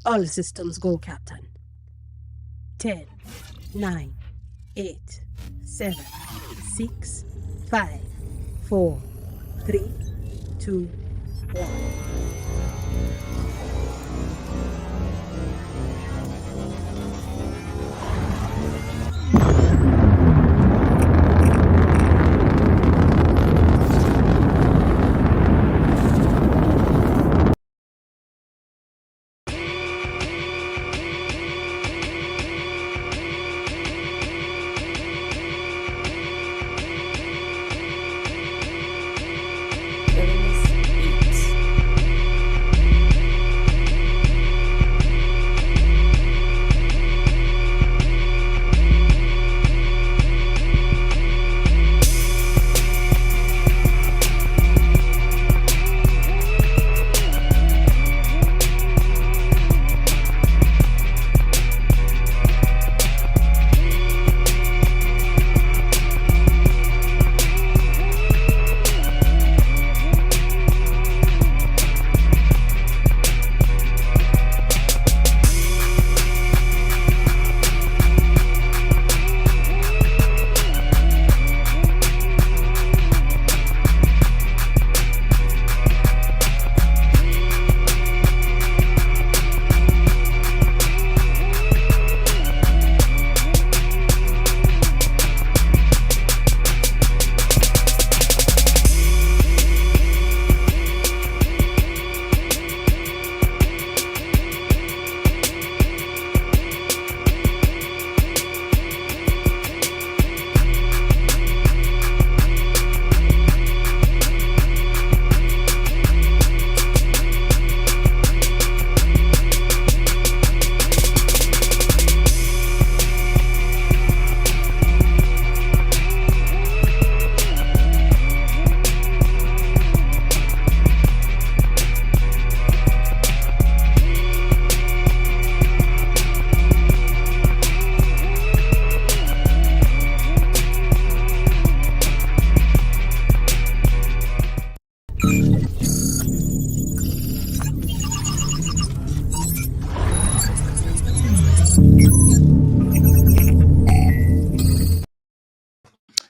All systems go, Captain. 10, 9, 8, 7, 6, 5, 4, 3, 2, 1.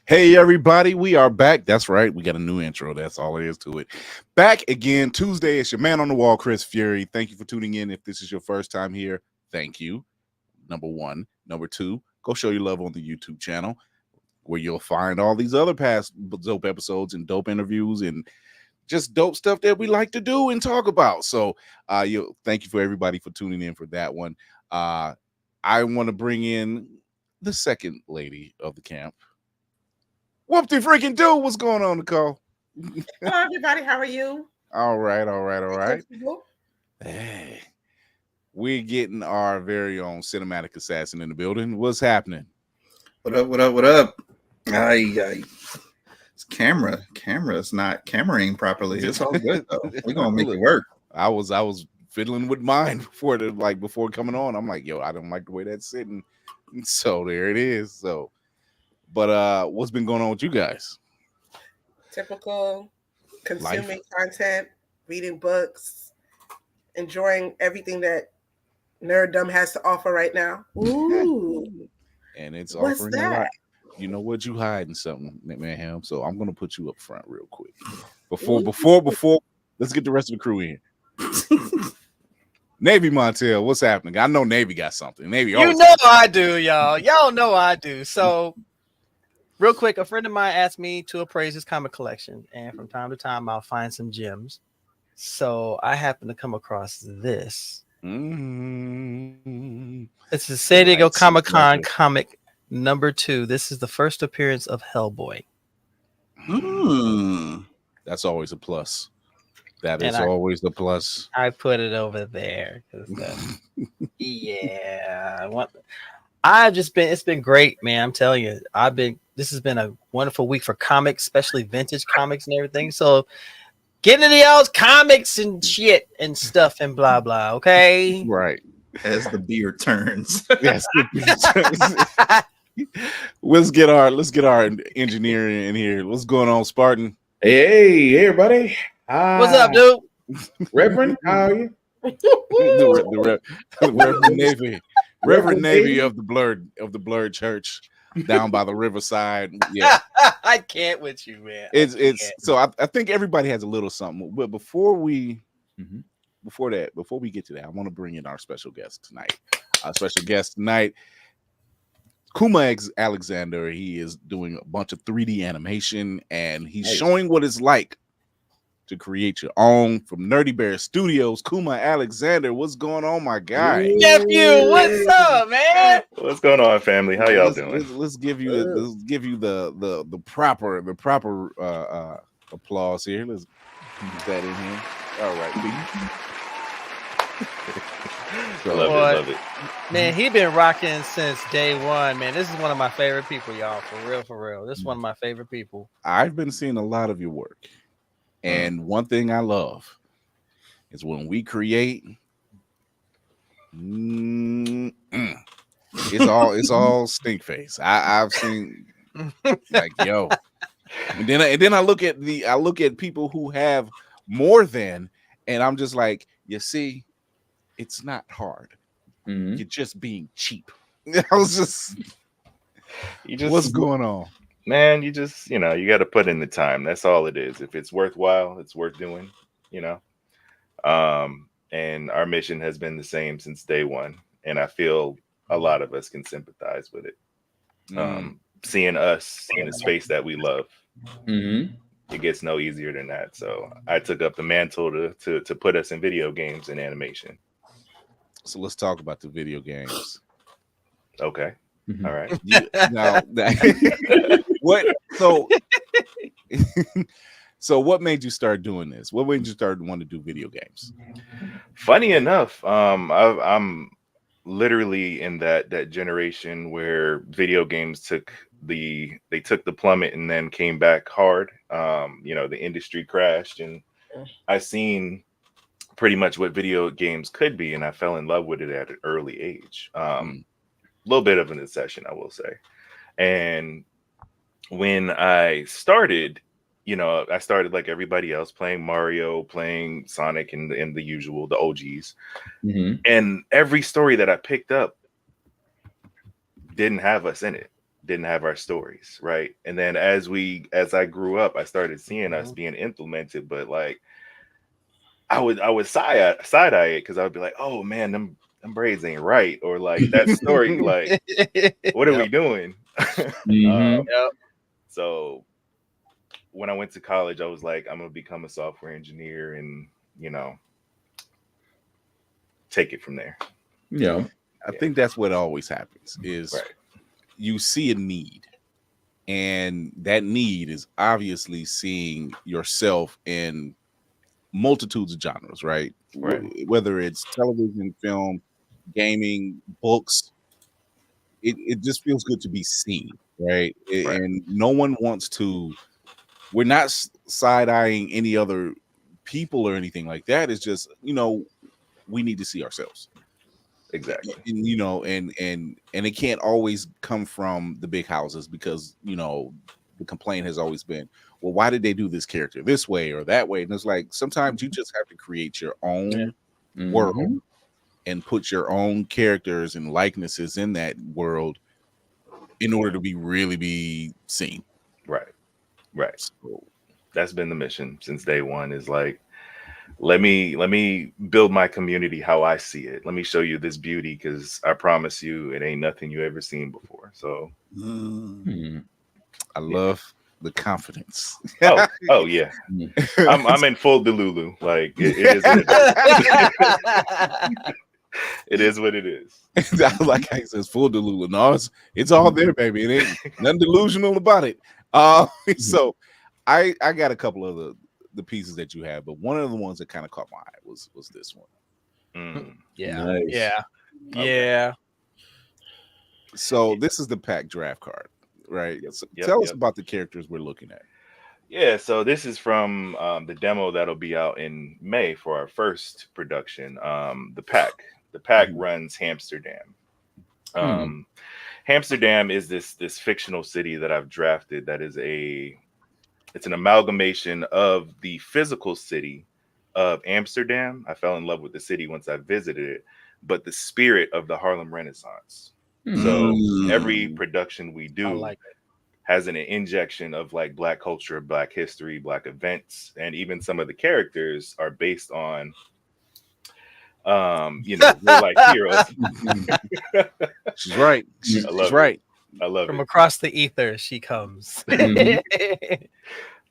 Hey everybody, we are back. That's right, we got a new intro. That's all it is to it. Back again Tuesday. It's your man on the wall, Chris Fury. Thank you for tuning in. If this is your first time here, thank you. Number one. Number two, go show your love on the YouTube channel, where you'll find all these other past dope episodes and dope interviews and just dope stuff that we like to do and talk about. So thank you for everybody for tuning in for that one. I want to bring in the second lady of the camp. Whoop-de freaking do. What's going on, Nicole? Hello, everybody. How are you? All right. Hey, we're getting our very own cinematic assassin in the building. What's happening? What up? It's camera's not cameraing properly. It's all good though. We're gonna make it work. I was fiddling with mine before coming on. I'm like, yo, I don't like the way that's sitting. So there it is. So, but what's been going on with you guys? Typical consuming content, reading books, enjoying everything that nerddom has to offer right now. Ooh. And it's What's offering that? a lot. You know what? You hiding something, Mayhem. So I'm gonna put you up front real quick. Before let's get the rest of the crew in. Navy Montel, what's happening? I know Navy got something. Navy, you know I do, y'all. Y'all know I do. So, real quick, a friend of mine asked me to appraise his comic collection, and from time to time, I'll find some gems. So I happen to come across this. Mm-hmm. It's the San Diego Comic-Con comic #2. This is the first appearance of Hellboy. That's always a plus. That is always the plus. I put it over there. Yeah. It's been great, man. I'm telling you, this has been a wonderful week for comics, especially vintage comics and everything. So get into y'all's comics and shit and stuff and blah, blah. Okay. Right. As the beard turns. Yes. Let's get our engineer in here. What's going on, Spartan? Hey, everybody. What's up, dude? Reverend? How are you? the Reverend Navy, Reverend Navy Navy? of the blurred church down by the riverside. Yeah, I can't with you, man. it's so I think everybody has a little something. But before we get to that, I want to bring in our special guest tonight. Our special guest tonight, Kuma Alexander. He is doing a bunch of 3D animation, and he's showing what it's like to create your own from Nerdy Bear Studios. Kuma Alexander, what's going on, my guy? Nephew, what's up, man? What's going on, family? How y'all doing? Let's give you the proper applause here. Let's get that in here. All right, Love it. Man, he been rocking since day one, man. This is one of my favorite people, y'all. For real. This is one of my favorite people. I've been seeing a lot of your work. And one thing I love is when we create, it's all stink face. I've seen like yo, and then I look at people who have more than, and I'm just like, you see, it's not hard. You're just being cheap. I was just what's going on? Man, you just, you got to put in the time. That's all it is. If it's worthwhile, it's worth doing, and our mission has been the same since day one. And I feel a lot of us can sympathize with it. Seeing us in a space that we love, it gets no easier than that. So I took up the mantle to put us in video games and animation. So let's talk about the video games. Okay. All right. What? So what made you start doing this? What made you start want to do video games? Funny enough, I'm literally in that generation where video games took the plummet and then came back hard. The industry crashed, and I seen pretty much what video games could be, and I fell in love with it at an early age. Little bit of an obsession, I will say. And when I started, I started like everybody else, playing Mario, playing Sonic, and the usual, the OGs. And every story that I picked up didn't have us in it, didn't have our stories, right? And then as I grew up, I started seeing us being implemented, but like I would side eye it because I would be like, oh man, them braids ain't right, or like that story, like what are we doing? So when I went to college, I was like, I'm gonna become a software engineer and take it from there. I think that's what always happens is you see a need, and that need is obviously seeing yourself in multitudes of genres, right? Whether it's television, film, gaming, books, it just feels good to be seen, right? And no one wants to. We're not side-eyeing any other people or anything like that. It's just we need to see ourselves. Exactly. And it can't always come from the big houses because the complaint has always been, well, why did they do this character this way or that way? And it's like sometimes you just have to create your own world and put your own characters and likenesses in that world in order to really be seen. Right. So that's been the mission since day one, is like, let me build my community how I see it. Let me show you this beauty, because I promise you it ain't nothing you ever seen before. So I love the confidence. Oh yeah. I'm in full Delulu. Like it is what it is. It is what it is. I like how he says full Delulu. No, it's all there, baby. It ain't nothing delusional about it. So I got a couple of the pieces that you have, but one of the ones that kind of caught my eye was this one. Yeah. So this is the pack draft card, right? So tell us about the characters we're looking at. Yeah, so this is from the demo that'll be out in May for our first production. The pack runs Amsterdam. Amsterdam is this fictional city that I've drafted that is a It's an amalgamation of the physical city of Amsterdam. I fell in love with the city once I visited it, but the spirit of the Harlem Renaissance. So every production we I do like it. has an injection of like Black culture, Black history, Black events, and even some of the characters are based on real life heroes. She's right. I She's love it. right. I love From it. across the ether, she comes. We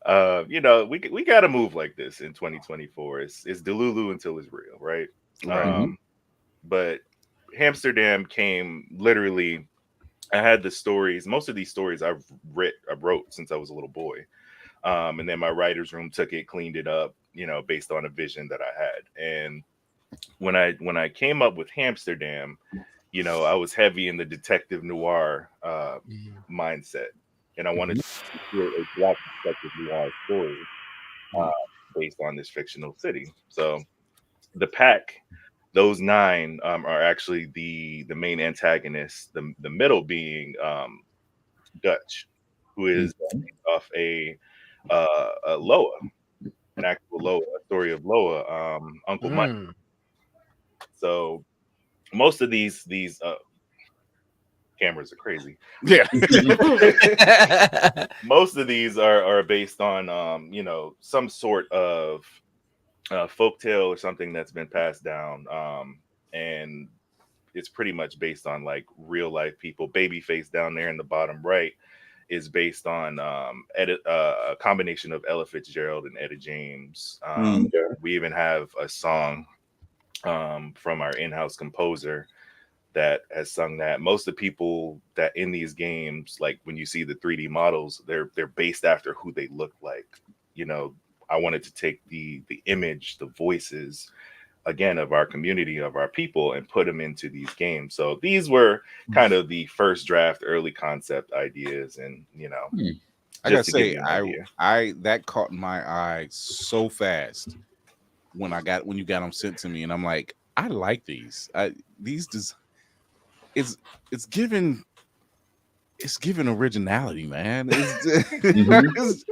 got to move like this in 2024. It's Delulu until it's real, right? Right. But Amsterdam came literally. I had the stories. Most of these stories I wrote since I was a little boy, and then my writer's room took it, cleaned it up, based on a vision that I had. And when I came up with Amsterdam, I was heavy in the detective noir mindset, and I wanted to create a Black detective noir story based on this fictional city. So the pack, those 9 are actually the main antagonists. The middle being Dutch, who is based off a Loa, an actual Loa, a story of Loa, Uncle Mike. So most of these cameras are crazy. Yeah. Most of these are based on some sort of folktale or something that's been passed down, and it's pretty much based on like real life people. Babyface down there in the bottom right is based on a combination of Ella Fitzgerald and Etta James. We even have a song from our in-house composer that has sung that. Most of the people that in these games, like when you see the 3D models, they're based after who they look like. I wanted to take the image, the voices, again, of our community, of our people, and put them into these games. So these were kind of the first draft, early concept ideas, and I gotta just to give say, you an idea. I that caught my eye so fast when you got them sent to me, and I'm like, I like these. It's given originality, man. It's,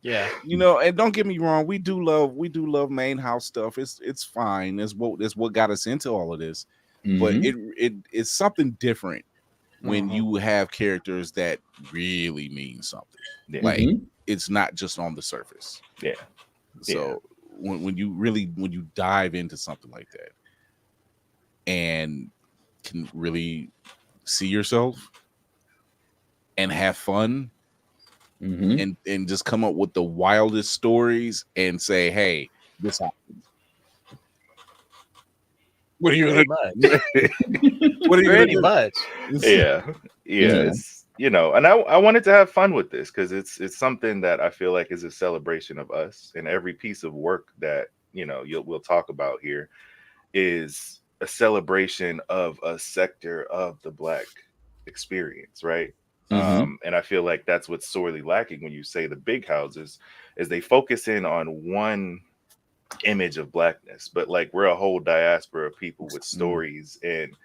Yeah. and don't get me wrong, we do love main house stuff. It's fine. It's what got us into all of this. But it's something different when you have characters that really mean something. Yeah. Like it's not just on the surface. Yeah. So when you dive into something like that and can really see yourself and have fun and just come up with the wildest stories and say, hey, this happened. What are you gonna Much. what are you Pretty gonna much. Yeah. It's and I wanted to have fun with this because it's something that I feel like is a celebration of us, and every piece of work that we'll talk about here is a celebration of a sector of the Black experience, right? And I feel like that's what's sorely lacking when you say the big houses, is they focus in on one image of Blackness, but like we're a whole diaspora of people with stories. And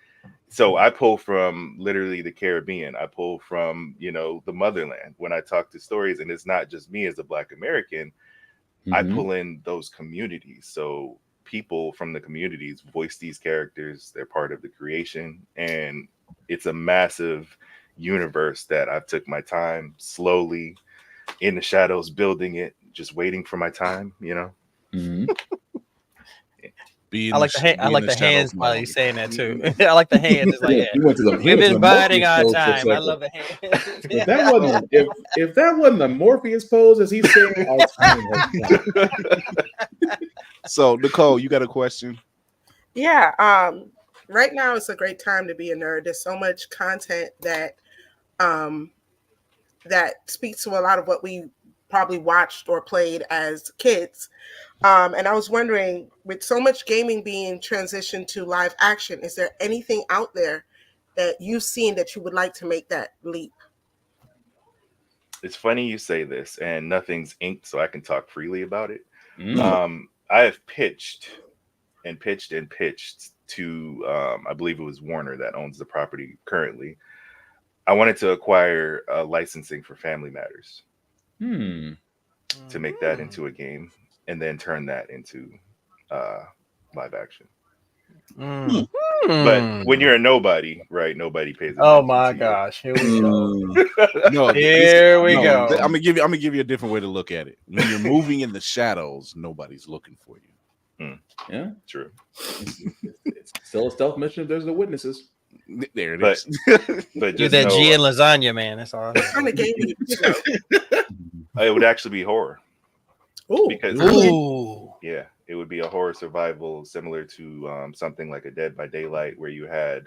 so I pull from literally the Caribbean. I pull from the motherland when I talk to stories, and it's not just me as a Black American. I pull in those communities. So people from the communities voice these characters. They're part of the creation, and it's a massive universe that I've took my time slowly in the shadows building it, just waiting for my time. I like the hands while you're saying that too. I like the hands. It's like, we've been biding our time. I love the hands. If that wasn't if that wasn't a Morpheus pose, as he's saying, our time has come. So Nicole, you got a question? Yeah. Right now it's a great time to be a nerd. There's so much content that that speaks to a lot of what we probably watched or played as kids. And I was wondering, with so much gaming being transitioned to live action, is there anything out there that you've seen that you would like to make that leap? It's funny you say this, and nothing's inked, so I can talk freely about it. I have pitched to, I believe it was Warner that owns the property currently. I wanted to acquire licensing for Family Matters. to make that into a game and then turn that into live action. Mm. But when you're a nobody, right? Nobody pays attention. Oh my to gosh, here we go. No, Here we go. I'm gonna give you a different way to look at it. When you're moving in the shadows, nobody's looking for you. Yeah, True. it's still a stealth mission if there's no witnesses. There it But is. but You just that know, G and lasagna, man. That's all. What kind of game would it be, though? it would actually be horror. Ooh, Because Ooh. yeah, it would be a horror survival similar to something like a Dead by Daylight, where you had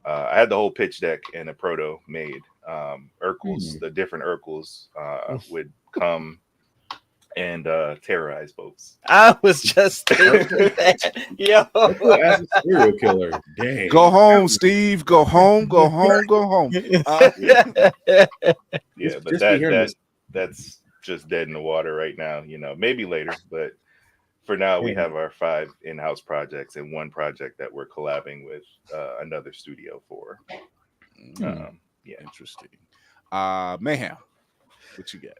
I had the whole pitch deck and a proto made. Urkels, the different Urkels would come and terrorize folks. I was just thinking that. Yo. As a serial killer, dang. Go home, Steve. Go home. Go home. Go home. Yeah, but Just be hearing this. that's just dead in the water right now. You know, maybe later, but for now we have our 5 in-house projects and 1 project that we're collabing with another studio for. Yeah, Interesting. Mayhem, what you got?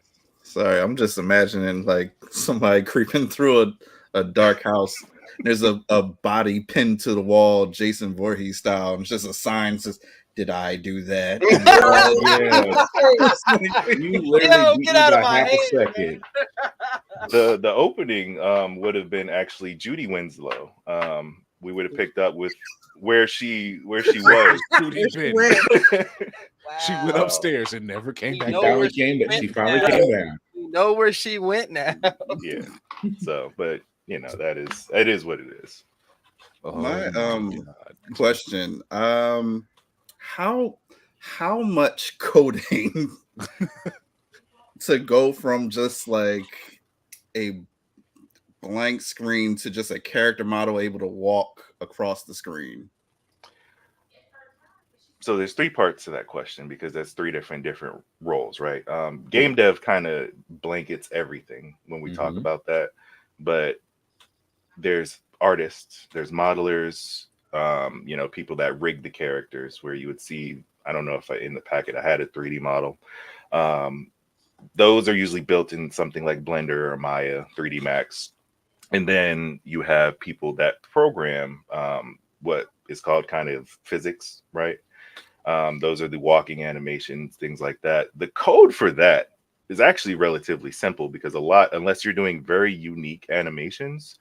Sorry, I'm just imagining like somebody creeping through a dark house. There's a body pinned to the wall, Jason Voorhees style, and it's just a sign that says, "Did I do that?" You literally beat get me out of by my half a head, second. the opening would have been actually Judy Winslow. We would have picked up with where she was. Judy She Benn. went. She went upstairs and never came You back. know down. where she She went finally now. came down. You know where she went now. Yeah. So, but you know, it is what it is. My God. question: how much coding to go from just like a blank screen to just a character model able to walk across the screen? So there's 3 parts to that question because that's 3 different roles, right? Game dev kind of blankets everything when we talk about that, but there's artists, there's modelers, you know, people that rig the characters where you would see, I don't know if in the packet I had a 3D model. Those are usually built in something like Blender or Maya, 3D Max. And then you have people that program what is called kind of physics, right? Those are the walking animations, things like that. The code for that is actually relatively simple because unless you're doing very unique animations,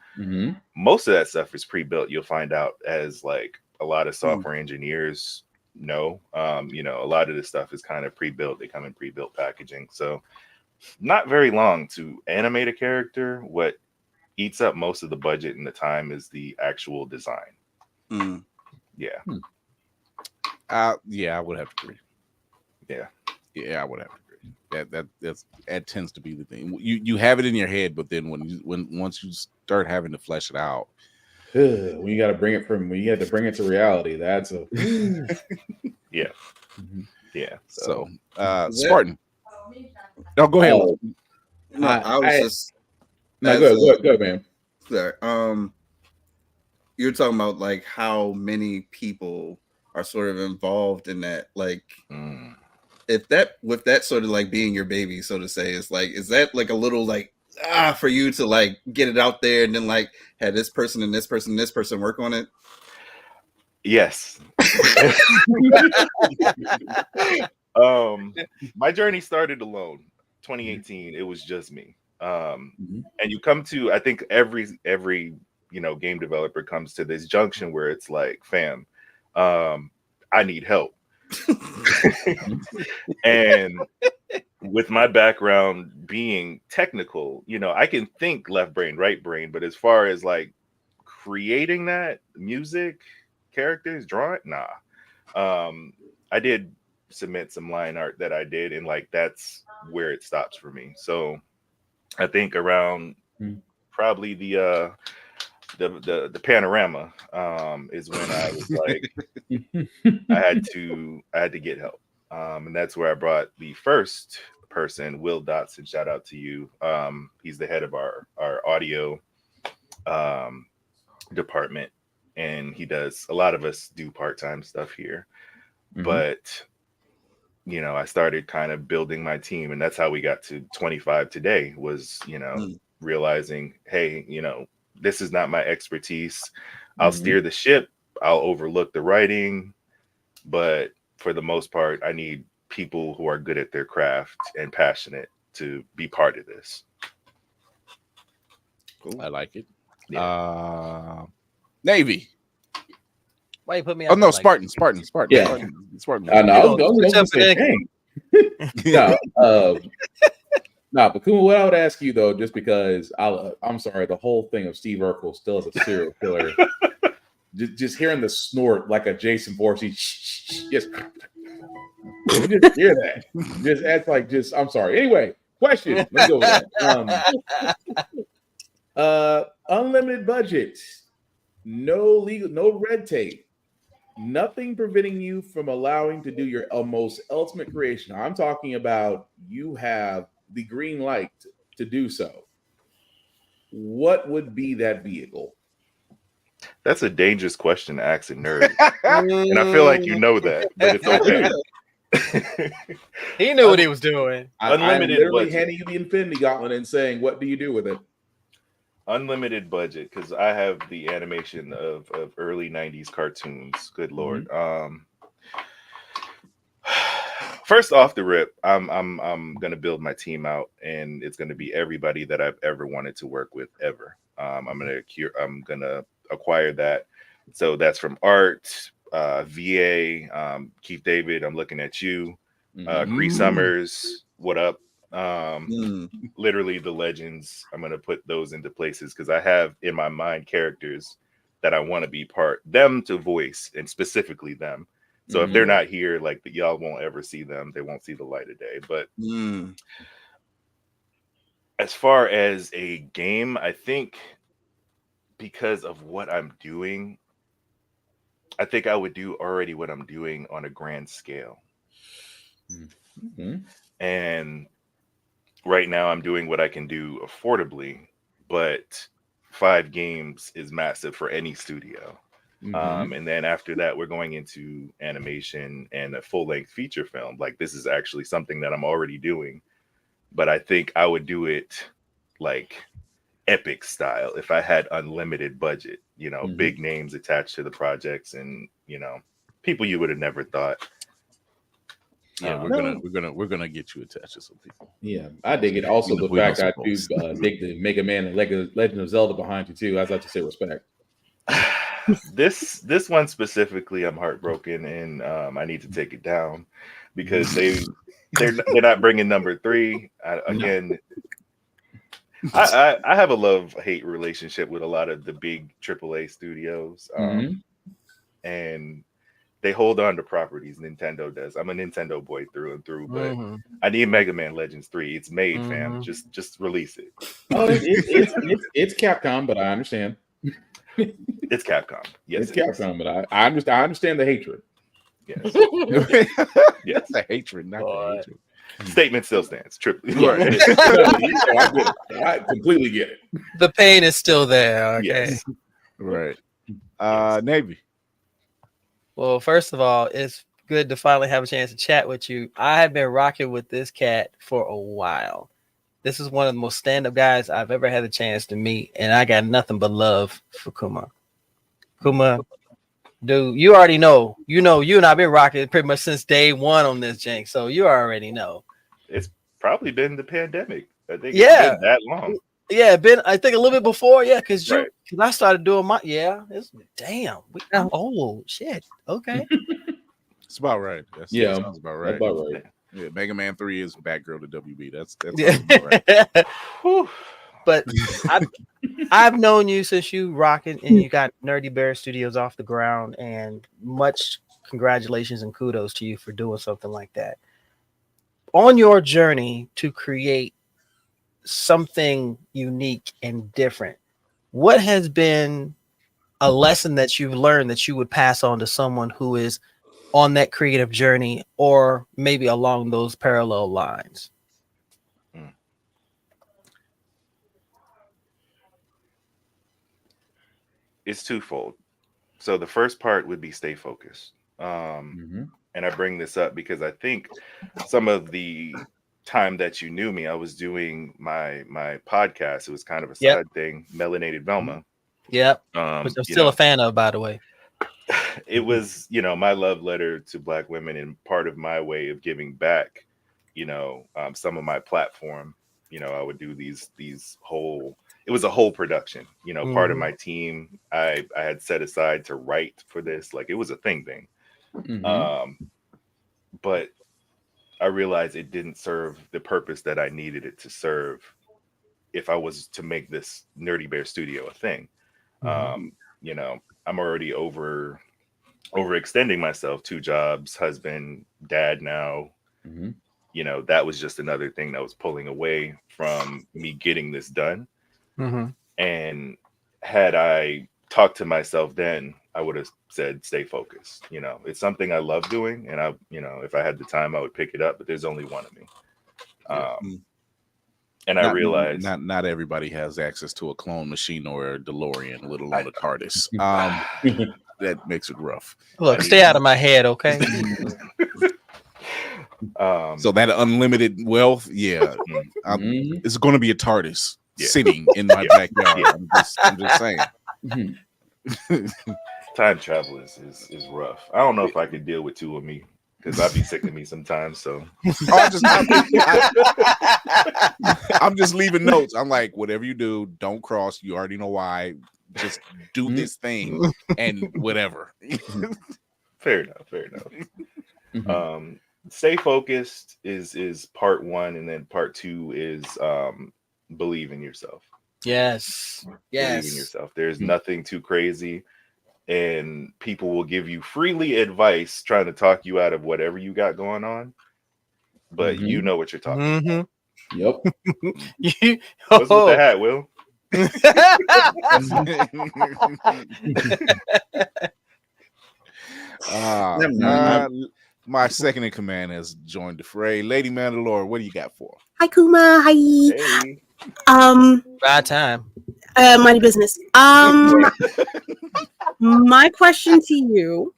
most of that stuff is pre-built. You'll find out as like a lot of software engineers know, you know, a lot of this stuff is kind of pre-built. They come in pre-built packaging. So not very long to animate a character. What eats up most of the budget and the time is the actual design. Yeah. Yeah, I would have to agree. Yeah, I would have to agree. That tends to be the thing. You have it in your head, but then once you start having to flesh it out, when you have to bring it to reality, that's a yeah. Yeah. So Spartan. No, go ahead. No, I was just go ahead, man. Sorry. You're talking about like how many people are sort of involved in that, like if that with that sort of like being your baby, so to say, is that like a little like for you to like get it out there and then like have this person and this person and this person work on it? Yes. My journey started alone. 2018, it was just me. And you come to, I think every you know, game developer comes to this junction where it's like, fam, I need help. And with my background being technical, you know, I can think left brain, right brain, but as far as like creating that music, characters, drawing, nah. I did submit some line art that I did, and like that's where it stops for me. So I think around probably the panorama is when I was like I had to get help. And that's where I brought the first person, Will Dotson. Shout out to you. He's the head of our audio department, and he does a lot of us do part-time stuff here. But you know, I started kind of building my team, and that's how we got to 25 today. Was, you know, realizing, hey, you know, this is not my expertise. I'll steer the ship. I'll overlook the writing, but for the most part, I need people who are good at their craft and passionate to be part of this. Cool. I like it. Yeah. Navy. Why you put me Oh out no, there like that? Spartan. Yeah. Spartan. No, I was going to Switch say, up dang. No, but Kuma, what I would ask you though, just because I'm sorry, the whole thing of Steve Urkel still as a serial killer, just hearing the snort like a Jason Voorhees, just you just hear that, just act like just. I'm sorry. Anyway, question. Let's go with that. Unlimited budget, no legal, no red tape, nothing preventing you from allowing to do your most ultimate creation. I'm talking about you have the green light to do so. What would be that vehicle? That's a dangerous question to ask a nerd. And I feel like you know that, but it's okay. He knew what he was doing. Unlimited I'm literally budget. handing you the Infinity Gauntlet and saying, what do you do with it? Unlimited budget, because I have the animation of early 90s cartoons. Good Lord. First off the rip, I'm gonna build my team out, and it's gonna be everybody that I've ever wanted to work with ever. I'm gonna acquire that. So that's from art, VA, Keith David. I'm looking at you, Cree Summers. What up? Literally the legends. I'm gonna put those into places because I have in my mind characters that I want to be them to voice, and specifically them. So if they're not here, like y'all won't ever see them. They won't see the light of day. But as far as a game, I think because of what I'm doing, I think I would do already what I'm doing on a grand scale. And right now I'm doing what I can do affordably, but 5 games is massive for any studio. And then after that, we're going into animation and a full-length feature film. Like, this is actually something that I'm already doing, but I think I would do it like epic style if I had unlimited budget, you know, big names attached to the projects, and, you know, people you would have never thought. Yeah, we're gonna get you attached to some people. Yeah, I dig it. Also, the fact I do dig the Mega Man and Legend of Zelda behind you too. As I just say, respect. This one specifically, I'm heartbroken, and I need to take it down because they're not bringing number 3 again. I have a love-hate relationship with a lot of the big AAA studios, and they hold on to properties. Nintendo does. I'm a Nintendo boy through and through, but I need Mega Man Legends 3. It's made, fam. Just release it. Oh, it's Capcom, but I understand. It's Capcom. Yes, it's Capcom, but I understand the hatred. Yes. Yes, the hatred, not the hatred. Statement still stands. Triple. Right. I completely get it. The pain is still there. Okay. Yes. Right. Navy. Well, first of all, it's good to finally have a chance to chat with you. I have been rocking with this cat for a while. This is one of the most stand-up guys I've ever had a chance to meet, and I got nothing but love for Kuma. Kuma, dude, you already know. You and I've been rocking pretty much since day one on this jank, so you already know. It's probably been the pandemic. I think it's been that long. Yeah, I think a little bit before, because I started doing my I'm old shit. Okay. It's about right. That sounds about right. About right. Yeah, Mega Man 3 is Batgirl to WB. That's right. But I've known you since you rocking and you got Nerdy Bear Studios off the ground, and much congratulations and kudos to you for doing something like that. On your journey to create something unique and different, what has been a lesson that you've learned that you would pass on to someone who is on that creative journey, or maybe along those parallel lines? It's twofold. So the first part would be stay focused. And I bring this up because I think some of the time that you knew me, I was doing my podcast. It was kind of a side thing, Melanated Velma. Yep. Which I'm still a fan of, by the way. It was, my love letter to Black women and part of my way of giving back, some of my platform. I would do these whole, it was a whole production, part of my team. I had set aside to write for this. Like it was a thing. But I realized it didn't serve the purpose that I needed it to serve if I was to make this Nerdy Bear Studio a thing. I'm already overextending myself, 2 jobs, husband, dad now. That was just another thing that was pulling away from me getting this done. And had I talked to myself then, I would have said, stay focused. It's something I love doing. And if I had the time, I would pick it up, but there's only one of me. And I realized not everybody has access to a clone machine or a DeLorean, let alone a TARDIS. That makes it rough. Look, stay out of my head, okay? So that unlimited wealth, it's going to be a TARDIS sitting in my backyard. I'm just saying. Time travel is rough. I don't know if I could deal with 2 of me because I'd be sick of me sometimes. So I'm just leaving notes. I'm like, whatever you do, don't cross. You already know why. Just do this thing and whatever. Fair enough. Stay focused is part 1, and then part 2 is believe in yourself. Yes. Believe in yourself. There's nothing too crazy, and people will give you freely advice trying to talk you out of whatever you got going on, but you know what you're talking about. Yep. What's with the hat, Will? My second in command has joined the fray. Lady Mandalore, what do you got for? Hi, Kuma. Hi. Hey. Bad time. Mighty business. My question to you.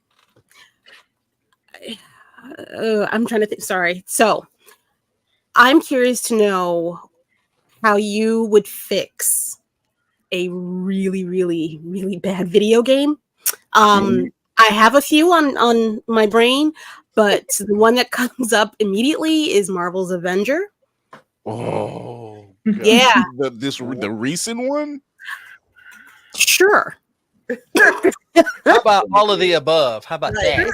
I'm trying to think. Sorry. So, I'm curious to know how you would fix a really, really, really bad video game. I have a few on my brain, but the one that comes up immediately is Marvel's Avenger. Oh, God. Yeah. The recent one? Sure. How about all of the above? How about that?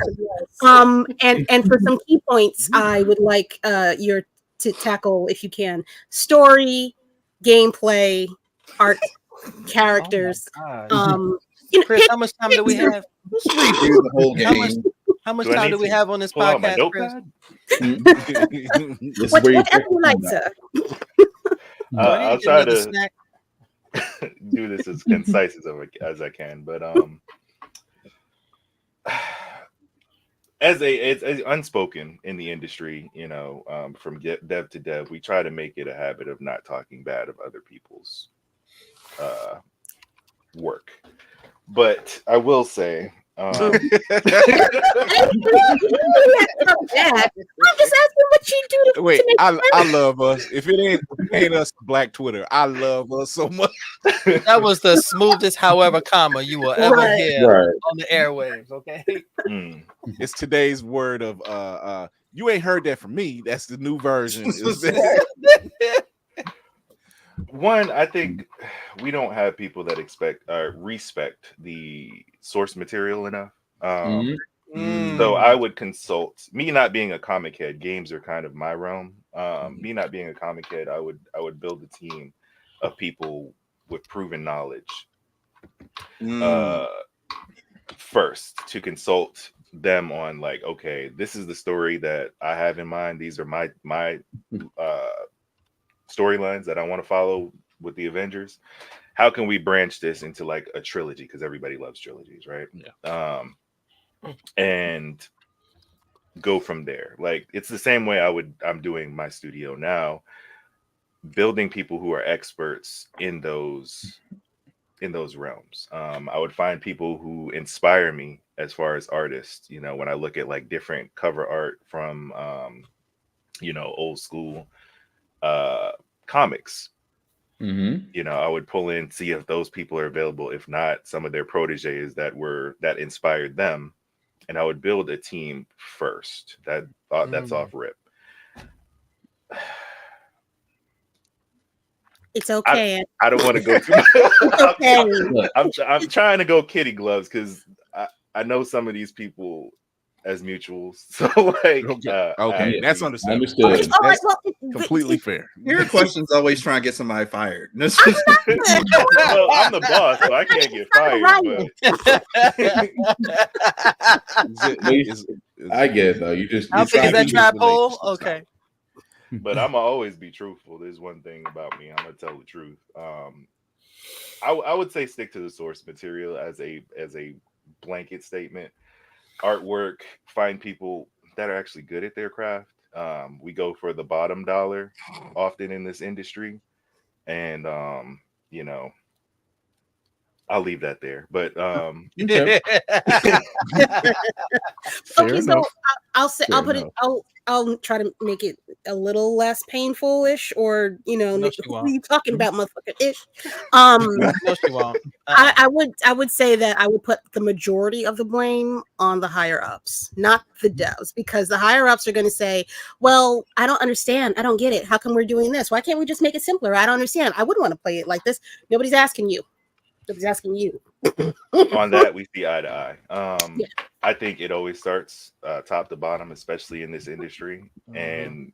And for some key points, I would like your to tackle, if you can, story, gameplay, art, characters. Chris, how much time do we have? The whole game. How much time do we have on this podcast, Chris? Whatever you like, sir. I'll try to do this as concise as I can, but as unspoken in the industry, from dev to dev, we try to make it a habit of not talking bad of other people's work. But I will say, I'm just asking what you do to wait. make I love us. If it ain't us, Black Twitter, I love us so much. That was the smoothest, however, comma you will ever hear on the airwaves. Okay. It's today's word of you ain't heard that from me. That's the new version. One, I think we don't have people that respect the source material enough. So I would consult, me not being a comic head, games are kind of my realm. Me not being a comic head, I would build a team of people with proven knowledge first, to consult them on, like, okay, this is the story that I have in mind. These are my storylines that I want to follow with the Avengers. How can we branch this into like a trilogy? Because everybody loves trilogies, right? Yeah. And go from there. Like, it's the same way I'm doing my studio now, building people who are experts in those in those realms. I would find people who inspire me as far as artists. You know, when I look at like different cover art from old school comics, Mm-hmm. I would pull in, see if those people are available. If not, some of their proteges that inspired them, and I would build a team first. That's off rip. It's okay. I don't want to go too much. Okay. I'm trying to go kitty gloves because I know some of these people as mutuals. So like, okay, that's understandable. Understood. All right, That's well, completely fair. Your question's always trying to get somebody fired. Well, I'm the boss, so I can't get fired. I get it though. You just How big is that trap hole? relationships Okay. But I'm gonna always be truthful. There's one thing about me. I'm gonna tell the truth. I would say stick to the source material as a blanket statement. Artwork, find people that are actually good at their craft. We go for the bottom dollar often in this industry, and I'll leave that there. But Okay. Okay, so enough. I'll say Fair I'll put enough. it. I'll try to make it a little less painful-ish, or No, she who are won't. you talking about, motherfucker? Ish. No, she won't. I would say that I would put the majority of the blame on the higher ups, not the devs, because the higher ups are going to say, "Well, I don't understand. I don't get it. How come we're doing this? Why can't we just make it simpler? I don't understand. I wouldn't want to play it like this. Nobody's asking you. Nobody's asking you." on that, we see eye to eye. Yeah. I think it always starts top to bottom, especially in this industry, and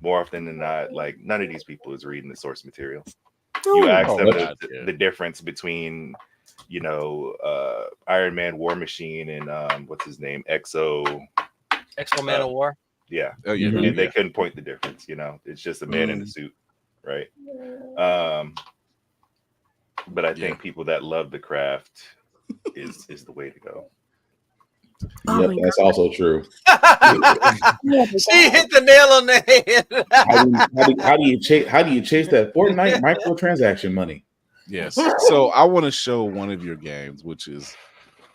more often than not, like none of these people is reading the source material. You ask them the difference between, Iron Man, War Machine, and what's his name, Exo Man of War. Yeah, Oh, yeah, Mhm. and they couldn't point the difference. It's just a man in a suit, right? But I think people that love the craft is the way to go. Oh Yep, my that's also true. She hit the nail on the head. How do you chase that Fortnite microtransaction money? Yes. So I want to show one of your games, which is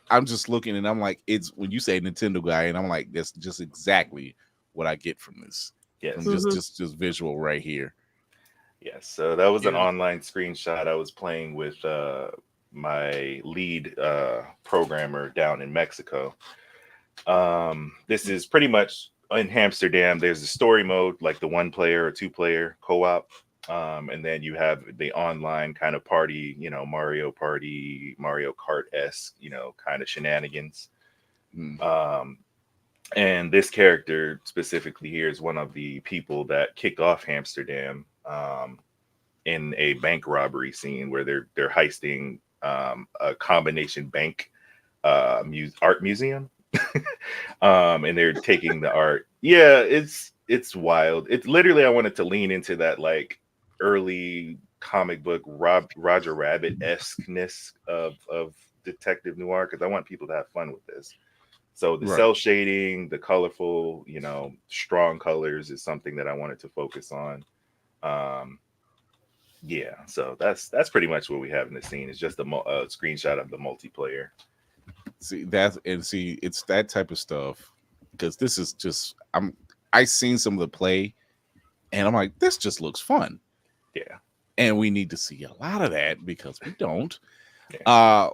I'm just looking and I'm like, it's when you say Nintendo guy, and I'm like, that's just exactly what I get from this. Yes. From just visual right here. Yes. So that was an online screenshot. I was playing with my lead programmer down in Mexico. This is pretty much in Amsterdam. There's a story mode, like the 1-player or 2-player co-op. And then you have the online kind of party, Mario Party, Mario Kart-esque, kind of shenanigans. And this character specifically here is one of the people that kicked off Amsterdam in a bank robbery scene where they're heisting a combination bank art museum. And they're taking the art. Yeah, it's wild. It's literally, I wanted to lean into that like early comic book Roger Rabbit-esque-ness of detective noir, because I want people to have fun with this. So the cell shading, the colorful, strong colors is something that I wanted to focus on. Yeah, so that's pretty much what we have in the scene. It's just a screenshot of the multiplayer. It's that type of stuff, because this is just I seen some of the play and I'm like, this just looks fun. Yeah. And we need to see a lot of that because we don't. Yeah.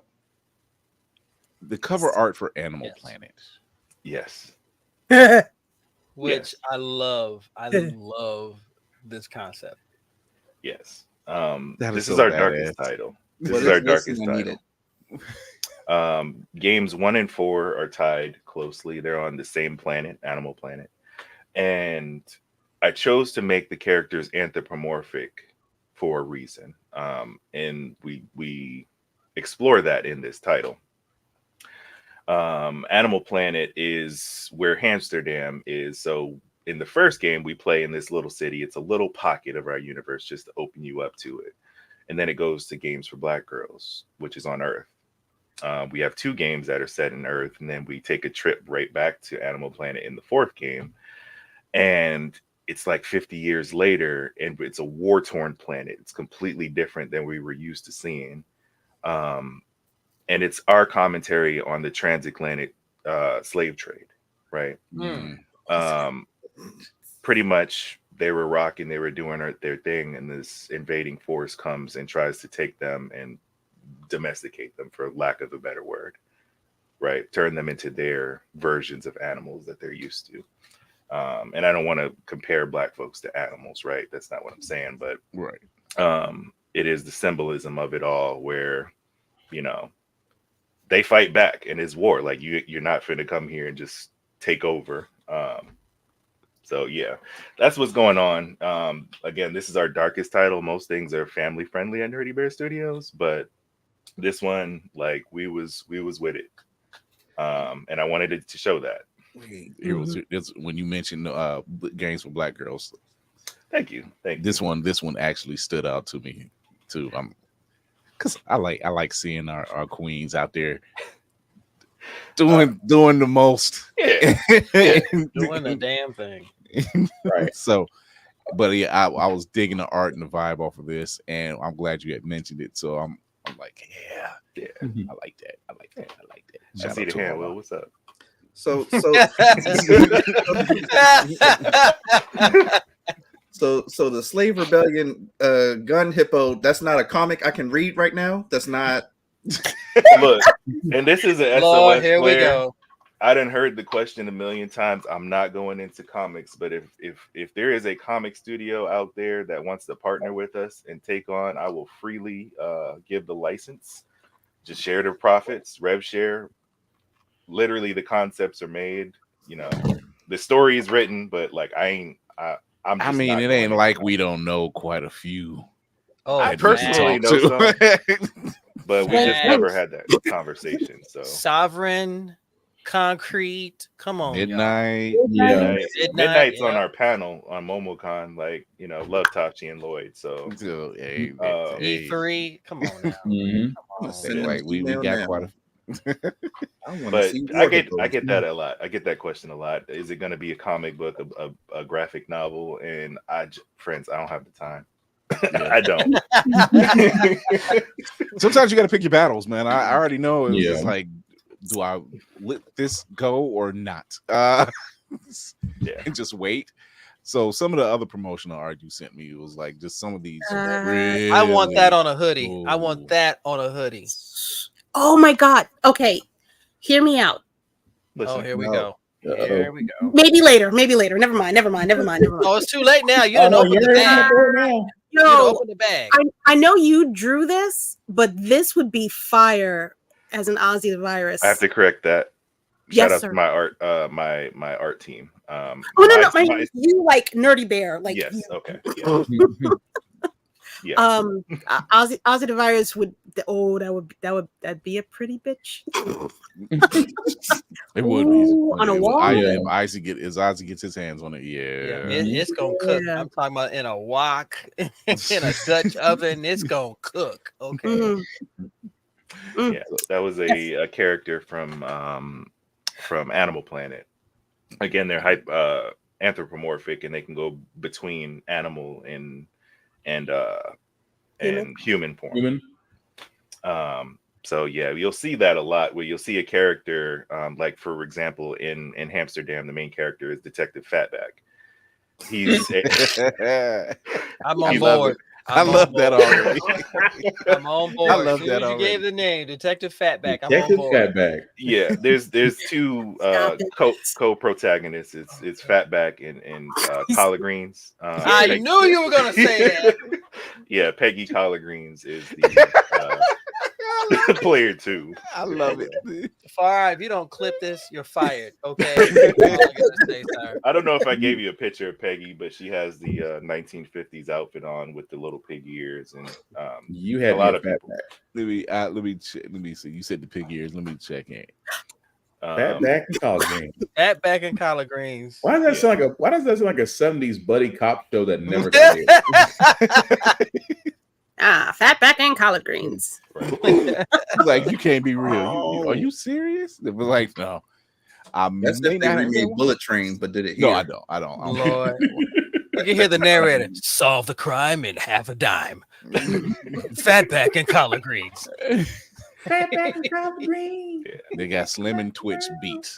The cover art for Animal Planet. Yes. Which I love. I love this concept. Yes. This is our darkest title. This is our darkest title. Games 1 and 4 are tied closely. They're on the same planet, Animal Planet. And I chose to make the characters anthropomorphic for a reason. And we explore that in this title. Animal Planet is where Amsterdam is. So in the first game, we play in this little city. It's a little pocket of our universe just to open you up to it. And then it goes to Games for Black Girls, which is on Earth. We have 2 games that are set in Earth, and then we take a trip right back to Animal Planet in the 4th game. And it's like 50 years later, and it's a war-torn planet. It's completely different than we were used to seeing. And it's our commentary on the transatlantic slave trade, right? Pretty much they were rocking, they were doing their thing, and this invading force comes and tries to take them and domesticate them, for lack of a better word, right? Turn them into their versions of animals that they're used to. And I don't want to compare Black folks to animals, right? That's not what I'm saying, but it is the symbolism of it all, where, you know, they fight back, and it's war. Like you're not finna come here and just take over. So yeah, that's what's going on. Again, this is our darkest title. Most things are family friendly at Nerdy Bear Studios, but this one, like, we was with it. And I wanted it to show that. Here was it's when you mentioned games for Black girls. Thank you. This one actually stood out to me too. Because I like seeing our queens out there doing the most. Yeah. Doing the damn thing. Right. So, but yeah, I was digging the art and the vibe off of this, and I'm glad you had mentioned it. So I'm like, yeah. I like that. I like that. I see the hand. Will, what's up? So the Slave Rebellion gun hippo, that's not a comic I can read right now. That's not. Look, and this is an SOS Lord, here we player. go. I done heard the question a million times. I'm not going into comics, but if there is a comic studio out there that wants to partner with us and take on, I will freely give the license. Just share the profits, rev share. Literally, the concepts are made. You know, the story is written, but like I'm just not it ain't like we don't know quite a few. Oh, I personally know some, but we just never had that conversation. So Sovereign, Concrete, come on, Midnight. y'all. Midnight's on our panel on MomoCon. Like, you know, love Tachi and Lloyd. So E3, come on now. Like we got quite a. But I get that a lot. I get that question a lot. Is it going to be a comic book, a graphic novel? And friends, I don't have the time. I don't. Sometimes you got to pick your battles, man. I already know. It's just like, do I let this go or not? And just wait. So some of the other promotional art you sent me was like just some of these. Really, I want that on a hoodie. Ooh. I want that on a hoodie. Oh my God. Okay. Hear me out. Listen, here we go. Here we go. Maybe later. Never mind. Oh, it's too late now. You didn't open the bag. Open the bag. I know you drew this, but this would be fire as an Ozzy the Virus. I have to correct that. Yes, Shout out sir. to my art, my art team. You like Nerdy Bear, like yes, okay. Yeah. Ozzy the Virus that'd be a pretty bitch. It would be on a wall. If Ozzy gets his hands on it, it's gonna cook. I'm talking about in a wok, in a Dutch oven. It's gonna cook. Okay. Yeah, that was a character from Animal Planet. Again, they're anthropomorphic, and they can go between animal and human form. So yeah, you'll see that a lot where you'll see a character like, for example, in Amsterdam, the main character is Detective Fatback. I'm on board. I love that already. I'm on board. I love that already. You gave the name, Detective Fatback. Detective I'm on board. Fatback. Yeah, there's two co-protagonists. It's Fatback and Collard Greens. I knew you were gonna say that. Yeah, Peggy Collard Greens is the player 2. I love it. Far, if you don't clip this, you're fired. Okay. I don't know if I gave you a picture of Peggy, but she has the 1950s outfit on with the little pig ears, and you had a lot of people. Let me see. You said the pig ears. Let me check in. Fatback and collard greens. Fatback and collard greens. Why does that sound like a 70s buddy cop show that never got made? Fatback and collard greens. Right. Like, you can't be real. Are you serious? They were like, no. That's if they remade Bullet Train, but did it here? No, I don't. Lord. You can hear the narrator solve the crime in half a dime. Fatback and collard greens. Fatback and collard greens. They got Slim and Twitch beats.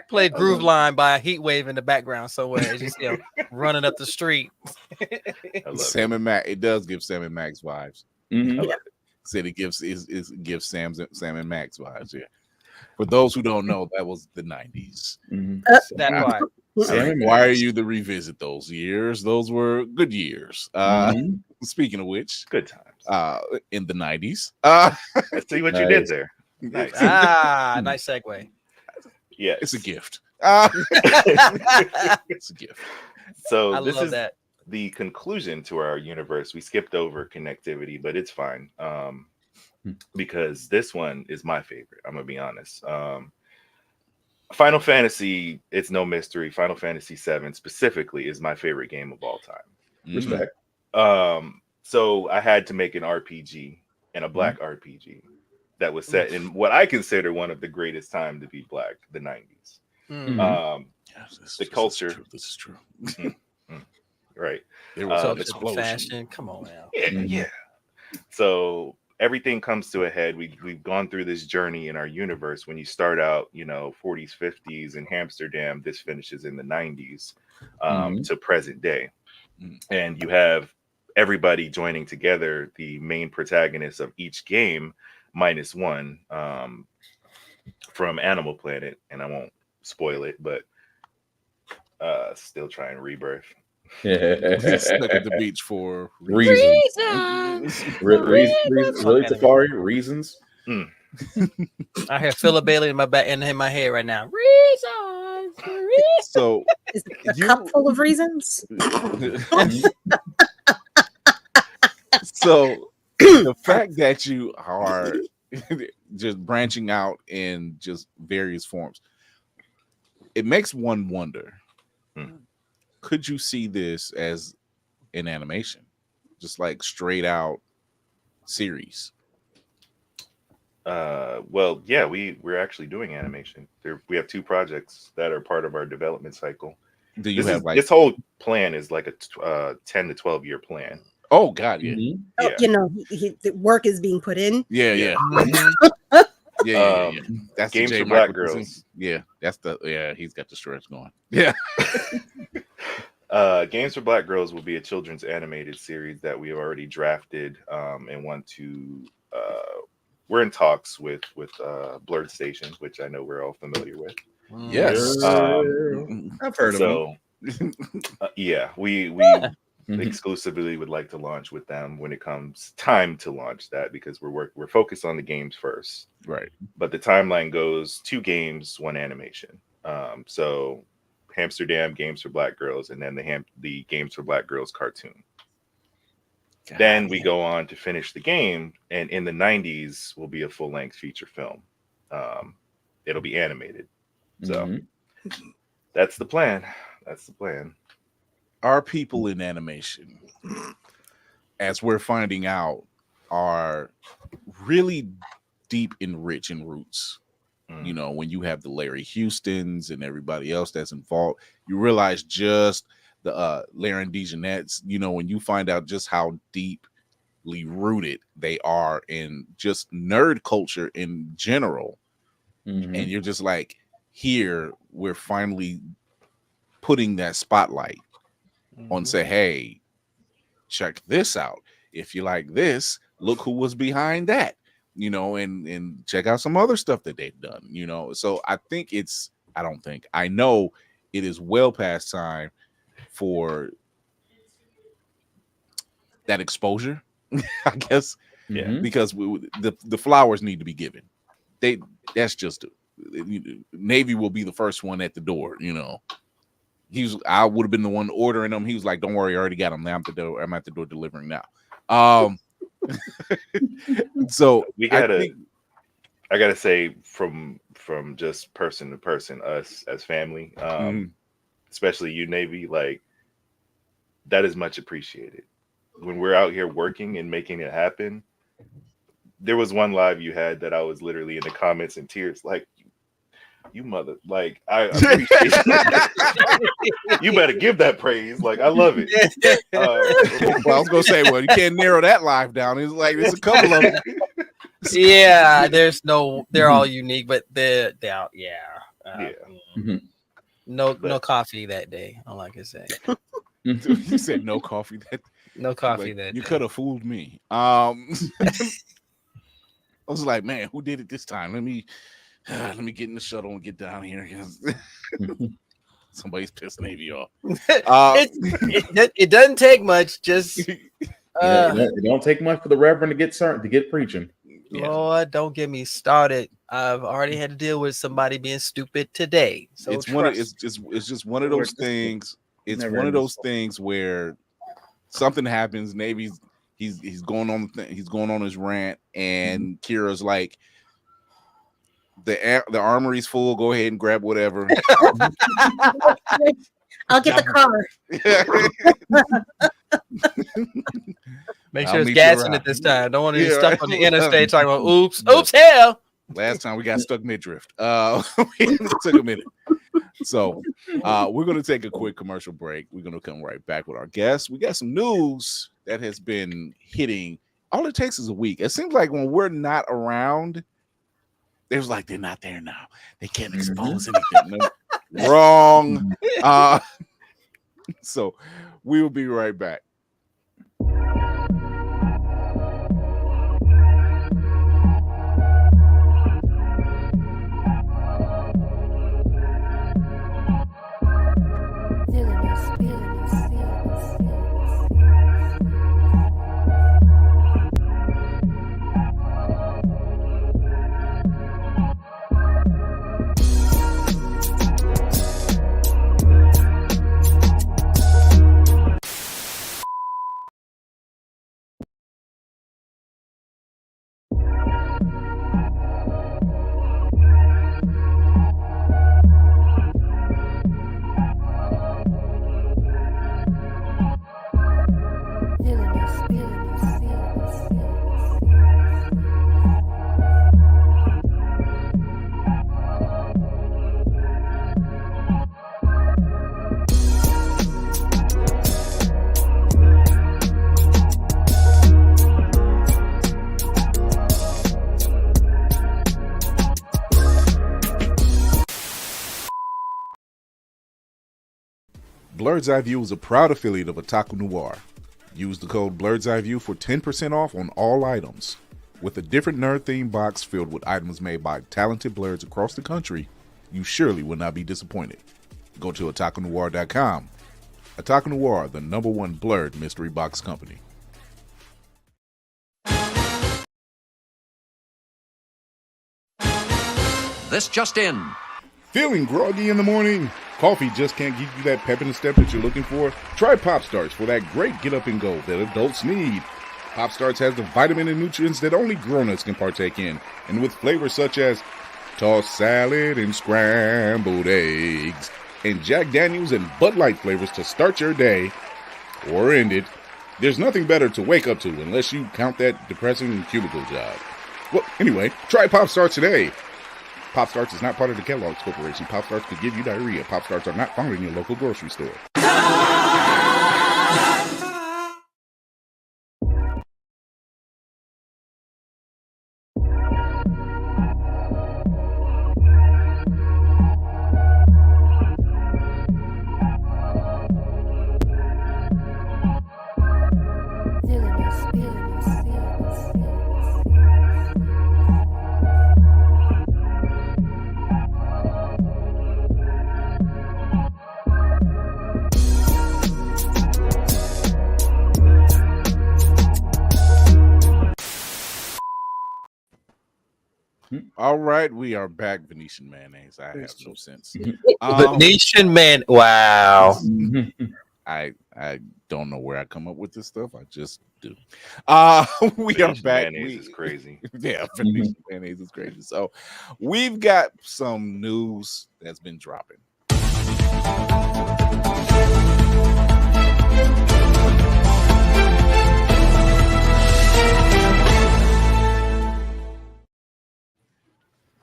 Play Groove Line by a heat wave in the background somewhere. It's just running up the street. I love Sam and Max. It does give Sam and Max vibes. Mhm. Said it gives Sam and Max vibes. Yeah. For those who don't know, that was the 90s. Mhm. That part. So why are you to revisit those years? Those were good years. Mhm. Speaking of which, good times. In the 90s. I see what you did Nice. there. Nice. Nice segue. Yeah, It's a gift. I It's a gift. So this love is that. the conclusion to our universe. We skipped over connectivity, but it's fine. Because this one is my favorite. I'm gonna be honest. Final Fantasy, it's no mystery. Final Fantasy VII specifically is my favorite game of all time. Respect. So I had to make an RPG and a black RPG that was set in what I consider one of the greatest time to be black, the 90s. Yes, The culture. This is true. Right. There was an Social explosion. fashion. Come on now. Yeah. So everything comes to a head. We've gone through this journey in our universe. When you start out, 40s, 50s in Amsterdam, this finishes in the 90s to present day. And you have everybody joining together, the main protagonists of each game, minus one from Animal Planet. And I won't spoil it, but still trying Rebirth. Stuck at the beach for Reasons. Really, Fuck Safari? Reasons? I hear Philip Bailey in my head right now. Reasons. So Is it a cup full of reasons? So the fact that you are just branching out in just various forms, it makes one wonder. Could you see this as an animation, just like straight out series? Well, yeah, we're actually doing animation. We have two projects that are part of our development cycle. Do you have this whole plan is like a 10 to 12 year plan. Oh God, yeah, Oh, Yeah. the work is being put in. yeah. That's Games the J for Black Michael Girls. Cuisine. Yeah, he's got the stretch going. Yeah. Games for Black Girls will be a children's animated series that we have already drafted and want to. We're in talks with Blurred Station, which I know we're all familiar with. Yes. I've heard of them. So, yeah, we exclusively would like to launch with them when it comes time to launch that, because we're focused on the games first. Right. But the timeline goes 2 games, 1 animation. So Amsterdam, Games for Black Girls, and then the Games for Black Girls cartoon. God, Then we go on to finish the game, and in the 90s will be a full-length feature film. It'll be animated. So that's the plan. Our people in animation, as we're finding out, are really deep and rich in roots. When you have the Larry Houstons and everybody else that's involved, you realize just the Larry and DeJeanettes, when you find out just how deeply rooted they are in just nerd culture in general. And you're just like, here, we're finally putting that spotlight on, say, hey, check this out. If you like this, look who was behind that. And check out some other stuff that they've done, So I know it is well past time for that exposure, I guess, because the flowers need to be given. That's just Navy will be the first one at the door. I would have been the one ordering them. He was like, "Don't worry, I already got them. I'm at the door delivering now." So I gotta say, from just person to person, us as family, especially you, Navy, like, that is much appreciated. When we're out here working and making it happen, there was one live you had that I was literally in the comments in tears, like, You mother, like I appreciate you better give that praise. Like I love it. Well, I was gonna say, well, you can't narrow that live down. It's like there's a couple of them. Yeah, they're all unique, but they're out. Yeah. No coffee that day. All I can say. You said no coffee that. No coffee Like, that you day. could have fooled me. I was like, man, who did it this time? Let me get in the shuttle and get down here because somebody's pissed Navy off. It doesn't take much. Just it don't take much for the Reverend to get preaching. Lord, don't get me started. I've already had to deal with somebody being stupid today. So it's just one of those things. It's one of those things where something happens. Navy's he's going on he's going on his rant, and Kira's like, the armory's full. Go ahead and grab whatever. I'll get the car. Make sure it's gas in it this time. Don't want to be stuck on the interstate talking about oops, hell. Last time we got stuck mid-drift. It took a minute. So we're going to take a quick commercial break. We're going to come right back with our guests. We got some news that has been hitting. All it takes is a week. It seems like when we're not around, it was like they're not there now. They can't expose anything. No, wrong. So we will be right back. Blurred's Eye View is a proud affiliate of Otaku Noir. Use the code Blurred's Eye View for 10% off on all items. With a different nerd-themed box filled with items made by talented blurs across the country, you surely will not be disappointed. Go to otakunoir.com. Otaku Noir, the #1 blurred mystery box company. This just in. Feeling groggy in the morning? Coffee just can't give you that pep in the step that you're looking for? Try Pop Starts for that great get up and go that adults need. Pop Starts has the vitamin and nutrients that only grown-ups can partake in, and with flavors such as tossed salad and scrambled eggs, and Jack Daniels and Bud Light flavors to start your day or end it. There's nothing better to wake up to unless you count that depressing cubicle job. Well, anyway, try Pop Starts today. Pop Starts is not part of the Kellogg's Corporation. Pop Starts could give you diarrhea. Pop Starts are not found in your local grocery store. All right, we are back. Venetian mayonnaise. I have no sense. Venetian man. Wow. I don't know where I come up with this stuff. I just do. We are back. Mayonnaise is crazy. Yeah, Venetian mayonnaise is crazy. So we've got some news that's been dropping.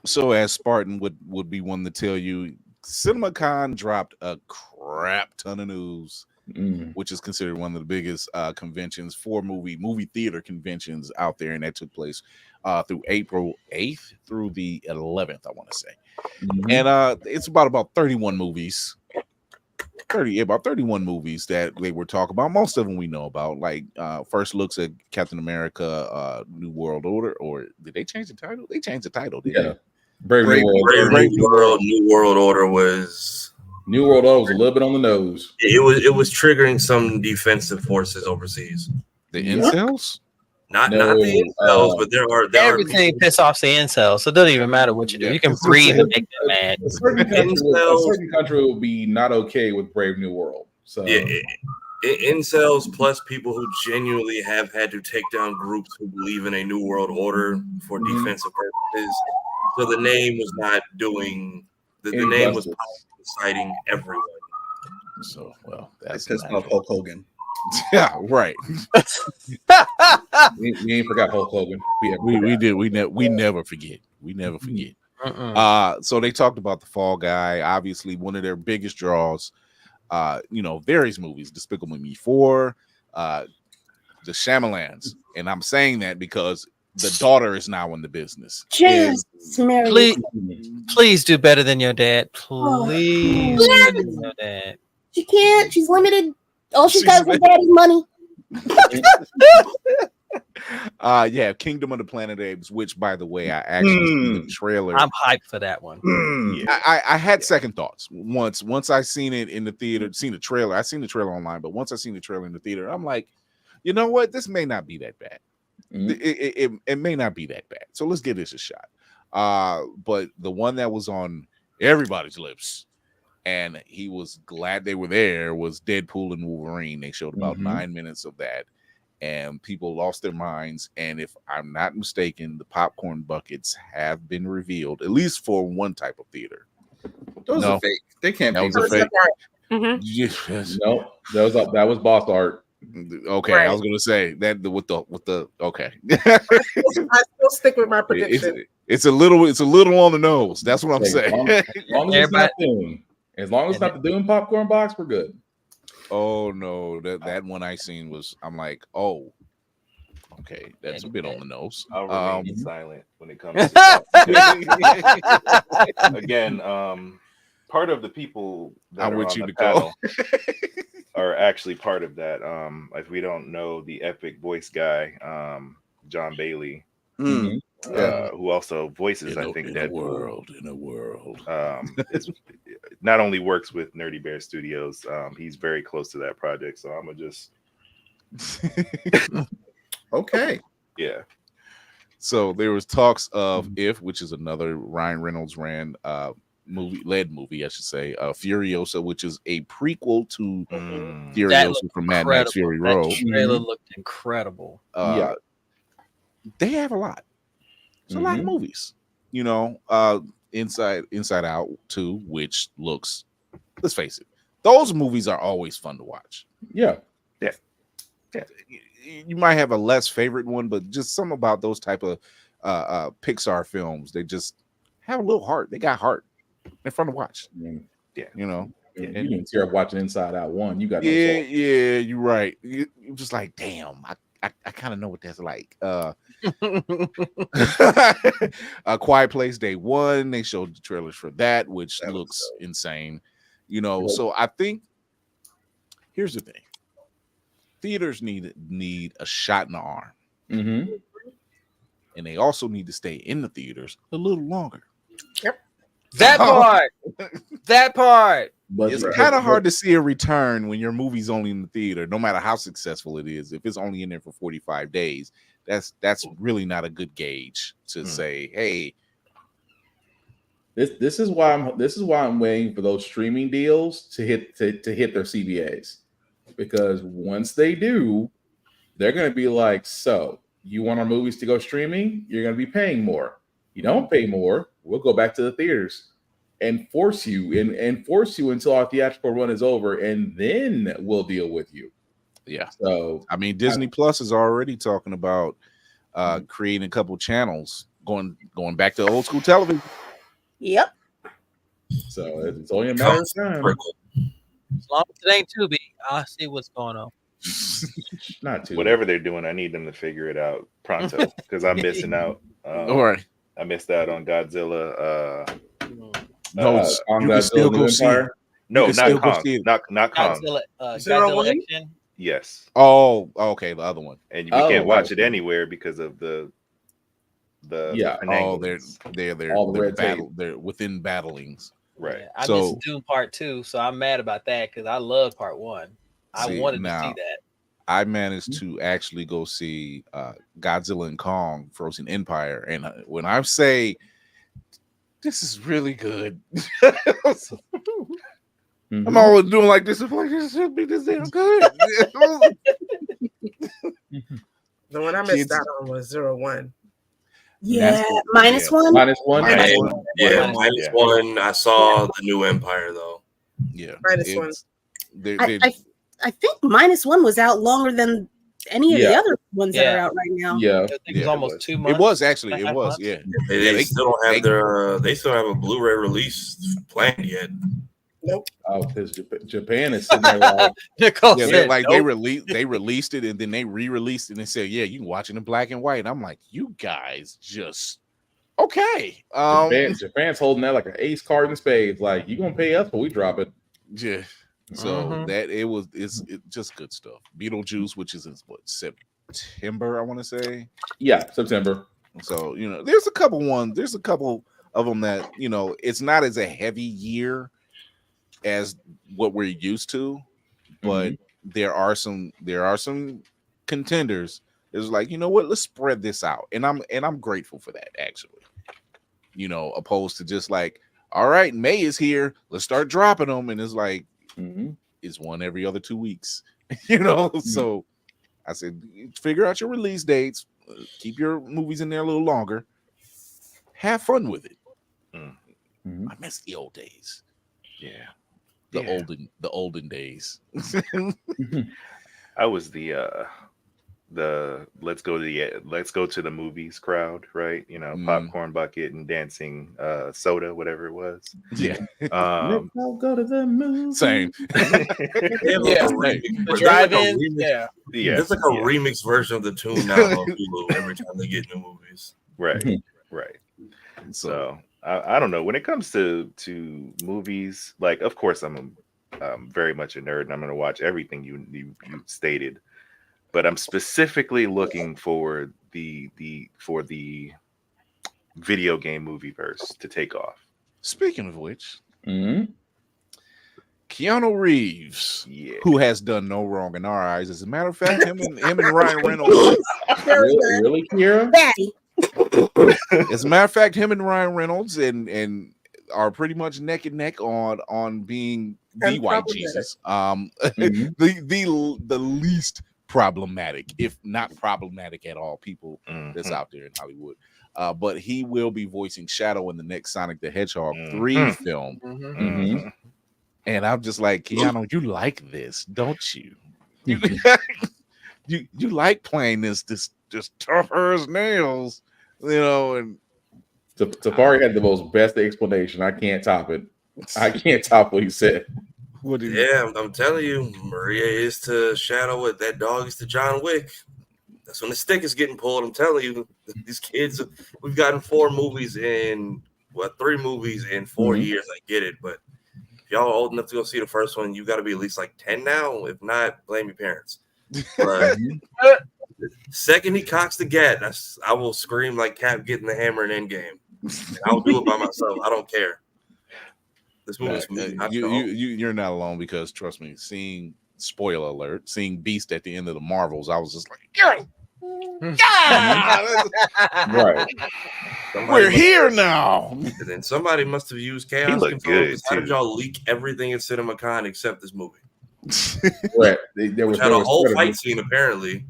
So as Spartan would be one to tell you, CinemaCon dropped a crap ton of news, which is considered one of the biggest conventions for movie theater conventions out there, and that took place through April 8th through the 11th, I want to say. And it's about 31 movies. About 31 movies that they were talking about. Most of them we know about, like first looks at Captain America, New World Order, or did they change the title? They changed the title, didn't they? Brave New World. Brave New World. New World Order was a little bit on the nose. It was triggering some defensive forces overseas. The incels? Not the incels, but there are everything piss off the incels, so it doesn't even matter what you do. You can breathe and make them mad. A certain country will be not okay with Brave New World. So incels plus people who genuinely have had to take down groups who believe in a new world order for defensive purposes. So the name was not doing the name was citing everyone. So that's pissed off Hulk Hogan. Yeah, right. we ain't forgot Hulk Hogan. We did. We never forget. We never forget. So they talked about the Fall Guy. Obviously, one of their biggest draws. Various movies: Despicable Me 4, the Shyamalans, and I'm saying that because the daughter is now in the business. Please do better than your dad. Please do better than your dad. She can't. She's limited. All she's got is daddy's money. Kingdom of the Planet of the Apes, which, by the way, I actually seen the trailer. I'm hyped for that one. I had second thoughts once I seen it in the theater, seen the trailer. I seen the trailer online, but once I seen the trailer in the theater, I'm like, you know what? This may not be that bad. It may not be that bad. So let's give this a shot. But the one that was on everybody's lips, and he was glad they were there, was Deadpool and Wolverine. They showed about 9 minutes of that, and people lost their minds. And if I'm not mistaken, the popcorn buckets have been revealed, at least for one type of theater. Those are fake. They can't be fake. No, that was boss art. Okay, right. I was gonna say that with the okay. I still stick with my prediction. It's a little on the nose. That's what I'm saying. As long as it's not the Doom popcorn box, we're good. Oh no, that one I seen was, I'm like, oh, okay, that's a bit on the nose. I'll remain silent when it comes to that. Again, part of the people that I are want on you the to panel are actually part of that. If we don't know the epic voice guy, John Bailey, who also voices, I think, Deadpool. In a world. Not only works with Nerdy Bear Studios, he's very close to that project. So I'm gonna just okay. Yeah. So there was talks of If, which is another Ryan Reynolds ran movie, I should say, Furiosa, which is a prequel to Furiosa from Mad Max Fury Road. That trailer looked incredible. They have a lot. It's a lot of movies, Inside Out 2, which looks, let's face it, those movies are always fun to watch. Yeah. You might have a less favorite one, but just something about those type of Pixar films, they just have a little heart. They got heart. They're fun to watch. And you didn't tear up watching Inside Out 1. You got you're right. You're just like, damn, I kind of know what that's like. A Quiet Place Day 1, they showed the trailers for that, which looks insane. So I think here's the thing. Theaters need a shot in the arm. And they also need to stay in the theaters a little longer. Yep. That part. But it's kind of hard to see a return when your movie's only in the theater, no matter how successful it is. If it's only in there for 45 days, that's really not a good gauge to say, hey. This is why I'm waiting for those streaming deals to hit their CBAs, because once they do, they're going to be like, so you want our movies to go streaming? You're going to be paying more. You don't pay more, we'll go back to the theaters and force you until our theatrical run is over, and then we'll deal with you. Yeah. So I mean, Disney Plus is already talking about creating a couple channels, going back to old school television. Yep. So it's only a matter of time. As long as it ain't Tubi, I'll see what's going on. Not too. Whatever they're doing, I need them to figure it out pronto because I'm missing out. All right. I missed out on Godzilla. No, you can still go see it. No, can not still go Kong. see it. Not Kong. Godzilla, Zero Godzilla One? Action. Yes. Oh, okay, the other one. And we can't watch it anywhere because of the Yeah. Oh, finagling. they're All the red battle. They're within battlings. Right. Yeah, I So- missed Doom Part 2, so I'm mad about that because I love Part 1. I See, wanted now- to see that. I managed to actually go see Godzilla and Kong Frozen Empire, and when I say this is really good, I'm always doing like this. I'm like, this should be this damn good. The one I missed out on was 01. Yeah. That's- Minus yeah. one. Minus one. Minus And, one. yeah, Minus minus one. one. I saw the new Empire though. Yeah, Minus one. They're, I think minus one was out longer than any of the Yeah. other ones that Yeah. are out right now. Yeah. I think it was Yeah, almost it was. 2 months. it was actually, it 2.5 was, months. yeah. They, Yeah, they- still don't have they- their. They still have a Blu-ray release planned yet. Nope. Oh, because Japan is sitting there like, Nicole Yeah, said, they're like nope. they released it and then they re-released it and said, yeah, you can watch it in black and white. And I'm like, you guys just okay. Japan's holding that like an ace card in spades. Like, you gonna pay us, but we drop it. Yeah. So Mhm. that it's just good stuff. Beetlejuice, which is in what, September, I want to say. Yeah, September. So there's a couple of them that it's not as a heavy year as what we're used to, but there are some contenders. It's like, you know what, let's spread this out, and I'm grateful for that, actually. Opposed to just like, all right, May is here, let's start dropping them, and it's like it's one every other 2 weeks. So I said, figure out your release dates, keep your movies in there a little longer, have fun with it. I miss the old days. Yeah. The olden days. I was the let's go to the movies crowd, right? Popcorn bucket and dancing soda, whatever it was. Yeah. Let's all go to the movie. Same. They have like Yeah. a remix- The there's like a drive-in. remix- Yeah. Yeah. There's like a remix version of the tune now on Hulu every time they get new movies. Right. Right. So I don't know. When it comes to movies, like, of course I'm very much a nerd and I'm going to watch everything you stated, but I'm specifically looking for the video game movie verse to take off. Speaking of which, Keanu Reeves, who has done no wrong in our eyes. As a matter of fact, him and Ryan Reynolds. Really, Kira? Daddy. As a matter of fact, him and Ryan Reynolds and are pretty much neck and neck on being the white Jesus. The least problematic, if not problematic at all, people that's out there in Hollywood. But he will be voicing Shadow in the next Sonic the Hedgehog 3 film. And I'm just like, Keanu, you like this, don't you? You like playing this just tougher as nails, and Tafari had the most best explanation. I can't top it. I can't top what he said. Yeah, I'm telling you, Maria is to Shadow what that dog is to John Wick. That's when the stick is getting pulled. I'm telling you, these kids, we've gotten 3 movies in 4 years. I get it, but if y'all are old enough to go see the first one, you got to be at least like 10 now. If not, blame your parents. But second he cocks the gat, I will scream like Cap getting the hammer in Endgame. I'll do it by myself. I don't care. This movie's you're not alone, because trust me, seeing spoiler alert, seeing Beast at the end of the Marvels, I was just like, yeah, Right. We're here now. And then somebody must have used chaos looked control. good, How did too. y'all leak everything in CinemaCon except this movie? Right. There was Had a whole sort of- fight scene apparently.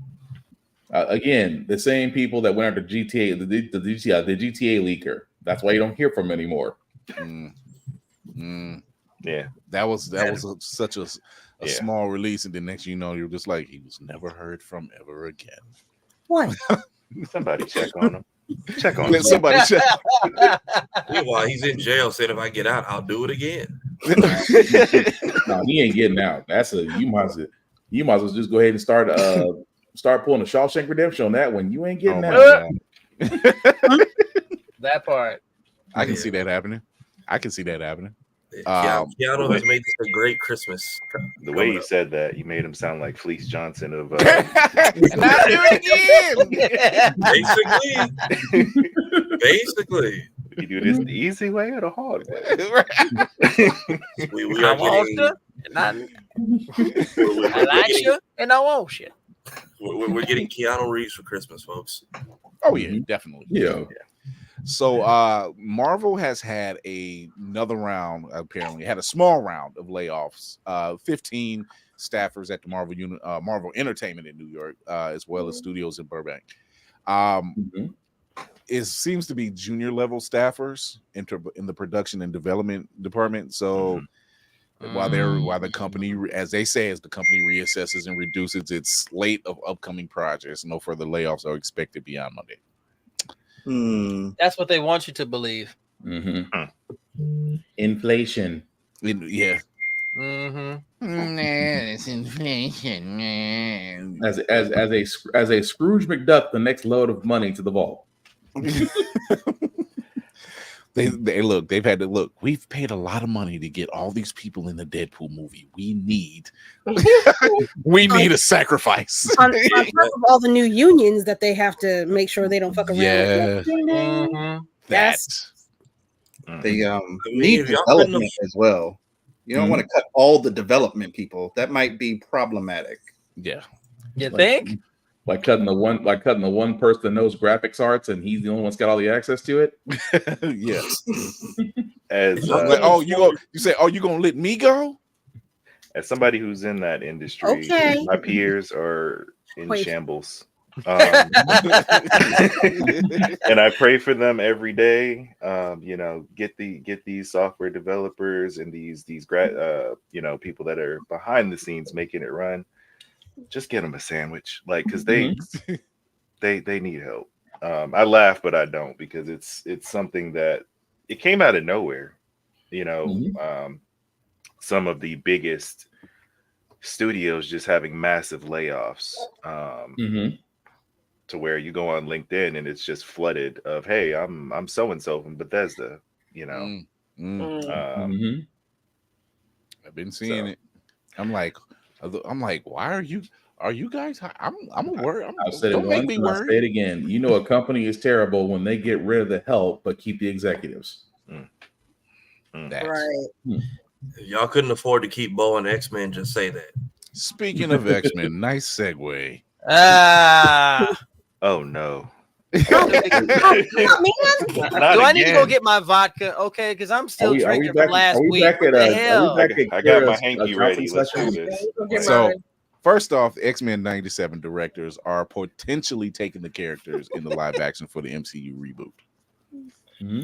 Again, the same people that went after GTA, the GTA leaker. That's why you don't hear from him anymore. Yeah. That was such a small release, and the next you're just like, he was never heard from ever again. What? Somebody check on him. Check on Let him. somebody check. Meanwhile, he's in jail saying if I get out, I'll do it again. No, he ain't getting out. You might as well just go ahead and start pulling a Shawshank Redemption on that one. You ain't getting Oh, out. my God. That part. I can see that happening. Keanu has made this a great Christmas. The way you said that, you made him sound like Fleece Johnson of. And I do it again. Basically, You do this the easy way or the hard way? we I are want getting, you, and I like you, and I want you. we're getting Keanu Reeves for Christmas, folks. Oh yeah, definitely. Yeah. So Marvel has had another round, apparently had a small round of layoffs. 15 staffers at the Marvel Entertainment in New York, as well as studios in Burbank. It seems to be junior level staffers in the production and development department. So while the company, as they say, as the company reassesses and reduces its slate of upcoming projects, no further layoffs are expected beyond Monday. That's what they want you to believe. Inflation. Yeah. It's inflation, man. As a Scrooge McDuck, the next load of money to the vault. They've had to look. We've paid a lot of money to get all these people in the Deadpool movie. We need a sacrifice. on top of all the new unions that they have to make sure they don't fuck around. Yeah. Yes. They if need y'all development as well. You don't want to cut all the development people. That might be problematic. Yeah. You think? Like cutting the one person that knows graphics arts and he's the only one that's got all the access to it. Yes. As you gonna let me go? As somebody who's in that industry, Okay. my peers are in shambles. And I pray for them every day. Get these software developers and these people that are behind the scenes making it run. Just get them a sandwich, because they need help. I laugh, but I don't, because it's something that it came out of nowhere. Some of the biggest studios just having massive layoffs. To where you go on LinkedIn and it's just flooded of, hey, I'm so and so from Bethesda. I've been seeing it. I'm like, why are you guys? I'm worried. I've said it once and I'll say it again. You know, a company is terrible when they get rid of the help but keep the executives. Right. If y'all couldn't afford to keep Bo and X-Men, just say that. Speaking of X-Men, nice segue. Oh no. Do I need to go get my vodka? Okay, because I'm still drinking from last week. I got my hanky ready. Let's do this. So, first off, X-Men 97 directors are potentially taking the characters in the live action for the MCU reboot.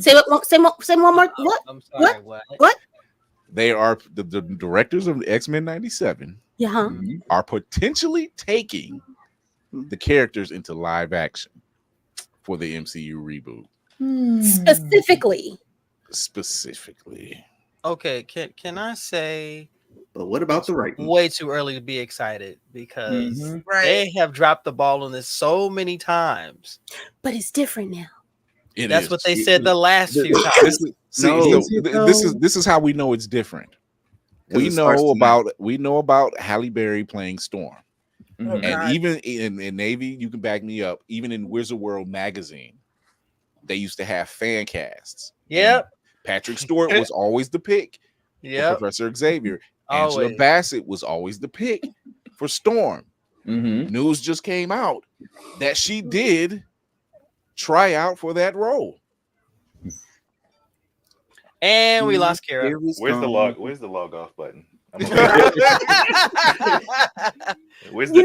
Say one more. What? I'm sorry, what? They are the directors of X-Men 97. Yeah. Are potentially taking the characters into live action for the MCU reboot. Specifically. Okay, can I say? But what about the writing? Way too early to be excited because they have dropped the ball on this so many times. But it's different now. That's what they said the last few times. This is how we know it's different. We know about Halle Berry playing Storm. And even in Navy, you can back me up. Even in Wizard World magazine, they used to have fan casts. Yep. Patrick Stewart was always the pick for Professor Xavier. Angela Bassett was always the pick for Storm. News just came out that she did try out for that role. And we lost Kara. Where's the log off button? You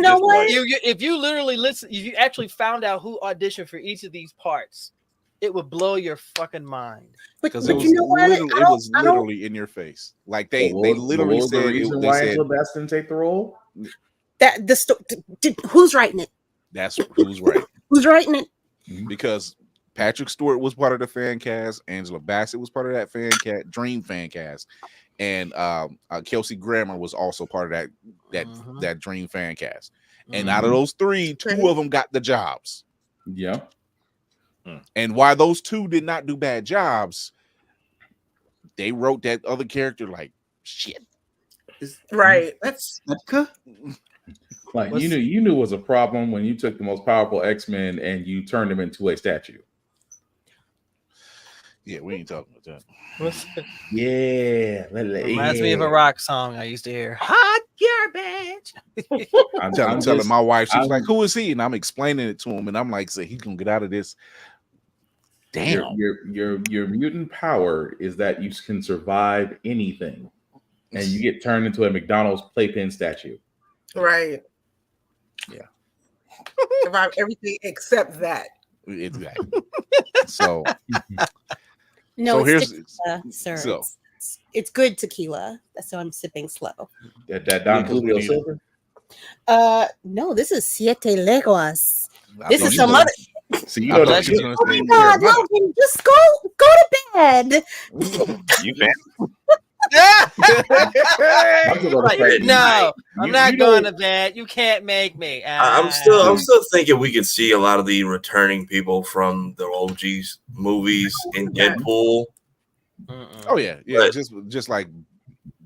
know what? If you literally listen, if you actually found out who auditioned for each of these parts, it would blow your fucking mind. Because it was literally in your face. Like they literally said. Why Angela Bassett didn't take the role? Who's writing it? That's who's right. Who's writing it? Because Patrick Stewart was part of the fan cast. Angela Bassett was part of that Dream fan cast, and Kelsey Grammer was also part of that Dream fan cast. And out of those three, two of them got the jobs. Yeah. And why those two did not do bad jobs, they wrote that other character like shit. Right. That's like you knew it was a problem when you took the most powerful X-Men and you turned them into a statue. Yeah, we ain't talking about that. Yeah, reminds me of a rock song I used to hear. Hot garbage. I'm telling my wife, she's like, "Who is he?" And I'm explaining it to him, and I'm like, "So he's gonna get out of this." Damn. Your mutant power is that you can survive anything, and you get turned into a McDonald's playpen statue. Right. Yeah. Survive everything except that. Exactly. So. No, so it's here's tequila, sir. so it's good tequila. So I'm sipping slow. That Don Julio Silver? No, this is Siete Leguas. This is you some gonna- other. See, you know that. Oh my God, Logan, just go to bed. You fan? No, I'm not going to bed. You can't make me. I'm still thinking we could see a lot of the returning people from the OG's movies in Deadpool. Oh yeah, But- just like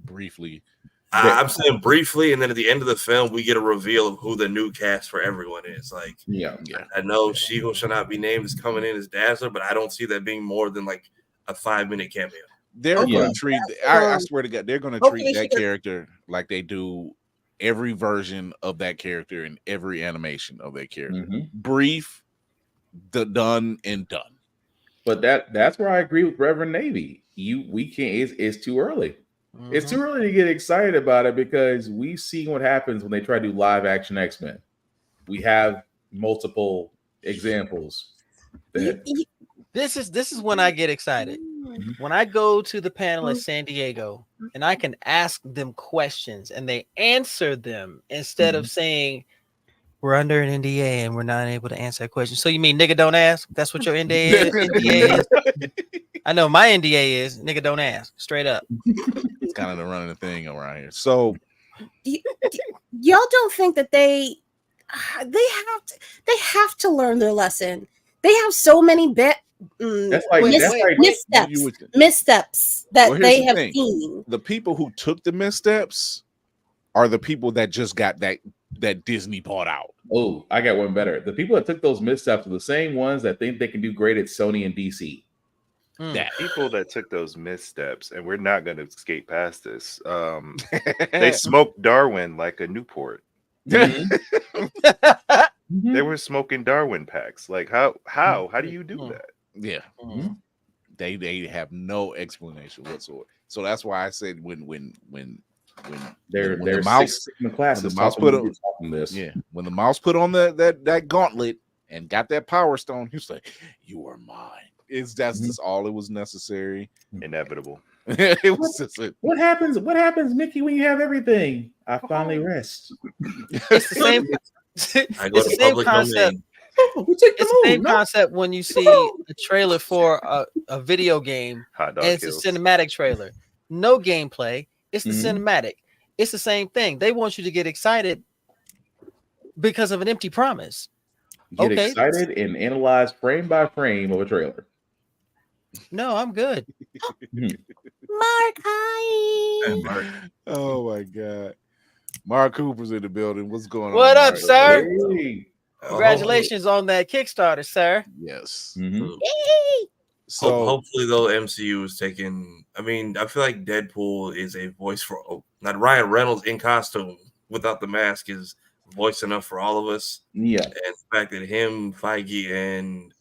briefly. I'm saying briefly, and then at the end of the film, we get a reveal of who the new cast for everyone is. Like, yeah. I know She Who Shall Not Be Named is coming in as Dazzler, but I don't see that being more than like a 5-minute cameo. They're going to treat. I swear to God, they're going to treat Hopefully that character like they do every version of that character in every animation of that character. Brief, done and done. But that's where I agree with Reverend Navy. We can't. It's too early. It's too early to get excited about it because we've seen what happens when they try to do live action X-Men. We have multiple examples. This is when I get excited. When I go to the panel at San Diego and I can ask them questions and they answer them instead of saying we're under an NDA and we're not able to answer that question. So you mean nigga don't ask? That's what your NDA is? I know my NDA is nigga don't ask. Straight up. It's kind of the running thing around here. So y'all don't think that they have to learn their lesson. They have so many missteps that they have seen. The people who took the missteps are the people that just got that Disney bought out. Oh, I got one better. The people that took those missteps are the same ones that think they can do great at Sony and DC. That people that took those missteps, and we're not going to escape past this. They smoked Darwin like a Newport. They were smoking Darwin packs. Like how do you do that? Yeah, they have no explanation whatsoever. So that's why I said when the mouse put on this, when the mouse put on that gauntlet and got that power stone, he was like, "You are mine." That's just all it was necessary. Inevitable. It was just what happens, Mickey, when you have everything? I finally rest. It's the same. I go to public domain. It's the same concept when you see a trailer for a video game Hot dog and it's kills. a cinematic trailer. No gameplay. It's the cinematic. It's the same thing. They want you to get excited because of an empty promise. Get excited and analyze frame by frame of a trailer. No, I'm good. Mark, hi. Oh my God. Mark Cooper's in the building. What's going on? What up, Mark? sir? Hey. Congratulations on that Kickstarter, sir. Yes. So hopefully though MCU is taking. I mean, I feel like Deadpool is a voice for not Ryan Reynolds in costume without the mask is voice enough for all of us. Yeah. And the fact that him, Feige, and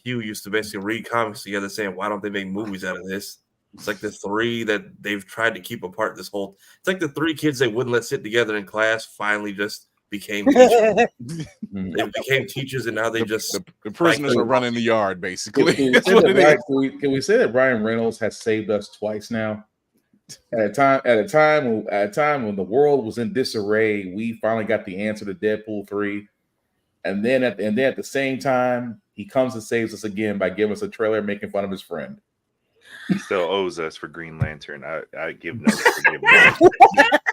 Hugh used to basically read comics together saying, why don't they make movies out of this? It's like the three that they've tried to keep apart this whole. It's like the three kids they wouldn't let sit together in class finally just became teachers. They became teachers, and now they the prisoners are running the yard, basically. Can we say that Ryan Reynolds has saved us twice now? At a time when the world was in disarray, we finally got the answer to Deadpool 3. And then at the same time, he comes and saves us again by giving us a trailer making fun of his friend. He still owes us for Green Lantern. I give no forgiveness.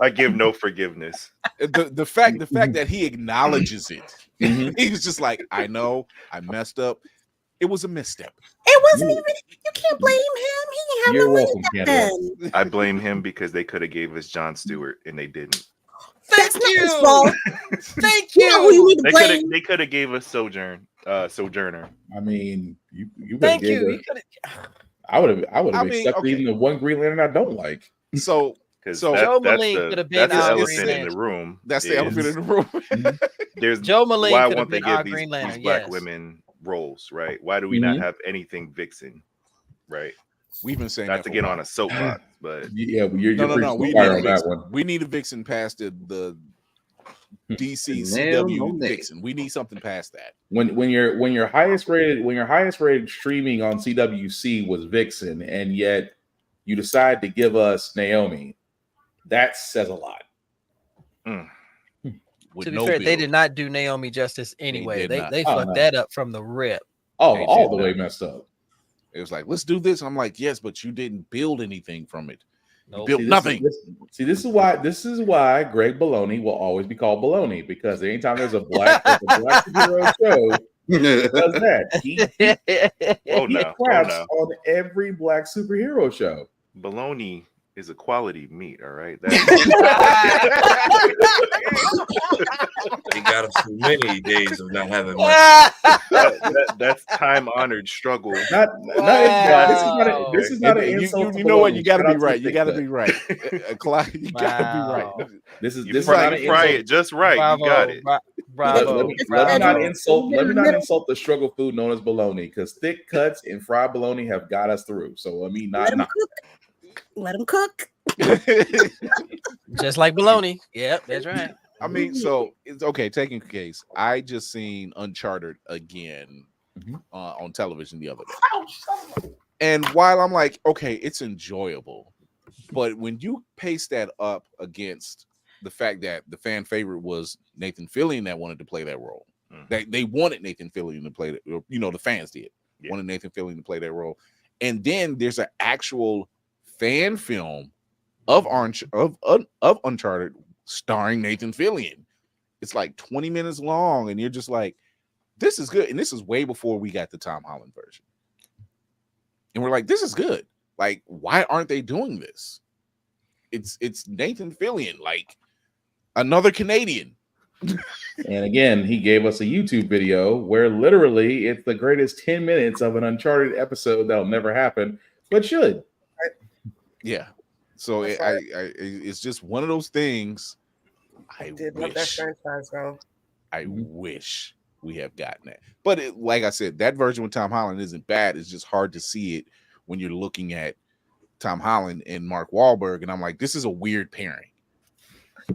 I give no forgiveness. The fact that he acknowledges it, he was just like, I know I messed up. It was a misstep. It wasn't even. You can't blame him. He didn't have You're no welcome, money back Candace. then. I blame him because they could have gave us Jon Stewart and they didn't. That's not his fault. Thank You know who you need to blame. They could have gave us Sojourner. I mean, you Thank you. I would have mean, accepted okay. even the one Green Lantern I don't like. So Joe Maling could have been that's the our elephant Green in the room. That's the elephant in the room. There's Joe Maling why could have won't they been our give Green Lantern, these black yes. women roles, right? Why do we not have anything Vixen, right? We've been saying not that to for get a on while. a soapbox, but yeah, you're no. We fire need on a that Vixen. one. We need a Vixen past the DC Nail CW no Vixen. We need something past that. When your highest rated streaming on CWC was Vixen, and yet you decide to give us Naomi, that says a lot. To be fair, they did not do Naomi justice anyway. They fucked that up from the rip. All the way messed up. It was like, let's do this. I'm like, yes, but you didn't build anything from it. You Nope. built nothing. This is why Greg Baloney will always be called Baloney, because anytime there's a black superhero show, he does that. He craps on every black superhero show. Baloney is a quality meat, all right? He got us through many days of not having that's time-honored struggle. This is not an insult. You know what? You got to be right. You got to be right. You got to be right. This is fry it just right. Bravo, you got it. Bravo. Let me not insult the struggle food known as bologna, because thick cuts and fried bologna have got us through. So let me not. Let him cook. Just like bologna. Yep, that's right. I mean, so it's okay. Taking case, I just seen Uncharted again on television the other day, and while I'm like, okay, it's enjoyable, but when you paste that up against the fact that the fan favorite was Nathan Fillion that wanted to play that role, they wanted Nathan Fillion to play that. The fans did wanted Nathan Fillion to play that role, and then there's an actual fan film of Uncharted starring Nathan Fillion. It's like 20 minutes long, and you're just like, this is good. And this is way before we got the Tom Holland version. And we're like, this is good. Like, why aren't they doing this? It's Nathan Fillion, like another Canadian. And again, he gave us a YouTube video where literally it's the greatest 10 minutes of an Uncharted episode that'll never happen, but should. Yeah. So it's just one of those things. I did love that franchise, though. I wish we have gotten that. But like I said, that version with Tom Holland isn't bad. It's just hard to see it when you're looking at Tom Holland and Mark Wahlberg. And I'm like, this is a weird pairing.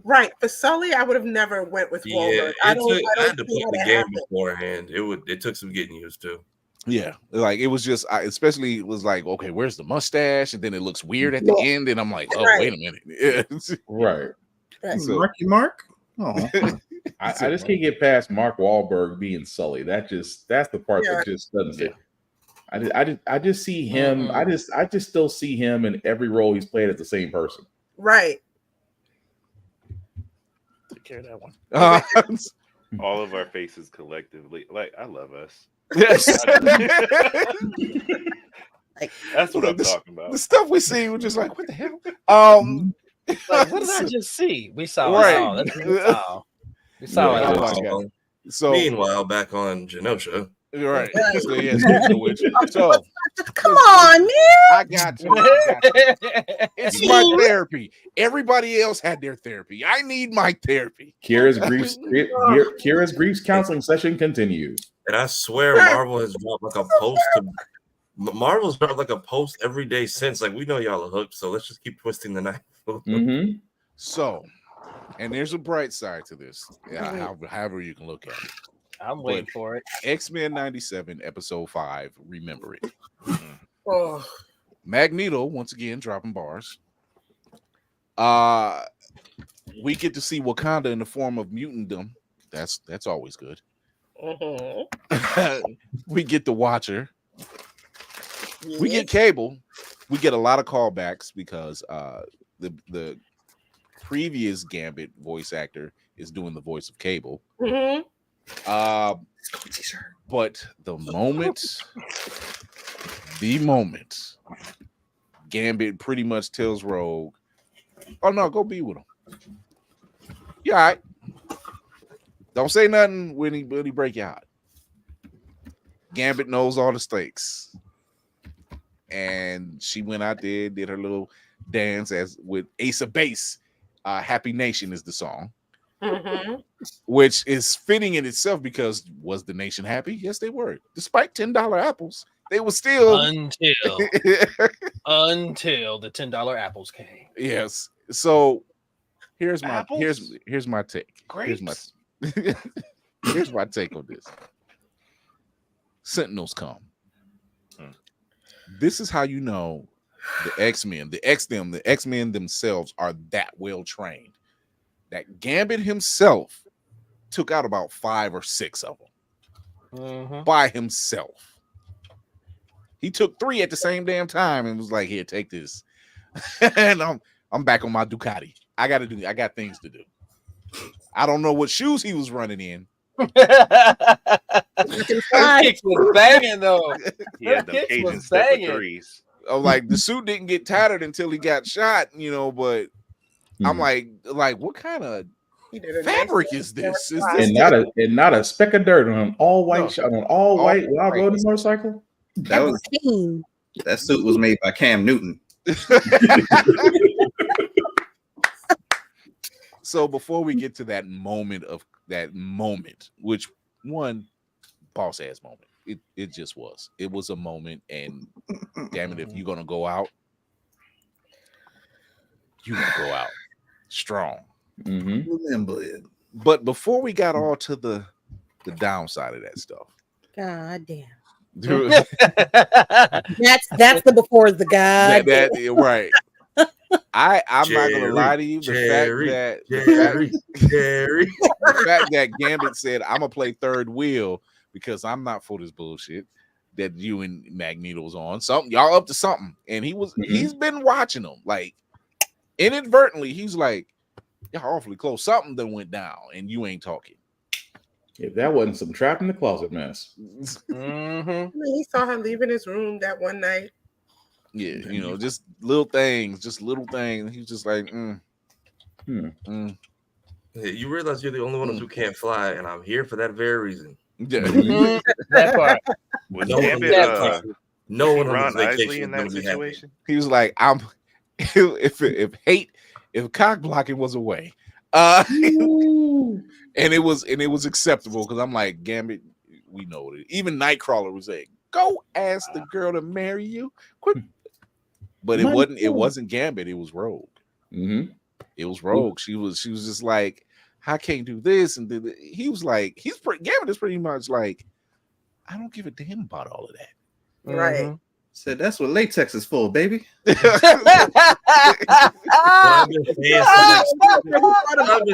Right. For Sully, I would have never went with Wahlberg. I had to play the game beforehand. It took some getting used to. Yeah, like it was just, especially it was like, okay, where's the mustache? And then it looks weird at the end, and I'm like, oh, wait a minute. Yeah. Right. So, Mark. Oh. I just can't get past Mark Wahlberg being Sully. That's the part that just doesn't fit. I just see him. I just still see him in every role he's played as the same person. Right. Take care of that one. All of our faces collectively, like, I love us. Yes. That's what I'm talking about. The stuff we see, we're just like, what the hell? Like, what did I just see? We saw right. it all. That's what we saw. We saw it all. So meanwhile, back on Genosha. Right. So, yeah, come on, man. I got you. It's my therapy. Everybody else had their therapy. I need my therapy. Kira's grief counseling session continues. And I swear, Marvel has dropped like a post. Marvel's dropped like a post every day since. Like, we know y'all are hooked, so let's just keep twisting the knife. So, and there's a bright side to this. However you can look at it. I'm waiting for it. X-Men 97, episode 5. Remember it. Oh. Magneto once again dropping bars. We get to see Wakanda in the form of mutantdom. That's always good. We get the Watcher. Yes. We get cable. We get a lot of callbacks because the previous Gambit voice actor is doing the voice of Cable. Mhm. But the moment Gambit pretty much tells Rogue, "Oh no, go be with him. You all right? Don't say nothing when he break your heart." Gambit knows all the stakes, and she went out there, did her little dance as with Ace of Base. Happy Nation is the song, which is fitting in itself because was the nation happy? Yes, they were. Despite $10 apples, they were still until the $10 apples came. Yes. So here's my Apples? here's my take. Grapes? Here's my take on this. Sentinels come. This is how you know the X-Men, the X-Men themselves are that well trained that Gambit himself took out about 5 or 6 of them by himself. He took 3 at the same damn time and was like, "Here, take this." And I'm back on my Ducati. I got things to do. I don't know what shoes he was running in. Kicks was banging though. Yeah, the Kicks Cajun was step for banging. threes. Like the suit didn't get tattered until he got shot, but I'm like what kind of He did a fabric nice is this? Is job. this And not a speck of dirt on an all white on an all white while white. riding a motorcycle. That suit was made by Cam Newton. So before we get to that moment, which one boss ass moment, it just was. It was a moment, and damn it, if you're gonna go out, you gonna go out strong. Remember it. But before we got all to the downside of that stuff, God damn. that That's the before the God. right. I'm not gonna lie to you. The fact that Gambit said, "I'm gonna play third wheel because I'm not for this bullshit that you and Magneto's on. Something y'all up to something." And he's been watching them like inadvertently. He's like, "Y'all awfully close. Something that went down, and you ain't talking." If that wasn't some trap in the closet mess. He saw him leaving his room that one night. Yeah, just little things. He's just like, Yeah, you realize you're the only one who can't fly, and I'm here for that very reason. Yeah. That part. Was No one Gambit, on no one on Ron this Isley vacation in is that gonna be happy. situation? He was like, if cock blocking was a way, and it was acceptable because I'm like, Gambit, we know it. Even Nightcrawler was like, "Go ask the girl to marry you, quick." But it wasn't Gambit. It was Rogue. It was Rogue. She was just like, "I can't do this," and he was like, Gambit is pretty much like, "I don't give a damn about all of that." Right. Said that's what latex is for, baby. What I've been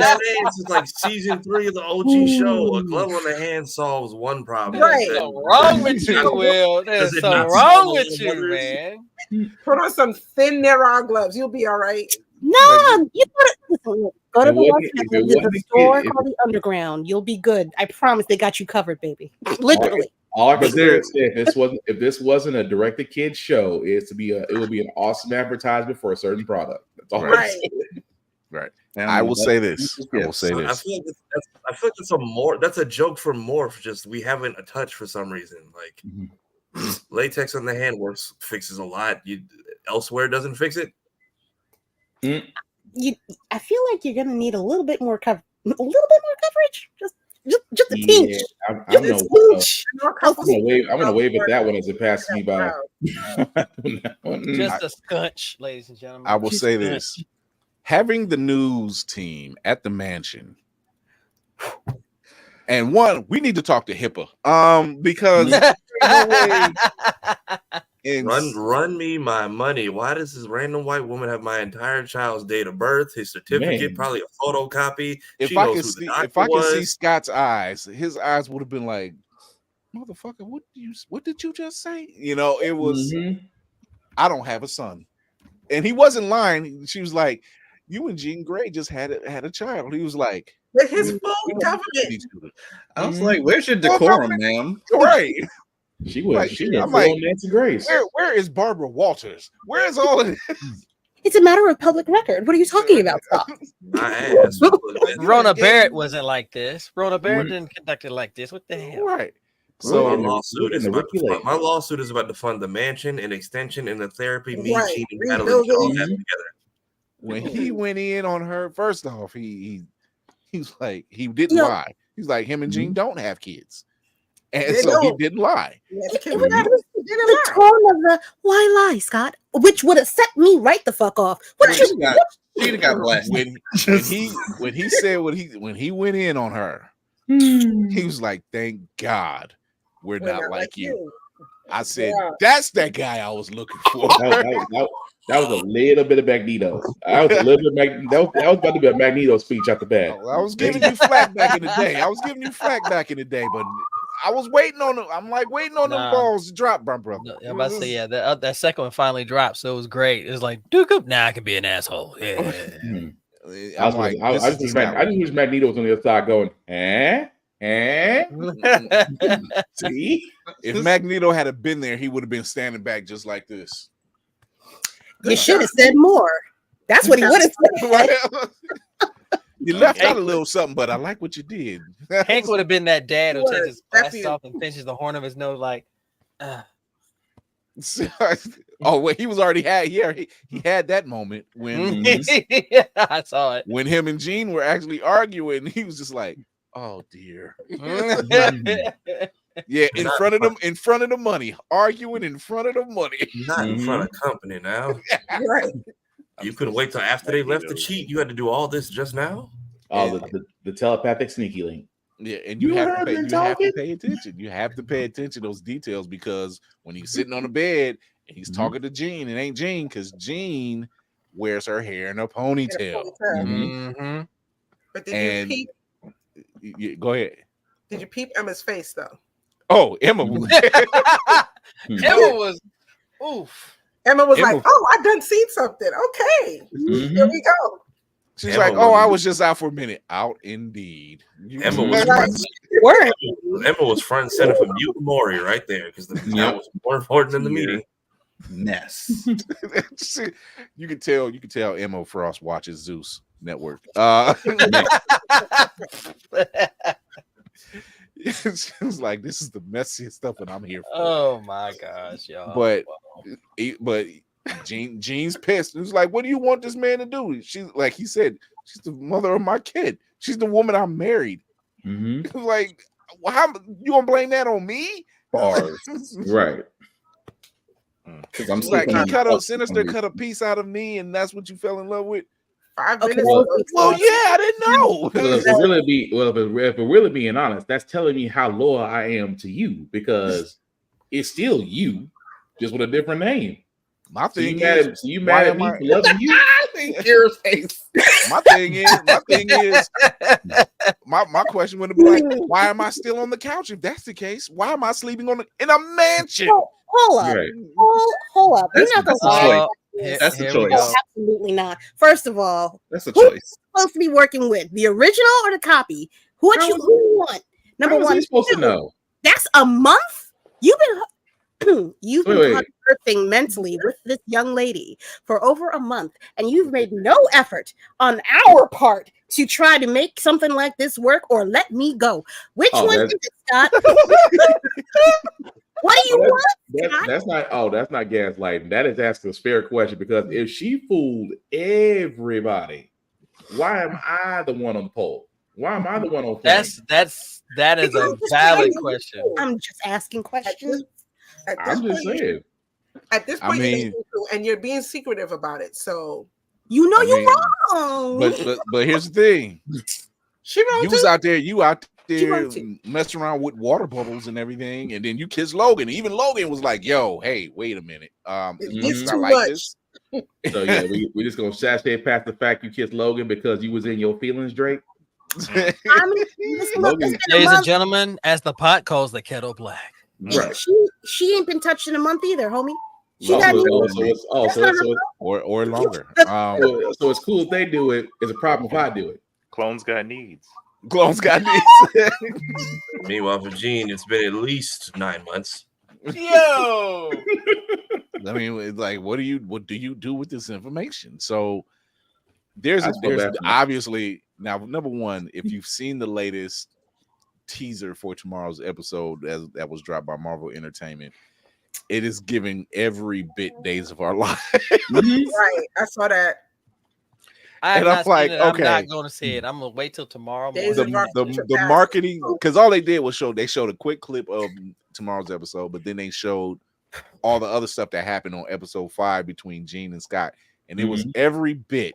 saying since like season 3 of the OG show, a glove on the hand solves one problem. Right. What's so wrong with you, Will? Does There's it so not wrong solve with all you, wonders? man. Put on some thin Neron gloves. You'll be all right. No, you gotta go to the if store called the Underground. You'll be good. I promise they got you covered, baby. Literally. All I can say is if this wasn't a direct-to kid show, it would be an awesome advertisement for a certain product. That's all. Right. Right. I will say this. I will say I this. feel like that's a joke for Morph. Just we haven't a touch for some reason. Like latex on the hand fixes a lot. Elsewhere doesn't fix it. I feel like you're gonna need a little bit more coverage. Just a pinch. I'm Just a pinch. gonna wave at that one as it passes me by. Just a scunch, ladies and gentlemen. I will Just say a this. Having the news team at the mansion, and we need to talk to HIPAA. Because And Run me my money. Why does this random white woman have my entire child's date of birth, his certificate, Man. probably a photocopy? if She I knows could who see, the doctor if I could see was. Scott's eyes, his eyes would have been like, "Motherfucker, what did you just say?" You know, it was. Mhm. I don't have a son, and he wasn't lying. She was like, "You and Jean Grey just had a child." He was like, With his "We full don't government. need to." I was like, "Where's your Well, decorum, ma'am?" Right? She was Like, she was I'm full like, on Nancy Grace. where is Barbara Walters? Where is all of this? It's a matter of public record. What are you talking about, Scott? My ass. Rona Barrett wasn't like this. Rona Barrett Mhm. didn't conduct it like this. What the hell? Right. We're So my in the- lawsuit we're in is the about Ricky to fund, Lake. my lawsuit is about to fund the mansion and extension and the therapy, me Right. cheating, battling, and all that Rebuilding. together. when he went in on her, first off, he was like, he didn't Yo. lie. He's like, him and Jean don't have kids, and They so he don't. didn't lie. Yes, It Kim was Kardashian the didn't lie. tone of the why lie, Scott, which would have set me right the fuck off. What She'd you? have got blasted. When he said when he went in on her, Hmm. he was like, "Thank God we're We're not like you." I said, Yeah. "That's that guy I was looking for." That was a little bit of Magneto. I was a little bit that was about to be a Magneto speech out the bat. I was giving you flack back in the day. But I was waiting on them. I'm like waiting on them Nah. balls to drop, my brother. No, I'm about to say, yeah, that second one finally dropped, so it was great. It was like, Duke up, nah, I can be an asshole. Yeah. Hmm. I'm like, I this just is wish not I just wish Magneto was on the other side going, see? If Magneto had been there, he would have been standing back just like this. You should have said more. That's what he would have said. You left out a little something, but I like what you did. Hank would have been that dad who takes Word. his glasses Definitely. off and pinches the horn of his nose like, Oh, well, he was already had. Yeah, he had that moment when yeah, I saw it. when him and Jean were actually arguing. He was just like, "Oh dear." Yeah, in front of the money, arguing in front of the money. Not in front of company now. Right. You couldn't wait till after they left the cheat. You had to do all this just now. Oh, the telepathic sneaky link. Yeah, and you You have heard to them pay. You have to talking? pay attention. You have to pay attention to those details because when he's sitting on the bed and he's talking to Jean, it ain't Jean because Jean wears her hair in a ponytail. Mm-hmm. But did And you peep? Go ahead. Did you peep Emma's face though? Oh, Emma. Emma was, oof. Emma was Emma- like, "Oh, I done seen something. Okay, here we go." She's Emma like, was- "Oh, I was just out for a minute." Out indeed. Emma was Right. Word. Emma was front and center for Mute Maury right there because that was more important than the meeting. Mess. You can tell Emma Frost watches Zeus Network. It was like, this is the messiest stuff, and I'm here for it. Oh my gosh, y'all. But Jean's pissed. It was like, what do you want this man to do? She's like, he said, she's the mother of my kid. She's the woman I married. Mm-hmm. It was like, well, how you gonna blame that on me? Bars. Right. Because I'm She's like, sleeping he on cut the a sinister, cut a piece out of me, and that's what you fell in love with. 5 Okay, minutes. well, ago. Well, yeah, I didn't know. If we're really being honest, that's telling me how loyal I am to you because it's still you, just with a different name. My So you thing mad is, at, so you why mad at am me I- for loving you? Kira's face. my thing is, my question would have been like, why am I still on the couch? If that's the case, why am I sleeping in a mansion? Hold up. Right. Hold up. You're That's- not that's gonna a lie. choice. That's the here choice. we go. Absolutely not. First of all, That's a who are you choice. supposed to be working with? The original or the copy? Who How you was- who you want? Number How was one. he supposed to Two, know? That's a month. You've been Wait. hurting mentally with this young lady for over a month, and you've made no effort on our part to try to make something like this work or let me go. Which Oh, one is that's- it, Scott? What do you want? That's not gaslighting. That is asking a fair question because if she fooled everybody, why am I the one on the pole? Why am I the one on That is a valid question. I'm just asking questions. I'm just saying. At this I point, mean- and you're being secretive about it. So You know I you're mean, wrong. but here's the thing: she wrong you too. was out there, you out there to. messing around with water bubbles and everything, and then you kiss Logan. Even Logan was like, "Yo, hey, wait a minute, It's not too like much. this." So yeah, we just gonna sashay past the fact you kissed Logan because you was in your feelings, Drake. I mean, listen, look, Logan, it's been a Ladies and month. gentlemen, as the pot calls the kettle black. right? She ain't been touched in a month either, homie. She Also, got me. or longer. So it's cool if they do it. It's a problem if I do it. Clones got needs. Clones got needs. Meanwhile, for Gene, it's been at least 9 months. Yo, I mean, it's like, what do you do with this information? So there's I feel bad for them. obviously now, number one, if you've seen the latest teaser for tomorrow's episode that was dropped by Marvel Entertainment, it is giving every bit Days of Our Lives. Right. I saw that. I have And I'm not seen like, it. okay. I'm not going to see it. I'm gonna wait till tomorrow Days morning. of Our The marketing, because all they did was they showed a quick clip of tomorrow's episode, but then they showed all the other stuff that happened on episode 5 between Gene and Scott, and it was every bit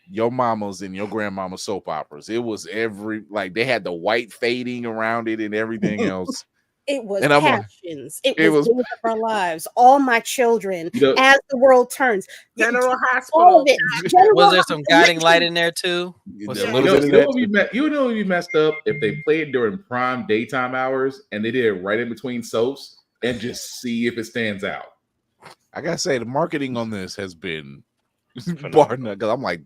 your mama's and your grandmama's soap operas. It was they had the white fading around it and everything else. It was And I'm like, passions. It was Days of Our Lives. All my children. As the world turns. General All Hospital. of it. General Was there some Hospital. guiding light in there too? Was A there- little bit of that. You know what you messed up if they played during prime daytime hours and they did it right in between soaps and just see if it stands out. I gotta say, the marketing on this has been bar none, because I'm like,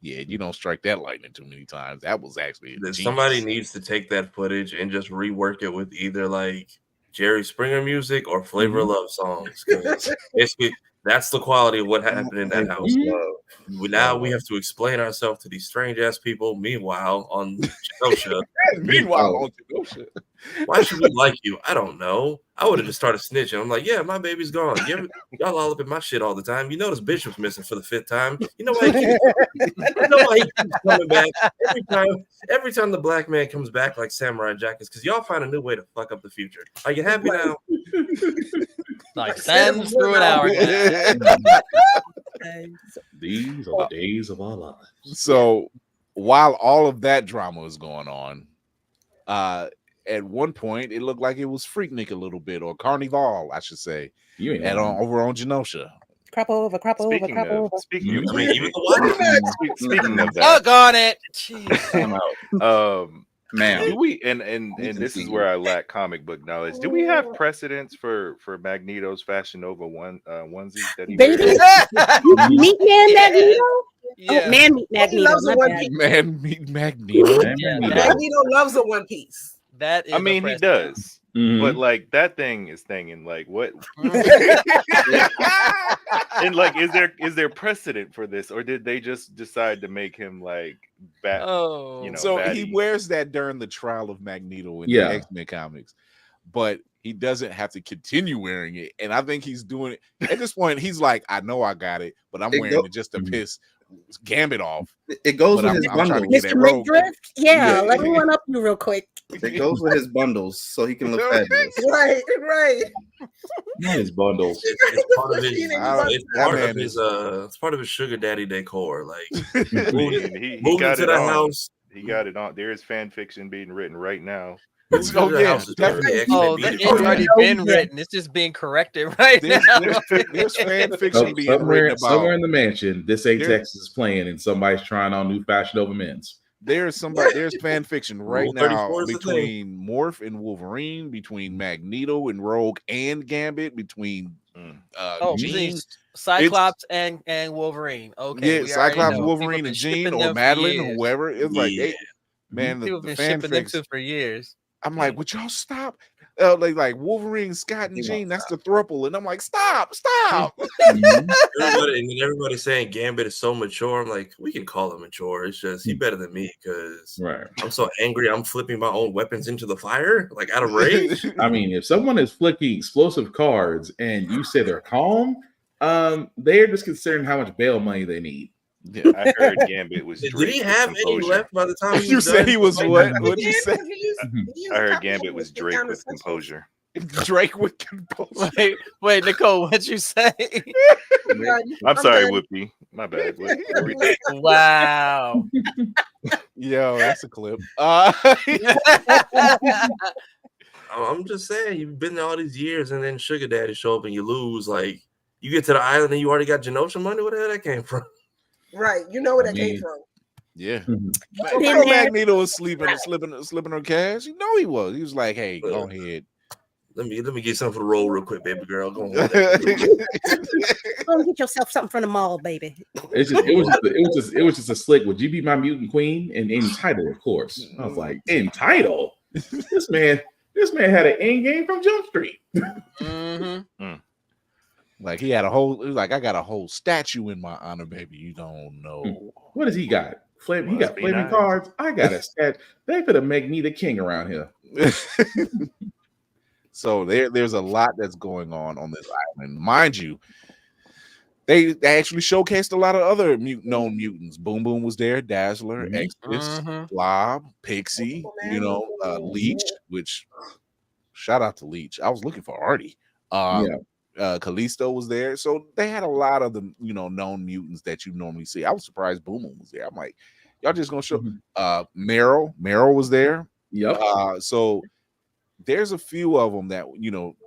you don't strike that lightning too many times. That was actually Somebody genius. needs to take that footage and just rework it with either like Jerry Springer music or Flavor of Love songs. 'Cause that's the quality of what happened in that house. Now we have to explain ourselves to these strange ass people. Meanwhile, on Genosha, why should we like you? I don't know. I would have just started snitching. I'm like, yeah, my baby's gone. Y'all all up in my shit all the time. You notice Bishop's missing for the 5th time. You know why he keeps coming back every time the black man comes back like Samurai Jack is because y'all find a new way to fuck up the future. Are you happy now? Like sands through an hour. These are the days of our lives. So while all of that drama was going on, at one point it looked like it was Freaknik a little bit, or Carnival, I should say, over on Genosha. Crop over. Speaking of, Speaking of that, doggone it. Jeez. Man, do we and this is where I lack comic book knowledge. Do we have precedents for Magneto's Fashion Nova onesie that he Baby, wears? Meat Man Magneto? Yeah. Oh, Man Meat Magneto. loves my a one bad. piece. Man, meet Magneto. Yeah, Magneto loves a one piece. that is I mean, a he precedent. does. But like that thing is thinging. Like what? And like, is there precedent for this, or did they just decide to make him like bat? Oh, So baddie? he wears that during the trial of Magneto in the X-Men comics, but he doesn't have to continue wearing it. And I think he's doing it at this point. He's like, I know I got it, but I'm wearing it just to piss Gambit off. It goes But with I'm his trying to bundles. get Mr. that robe. McDrift? Yeah, let me run up you real quick. It goes with his bundles, so he can look fabulous. Right. his bundles. It's part of his. Teenage It's part of his sugar daddy decor. Like I mean, he moving got to it the on. house. He got it on. There is fan fiction being written right now. Moving to the house is part of the X-Men that beauty it's already party. been written. It's just being corrected right There's fan fiction being Somewhere written about. in the mansion, this A There- Texas is playing, and somebody's trying on new Fashion Nova men's. There's fan fiction right Rule now 34 is the between Morph and Wolverine, between Magneto and Rogue and Gambit, between Jean. Cyclops and Wolverine. Okay, Yeah, we already Cyclops, know. Wolverine, People and been Jean, shipping or them for Madeline, years. whoever. It's like, man, People the been fan shipping them fiction. two for years. I'm like, would y'all stop? Like Wolverine, Scott, and Jean, that's the thruple. And I'm like, stop. Everybody's saying Gambit is so mature. I'm like, we can call him mature. It's just he better than me because I'm so angry. I'm flipping my own weapons into the fire, like out of rage. I mean, if someone is flicking explosive cards and you say they're calm, they're just considering how much bail money they need. Yeah. I heard Gambit was. Did he have any left by the time You said he was what? What'd you say? I heard Gambit was Drake with composure. Drake would compose. Wait, Nicole, what'd you say? I'm sorry, done. Whoopi. My bad. Wow. Yo, that's a clip. I'm just saying, you've been there all these years, and then Sugar Daddy show up and you lose. Like, you get to the island and you already got Genosha money. Where the hell that came from? Right. You know where that came from. Yeah. Been Magneto was slipping on cash. You know he was. He was like, "Hey, go ahead. Let me get something for the roll real quick, baby girl. Go on. Go and get yourself something from the mall, baby. It was just a slick. Would you be my mutant queen? And entitled, of course. I was like, entitled. This man had an end game from Jump Street. Like he had a whole. Like I got a whole statue in my honor, baby. You don't know. What does he got? He got flaming cards. I got a stat. They could have make me the king around here. So there's a lot that's going on this island, mind you. They actually showcased a lot of other known mutants. Boom Boom was there, Dazzler, Exodus, Blob, Pixie, Leech. Which shout out to Leech. I was looking for Artie. Callisto was there, so they had a lot of the known mutants that you normally see. I was surprised Boom Boom was there. I'm like, y'all just gonna show Meryl was there. Yep. So there's a few of them that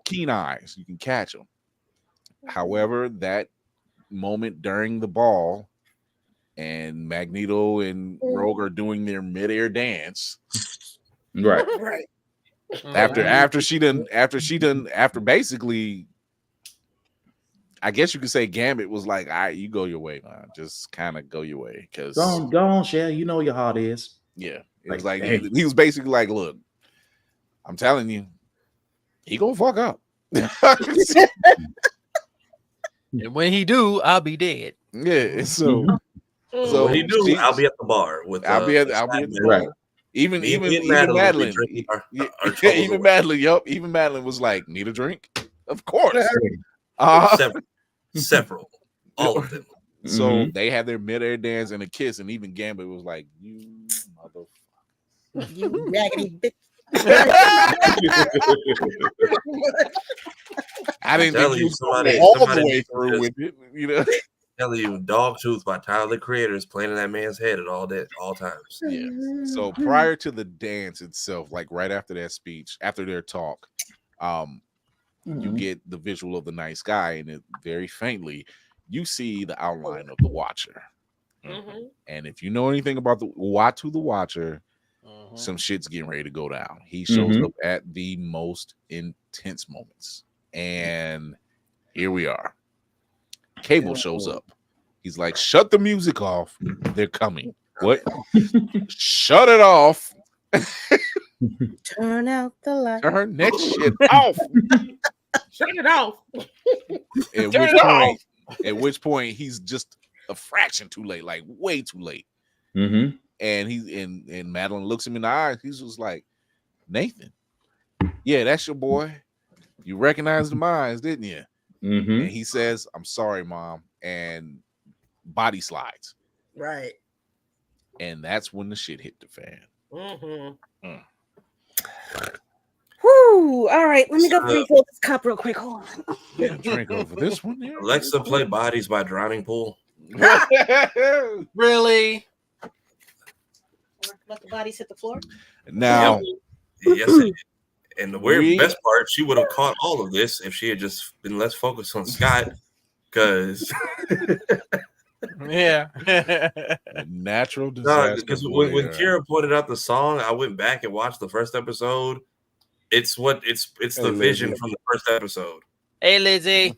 keen eyes, you can catch them. However, that moment during the ball and Magneto and Rogue are doing their midair dance, right. After basically, I guess you could say Gambit was like, all right, you go your way, man. Just kind of go your way. Because go on, Shell. You know your heart is. Yeah. It was like he was basically like, look, I'm telling you, he gonna fuck up. And when he do, I'll be dead. Yeah. So when he do, I'll be at the bar with. I'll be at the bar. Even Madeline. Even Madeline. Yep. Even Madeline was like, need a drink? Of course. Several. All of them. So they had their midair dance and a kiss, and even Gambit was like, you motherfucker. You raggedy bitch. I didn't think you somebody all the way through with it, Telling you, Dogtooth by Tyler the Creator is playing in that man's head at all times. Yeah. So prior to the dance itself, like right after that speech, after their talk, you get the visual of the night sky, and it very faintly you see the outline of the Watcher. And if you know anything about the Watu the Watcher, some shit's getting ready to go down. He shows up at the most intense moments, and here we are. Cable shows up. He's like, shut the music off. They're coming. What? Shut it off. Turn out the light. Turn that shit off. Shut it off. At which point he's just a fraction too late, like way too late. And and Madeline looks him in the eyes. He's just like, Nathan, yeah, that's your boy. You recognized the minds, didn't you? And he says, I'm sorry, Mom, and body slides. Right. And that's when the shit hit the fan. Whoo! All right, let me go refill this cup real quick. Hold on. Yeah, drink over this one. There. Alexa, play Bodies by Drowning Pool. Really? Let the bodies hit the floor. Now, yes, and the best part, she would have caught all of this if she had just been less focused on Scott, because natural disaster. Because when Kira pointed out the song, I went back and watched the first episode. It's the vision from the first episode. Hey, Lizzie.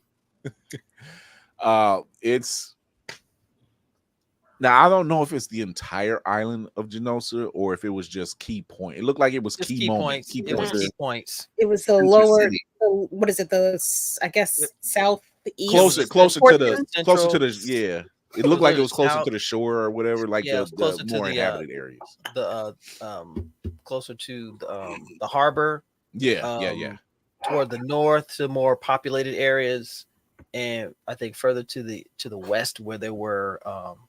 It's now I don't know if it's the entire island of Genosha or if it was just key point. It looked like it was Just key moments. It was key points. It was the lower. What is it? I guess southeast. Closer to the yeah. It looked like it was closer to the shore or whatever, like the more inhabited areas. Closer to the harbor. Yeah. Toward the north to more populated areas, and I think further to the west where they were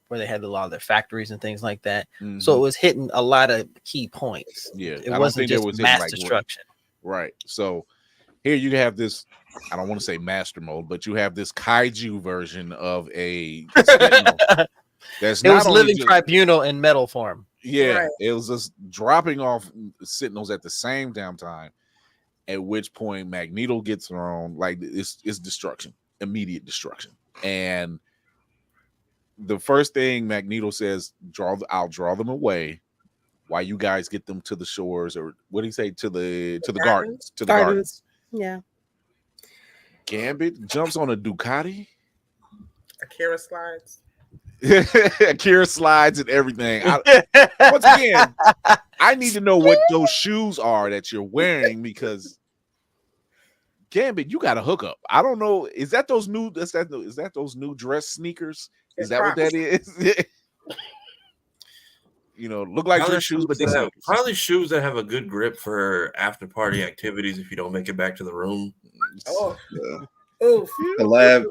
where they had a lot of their factories and things like that. So it was hitting a lot of key points. Yeah, it wasn't just mass destruction. Right. So Here you have this. I don't want to say master mode, but you have this kaiju version of a Sentinel that's It not was only living just, tribunal in metal form. yeah, Right. it was just dropping off Sentinels at the same damn time. At which point Magneto gets thrown, like it's destruction, immediate destruction. And the first thing Magneto says, I'll draw them away while you guys get them to the shores, or what do you say, to the gardens, to the gardens. Yeah. Gambit jumps on a Ducati. Akira slides. Akira slides and everything. Once again, I need to know what those shoes are that you're wearing, because Gambit, you got a hookup. I don't know. Is that those new? Is that those new dress sneakers? Is that what that is? You know, look like dress shoes, but they probably shoes that have a good grip for after party activities. If you don't make it back to the room. Oh, Oof. The lab.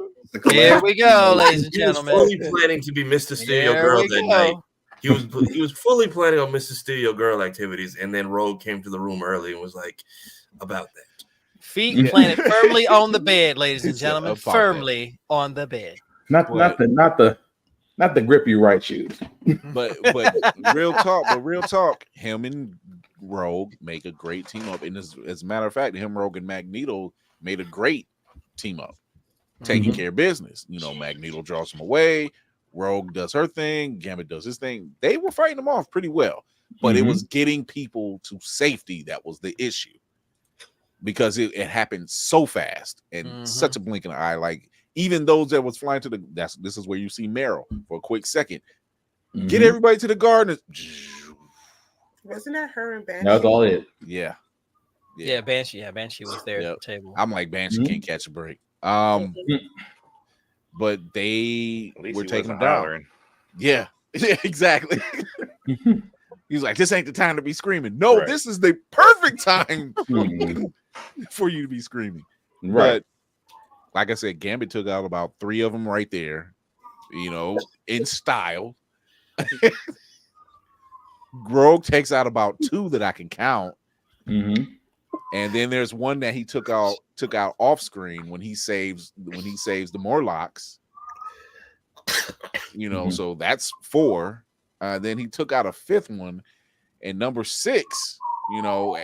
Here we go, ladies and He was gentlemen. fully planning to be Mr. Steal Your Girl that night. He was fully planning on Mr. Steal Your Girl activities, and then Rogue came to the room early and was like, about that. Feet planted firmly on the bed, ladies and gentlemen. Firmly on the bed. Not the grip you right shoes. But real talk, him and Rogue make a great team up. And as a matter of fact, him, Rogue, and Magneto made a great team up, taking care of business. You know, Magneto draws him away, Rogue does her thing, Gambit does his thing. They were fighting them off pretty well, but it was getting people to safety that was the issue, because it happened so fast and such a blink in the eye. Like, even those that was flying to this is where you see Meryl for a quick second. Get everybody to the garden. Wasn't that her and Banshee? That was all it. Yeah. Banshee was there at the table. I'm like, Banshee can't catch a break. But they were taking them down. Hollering. Yeah, exactly. He's like, this ain't the time to be screaming. No, this is the perfect time for you to be screaming. Right. But like I said, Gambit took out about 3 of them right there, you know, in style. Rogue takes out about 2 that I can count. And then there's one that he took out off screen when he saves the Morlocks. You know, so that's 4. Then he took out a 5th one, and number 6. You know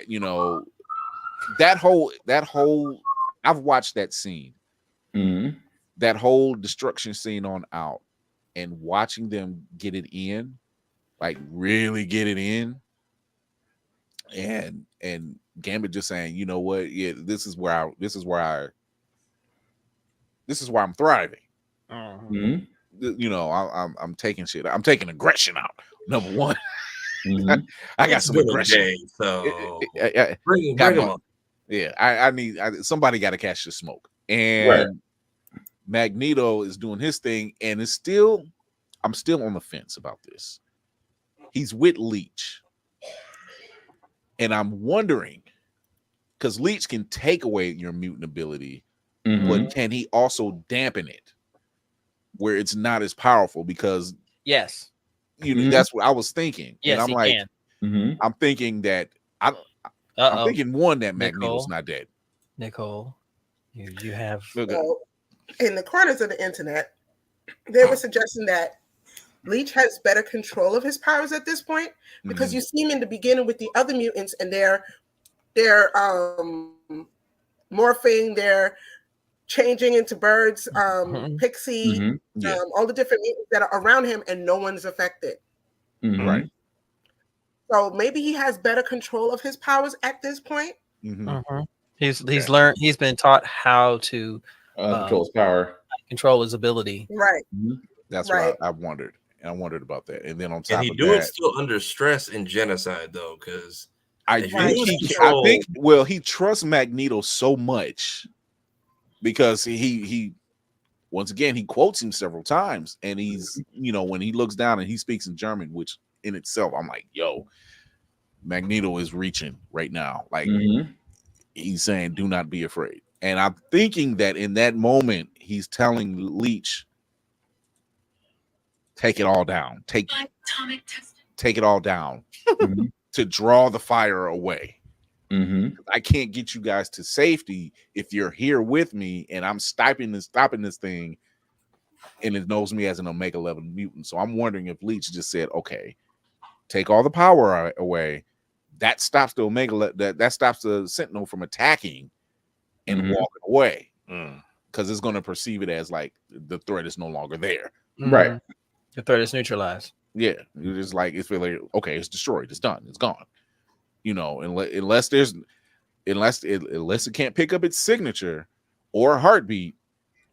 that whole. I've watched that scene, that whole destruction scene on out, and watching them get it in, like really get it in, and Gambit just saying, you know what, yeah, this is where I'm thriving. You know, I'm taking shit. I'm taking aggression out. Number 1. I got some aggression. Day, so bring them up. Yeah, I need somebody got to catch the smoke. And Magneto is doing his thing, and I'm still on the fence about this. He's with Leech, and I'm wondering, because Leech can take away your mutant ability, but can he also dampen it where it's not as powerful? Because yes, you know, that's what I was thinking. Yes, and I'm like, I'm thinking that I'm thinking that Magneto's not dead. Nicole, you have well, in the corners of the internet, they were suggesting that Leech has better control of his powers at this point, because you see him in the beginning with the other mutants, and they're morphing, they're changing into birds, Pixie, all the different mutants that are around him, and no one's affected. Right. So maybe he has better control of his powers at this point. He's learned. He's been taught how to control his power, control his ability. Right. That's what I wondered. And I wondered about that. And then on top and he of do that, it still under stress in genocide though, because I think he trusts Magneto so much, because he once again, he quotes him several times, and he's, you know, when he looks down and he speaks in German, which in itself, I'm like, yo, Magneto is reaching right now. Like, he's saying, do not be afraid. And I'm thinking that in that moment, he's telling Leech, take it all down. Take it all down to draw the fire away. Mm-hmm. I can't get you guys to safety if you're here with me and I'm stopping this thing, and it knows me as an Omega level mutant. So I'm wondering if Leech just said, okay, take all the power away. That stops the that stops the Sentinel from attacking and walking away. Because it's going to perceive it as like the threat is no longer there. Right. The threat is neutralized. Yeah. It's just like, it's like, okay, it's destroyed. It's done. It's gone. You know, unless it can't pick up its signature or heartbeat,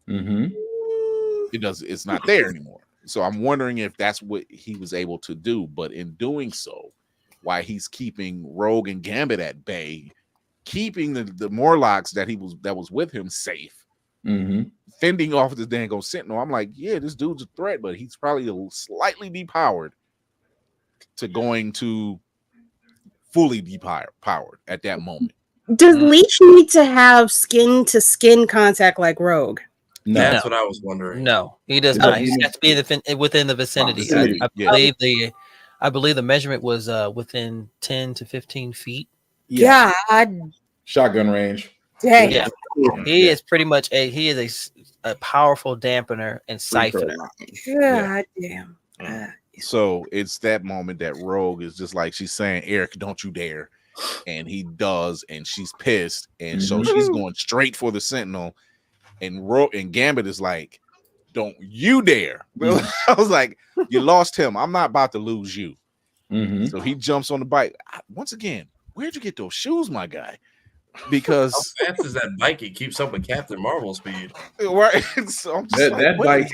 it's not there anymore. So I'm wondering if that's what he was able to do. But in doing so, why he's keeping Rogue and Gambit at bay, keeping the Morlocks that was with him safe, fending off this dang Sentinel. I'm like, yeah, this dude's a threat, but he's probably slightly depowered to going to fully depowered at that moment. Does Leech need to have skin to skin contact like Rogue? No. That's what I was wondering. No, he does not. He has to be within the vicinity. I believe the measurement was within 10 to 15 feet. Yeah. Shotgun range. Dang. Yeah. He is pretty much a powerful dampener and siphoner. God damn. So it's that moment that Rogue is just like, she's saying, Eric, don't you dare. And he does, and she's pissed. And so she's going straight for the Sentinel. And Rogue and Gambit is like, don't you dare. I was like, you lost him. I'm not about to lose you. So he jumps on the bike. Once again, where'd you get those shoes, my guy? Because how fast is that bike? It keeps up with Captain Marvel speed. Right. So that bike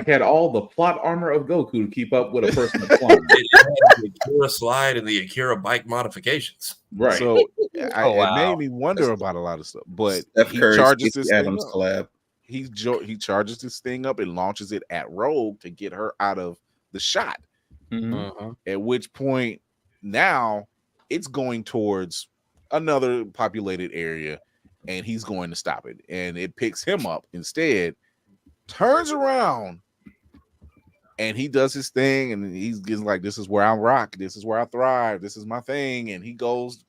had all the plot armor of Goku to keep up with a person flying. It had the Akira slide and the Akira bike modifications. Right. So it made me wonder about a lot of stuff. But he charges this Adams collab. He charges this thing up and launches it at Rogue to get her out of the shot. At which point now it's going towards another populated area, and he's going to stop it. And it picks him up instead, turns around, and he does his thing, and he's like, this is where I rock, this is where I thrive, this is my thing. And he goes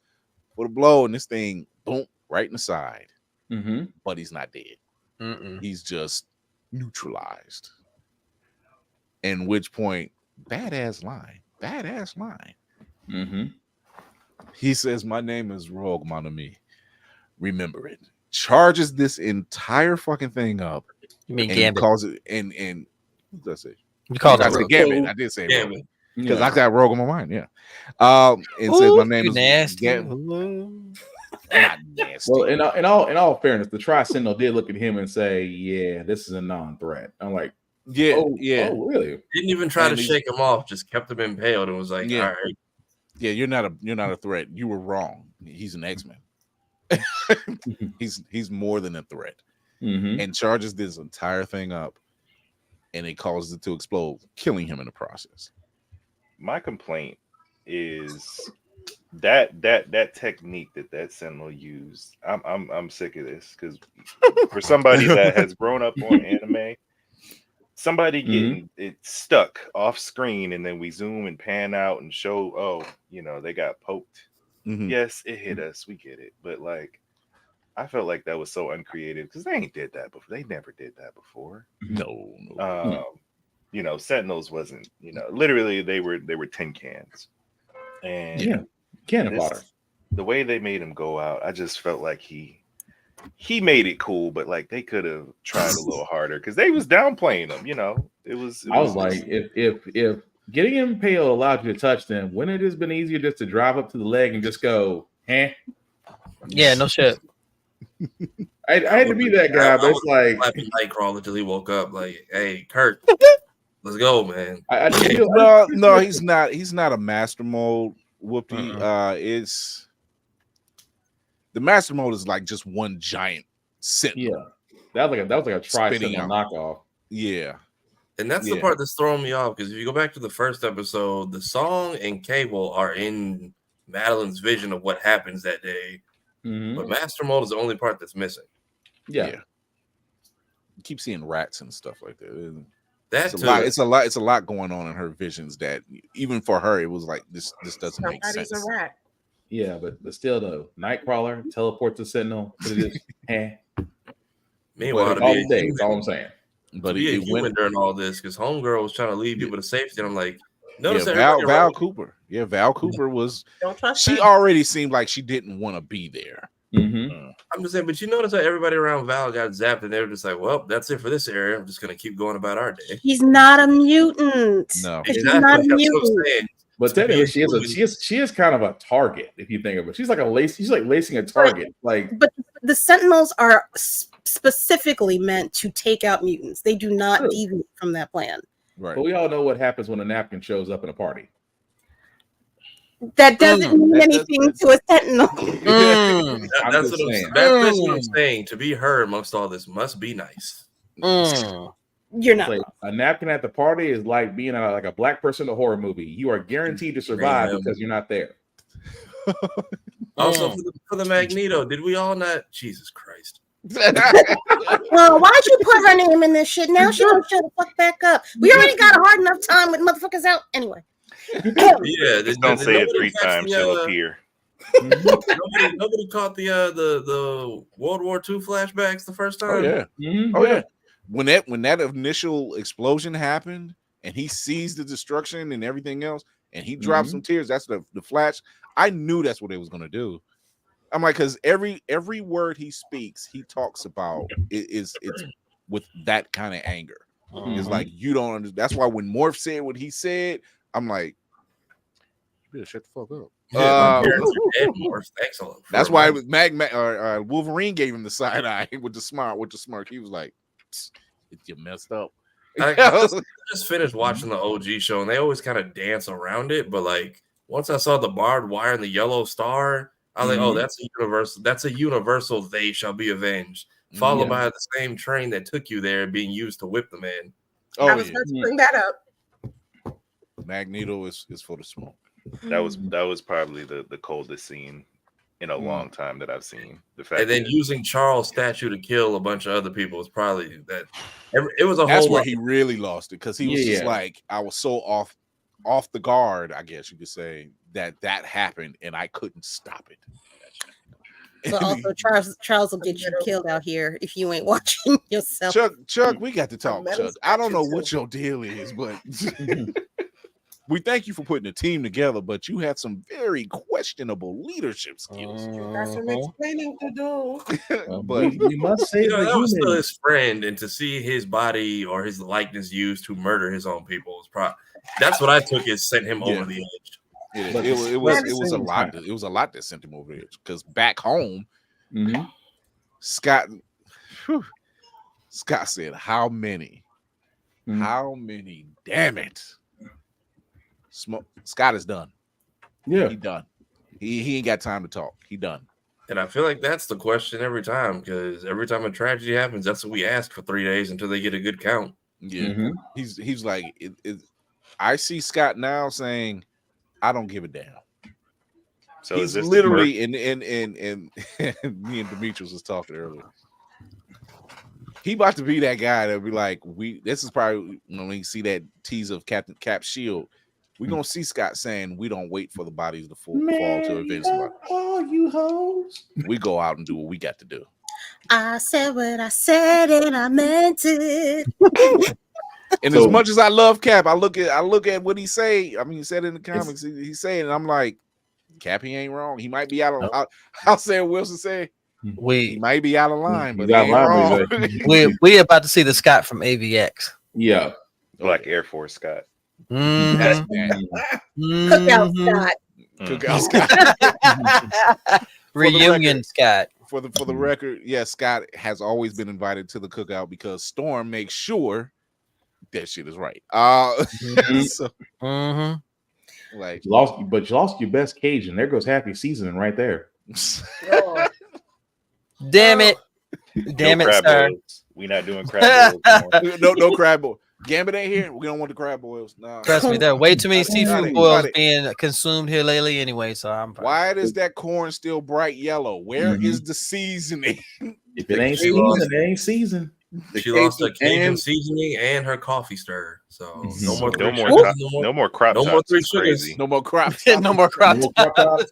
for the blow, and this thing, boom, right in the side. But he's not dead. He's just neutralized. In which point, badass line. He says, my name is Rogue, mon ami. Remember it. Charges this entire fucking thing up. You mean Gambit? Calls it, and what did I say? You called it Gambit. I did say Gambit. Because I got Rogue on my mind, yeah. And says my name is nasty. Not nasty. Well, in all fairness, the Tri-Sentinel did look at him and say, yeah, this is a non-threat. I'm like, oh, really? Didn't even try to shake him off, just kept him impaled and was like, all right. Yeah, you're not a threat. You were wrong. He's an X-Men. he's more than a threat. And charges this entire thing up, and it causes it to explode, killing him in the process. My complaint is that technique that Sentinel used. I'm sick of this, because for somebody that has grown up on anime, somebody getting it stuck off screen, and then we zoom and pan out and show, oh, they got poked. Yes, it hit us. We get it. But like, I felt like that was so uncreative, because they ain't did that before. They never did that before. No. Sentinels wasn't, literally they were tin cans. And cannon fodder. The way they made him go out, I just felt like he made it cool, but like they could have tried a little harder, because they was downplaying him. I was like, if getting impaled allowed you to touch them, wouldn't it have been easier just to drive up to the leg and just go, eh? Yeah, no shit. I had to be that guy, but it's like Nightcrawler until he woke up. Like, hey, Kurt, let's go, man. No, he's not. He's not a master mode. Whoopie. It's the master mode is like just one giant Sentinel. Yeah, that was like a Tri-Sentinel knockoff. Yeah. And that's the part that's throwing me off, because if you go back to the first episode, the song and Cable are in Madeline's vision of what happens that day. But Master Mode is the only part that's missing. Yeah. You keep seeing rats and stuff like that. It's a lot going on in her visions that even for her it was like this doesn't make sense. Somebody's a rat. Yeah, but still though, Nightcrawler teleport to Sentinel. But it is Meanwhile, to all be a day. That's all I'm human, saying. But a it human went. during all this, because Homegirl was trying to lead people to safety, and I'm like, Yeah, notice everybody Val around. Cooper. Yeah, Val Cooper was. Don't trust She her. already seemed like she didn't want to be there. Mm-hmm. I'm just saying, but you notice how everybody around Val got zapped, and they were just like, well, that's it for this area. I'm just gonna keep going about our day. He's not a mutant. No. He's Exactly. not a That's what I'm mutant. saying. But To be technically, a human. she is kind of a target if you think of it. She's like she's like lacing a target. Like, But the Sentinels are specifically meant to take out mutants. They do not True. deviate from that plan. Right. but we all know what happens when a napkin shows up in a party. That doesn't mean That- anything to a Sentinel. I'm That's just what saying. that's basically what I'm saying. To be her amongst all this must be nice. You're not. Like, a napkin at the party is like being like a black person in a horror movie. You are guaranteed to survive Damn. because you're not there. Also, for the Magneto, did we all not? Jesus Christ. Well, why'd you put her name in this shit? Now she gonna shut the fuck back up. We already got a hard enough time with motherfuckers out anyway. Yeah, Just don't say it nobody 3 catch times, the, she'll appear. nobody caught the World War II flashbacks the first time. Oh yeah. Mm-hmm. Oh yeah. When that initial explosion happened and he sees the destruction and everything else and he drops some tears, that's the flash. I knew that's what they was gonna do. I'm like, because every word he speaks, he talks about it's with that kind of anger. It's like you don't understand. That's why when Morph said what he said, I'm like, you better shut the fuck up. Yeah, my parents are dead, Morph. Thanks a lot. That's why it was Wolverine gave him the side eye with the smirk. He was like, you messed up. I just finished watching the OG show, and they always kind of dance around it. But like once I saw the barbed wire and the yellow star, I was like, oh, that's a universal. That's a universal. They shall be avenged. Followed by the same train that took you there being used to whip the man. Oh, I was going to bring that up. Magneto is for the smoke. That was probably the coldest scene in a long time that I've seen. The fact And then using Charles' statue to kill a bunch of other people was probably that. It was a That's whole. where he really lost it because he was just like, I was so off the guard, I guess you could say, that happened and I couldn't stop it. But also, Charles will get you killed out here if you ain't watching yourself. Chuck, we got to talk, Chuck. I don't know what your deal is, but we thank you for putting a team together, but you had some very questionable leadership skills. Got some explaining to do. But we must say that was still his friend, and to see his body or his likeness used to murder his own people was probably that's what I took as sent him over the edge. It was a lot. It was a lot that sent him over the edge because back home, Scott said, "How many? How many? Damn it!" Scott is done. Yeah, he done. He ain't got time to talk. He done. And I feel like that's the question every time because every time a tragedy happens, that's what we ask for 3 days until they get a good count. Yeah, he's like, I see Scott now saying, "I don't give a damn." So he's literally and me and Demetrius was talking earlier. He about to be that guy that be like, this is probably when we see that tease of Captain Cap's shield. We're gonna see Scott saying, "We don't wait for the bodies to fall to avenge somebody. Oh, you hoes! We go out and do what we got to do." I said what I said and I meant it. And as much as I love Cap, I look at what he say. I mean, he said in the comics, he's saying, and I'm like, Cap, he ain't wrong. He might be out of. I'll say what Wilson said. He might be out of line, but he ain't wrong. we about to see the Scott from AVX. Yeah, like Air Force Scott. That's Cookout Scott. Cookout Scott. Reunion Scott. For the record, yes, Scott has always been invited to the cookout because Storm makes sure that shit is right. So, like you lost your best Cajun. There goes happy seasoning right there. Damn it. Damn it, sir. We not doing crab boils. No crab boil. Gambit ain't here. We don't want the crab boils. No. Trust me, there are way too many seafood boils being consumed here lately anyway. So I'm why is that corn still bright yellow? Where is the seasoning? If it ain't seasoned, it ain't seasoned. She lost her Cajun Cajun and- seasoning and her coffee stir. So no Mhm. more No three more, sugars, no more crop no more tops. three It's sugars. crazy. No more crop. No more crop No more crop tops.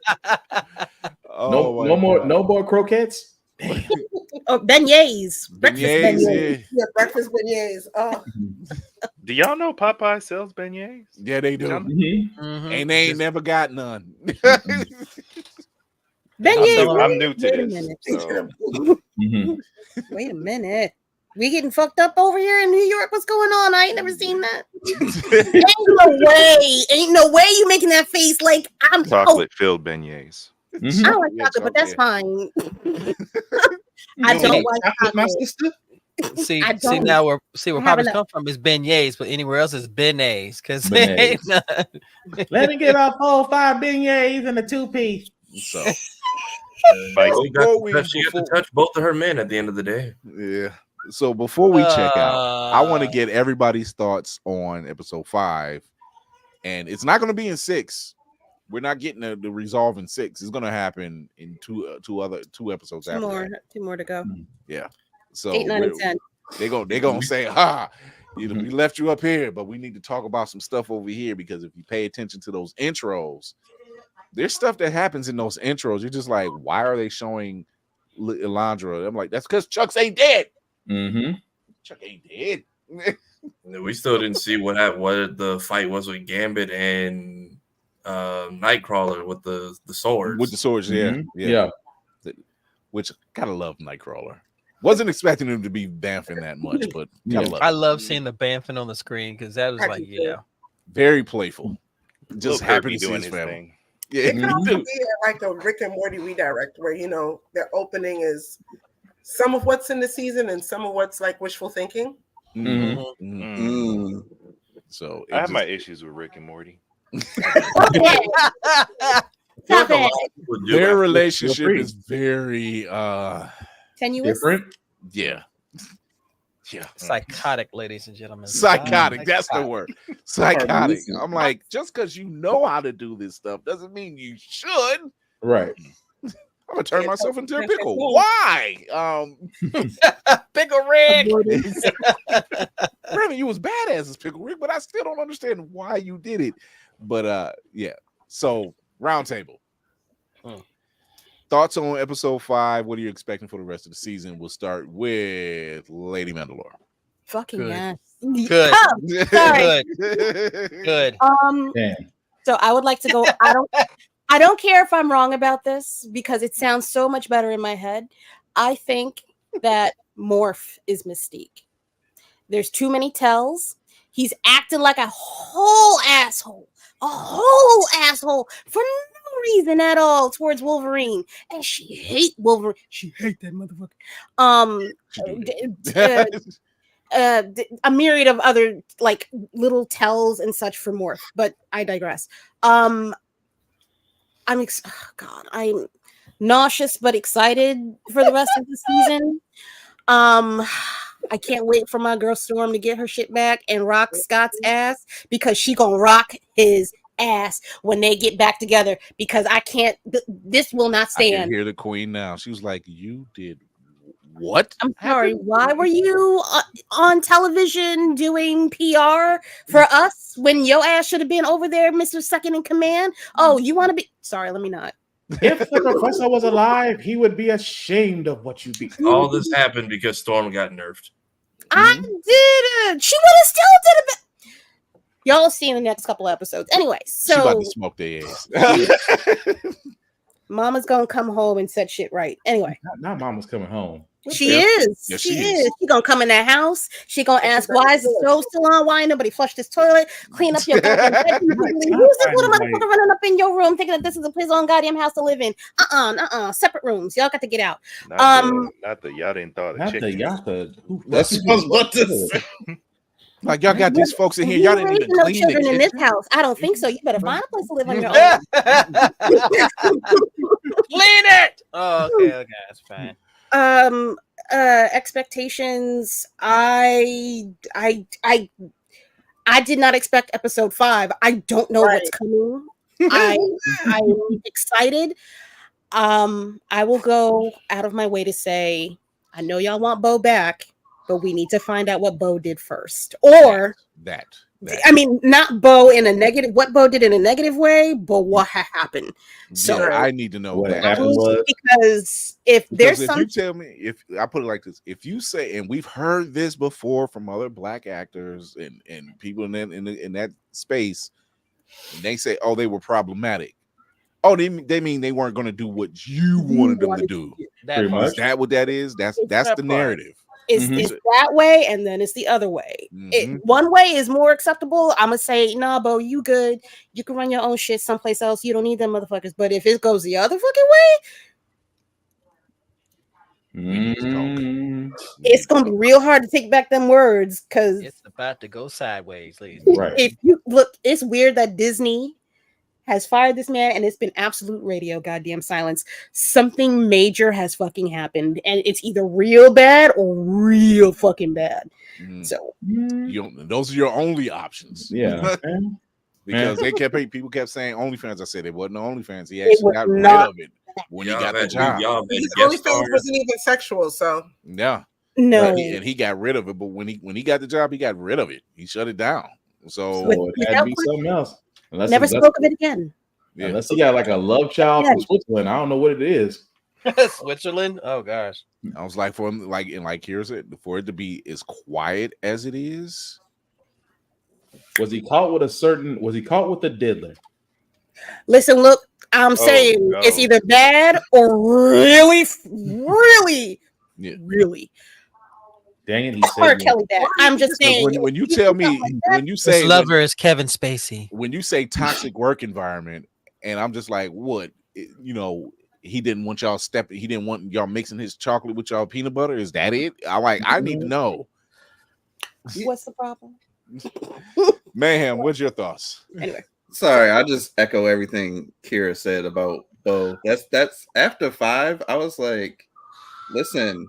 Oh, no my more, God. no more croquettes. Oh, beignets, breakfast Beignets, beignets. yeah. Yeah, breakfast beignets. Oh, Do y'all know Popeye sells beignets? Yeah, they do. Y'all- Mhm. Mhm. And they ain't Just- never got none. Beignets. I'm new to Wait a this. minute. So Mhm. Wait a minute. We getting fucked up over here in New York. What's going on? I ain't never seen that. Ain't no way you making that face like I'm. chocolate filled beignets. Mhm. I like Yeah, chocolate, but that's chocolate. fine. I You don't like like chocolate, my chocolate. sister. See, I see don't. now where I'm having Popeyes a- come from is beignets, but anywhere else is beignets because Beignets. Let me get a 4-5 beignets and a 2-piece. So, Like, She got, before we- she got to before- touch both of her men at the end of the day. yeah. So before we check out, I want to get everybody's thoughts on episode 5. And it's not going to be in 6. We're not getting the resolve in 6. It's going to happen in two episodes Two after more. that. 2 more to go. Yeah. So 8, 9, and 10. They're gonna say, "Ha, you know, we left you up here, but we need to talk about some stuff over here." Because if you pay attention to those intros, there's stuff that happens in those intros. You're just like, why are they showing Elandra? I'm like, that's because Chuck's ain't dead. Mm-hmm. Chuck ain't dead. We still didn't see what the fight was with Gambit and Nightcrawler with the swords. With the swords, Mhm. yeah. Which gotta love Nightcrawler. Wasn't expecting him to be bamfing that much, but gotta love I it. love seeing the bamfing on the screen because that was I like, do too. yeah. Very playful. Just Little happy Kirby to see doing his his family. thing. Yeah, it can also dude. be like a Rick and Morty redirect, where their opening is some of what's in the season and some of what's like wishful thinking. Mhm. Mhm. Mhm. Mm. So I have it my just- issues with Rick and Morty. Okay. I feel like Stop a lot it. of people do. I their feel- relationship free. is very Tenuous. Different. yeah. Psychotic, ladies and gentlemen. Psychotic. That's the word. Psychotic. Listen. I'm like, just because you know how to do this stuff doesn't mean you should. Right. I'm gonna turn Yeah, myself into a that's pickle. cool. Why? Pickle Rick. Granted, you was badass as Pickle Rick, but I still don't understand why you did it. But yeah. So roundtable. Hmm. Thoughts on episode 5? What are you expecting for the rest of the season? We'll start with Lady Mandalore. Fucking Good. yes. Good. Oh, sorry. Good. Damn. So I would like to go. I don't care if I'm wrong about this because it sounds so much better in my head. I think that Morph is Mystique. There's too many tells. He's acting like a whole asshole for no reason at all towards Wolverine, and she hate Wolverine. She hate that motherfucker. A myriad of other like little tells and such for Morph, but I digress. I'm nauseous but excited for the rest of the season. I can't wait for my girl Storm to get her shit back and rock Scott's ass because she gonna rock his ass when they get back together because I can't. This will not I can stand. hear the queen now. She was like, "You did what? I'm sorry. happened?" Why were you on television doing PR for us when your ass should have been over there, Mr. Second in Command? Oh, you want to be? Sorry, let me not. If the professor was alive, he would be ashamed of what you be. All this happened because Storm got nerfed. I didn't. She would have still did it. Y'all will see in the next couple episodes. Anyway, She about so to smoke their ass. Mama's gonna come home and set shit right. Anyway, Not Mama's coming home. she Yeah. is. Yeah, she she is. is. She gonna come in that house. She gonna ask, why is the stove still on? Why ain't nobody flushed this toilet? Clean up your goddamn bedroom. Who's this little motherfucker running up in your room thinking that this is a place on goddamn house to live in? Separate rooms. Y'all got to get out. Not the y'all didn't thought of Not the chicken. Yaka. That's what I was about to say. Like y'all got these folks in here. Y'all didn't even no clean the children in this kitchen. house. I don't think so. You better find a place to live on your Clean it. Oh, okay, that's fine. own. Expectations. I did not expect episode 5. I don't know what's coming. I'm excited. I will go out of my way to say I know y'all want Bo back. but we need to find out what Bo did first. Or that. I mean, not Bo in a negative. What Bo did in a negative way, but what happened. So Yeah, I need to know what that. happened was because if there's if some, you tell me, if I put it like this, if you say, and we've heard this before from other black actors and people in that space, and they say, oh, they were problematic. Oh, they mean they weren't going to do what you wanted them to do. That Pretty part. Is that what that is? That's It's the that part. narrative. it's that way, and then it's the other way. Mhm. One way is more acceptable. I'm gonna say, nah, Bo, you good. You can run your own shit someplace else. You don't need them motherfuckers. But if it goes the other fucking way, We need to talk. it's gonna be real hard to take back them words because It's about to go sideways, ladies. right. if you look, it's weird that Disney has fired this man and it's been absolute radio goddamn silence. Something major has fucking happened, and it's either real bad or real fucking bad. So those are your only options. Yeah. Because people kept saying OnlyFans. I said it wasn't OnlyFans. He It actually was got rid not of it when he got the job. His OnlyFans wasn't even sexual, so Yeah. no, and he got rid of it. But when he got the job, he got rid of it. He shut it down. So it had to be something else. Never spoke of it again. Yeah. Unless he got like a love child from Switzerland. I don't know what it is. Switzerland? Oh gosh. I was like, for him, like Kira said, for it to be as quiet as it is. Was he caught with the diddler? Listen, look, I'm saying no. it's either bad or really, really. Dang it, he Or said Kelly bad. I'm just saying. When you tell me, when you say His lover is Kevin Spacey. When you say toxic work environment, and I'm just like, what? He didn't want y'all stepping. He didn't want y'all mixing his chocolate with y'all peanut butter. Is that it? I need to know. What's the problem? Mayhem, what's your thoughts? Anyway, sorry, I just echo everything Kira said about Bo. That's after 5. I was like, listen,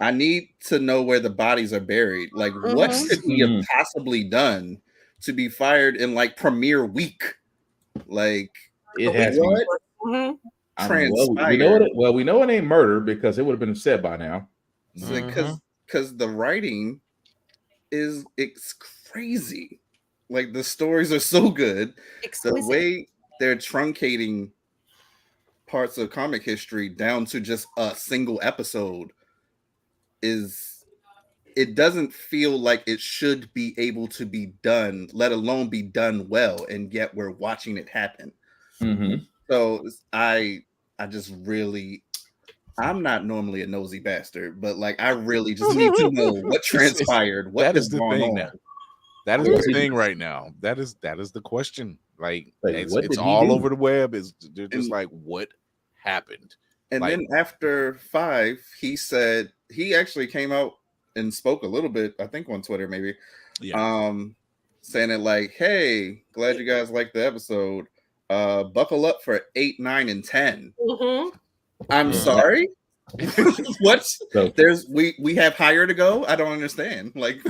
I need to know where the bodies are buried. Like, what could he have possibly done to be fired in like premiere week? Like, it has what transpired? We know it ain't murder because it would have been said by now. Because the writing it's crazy. Like, the stories are so good. Exquisite. The way they're truncating parts of comic history down to just a single episode it doesn't feel like it should be able to be done, let alone be done well, and yet we're watching it happen. So I just really, I'm not normally a nosy bastard, but like, I really just need to know what transpired. What is going on? Now. That is the thing right now. That is the question. Like it's all over the web. They're just like, what happened? And then after 5, he said, he actually came out and spoke a little bit, I think on Twitter maybe, saying it like, hey, glad you guys liked the episode. Buckle up for 8, 9, and 10. I'm sorry. What? We have higher to go. I don't understand. Like,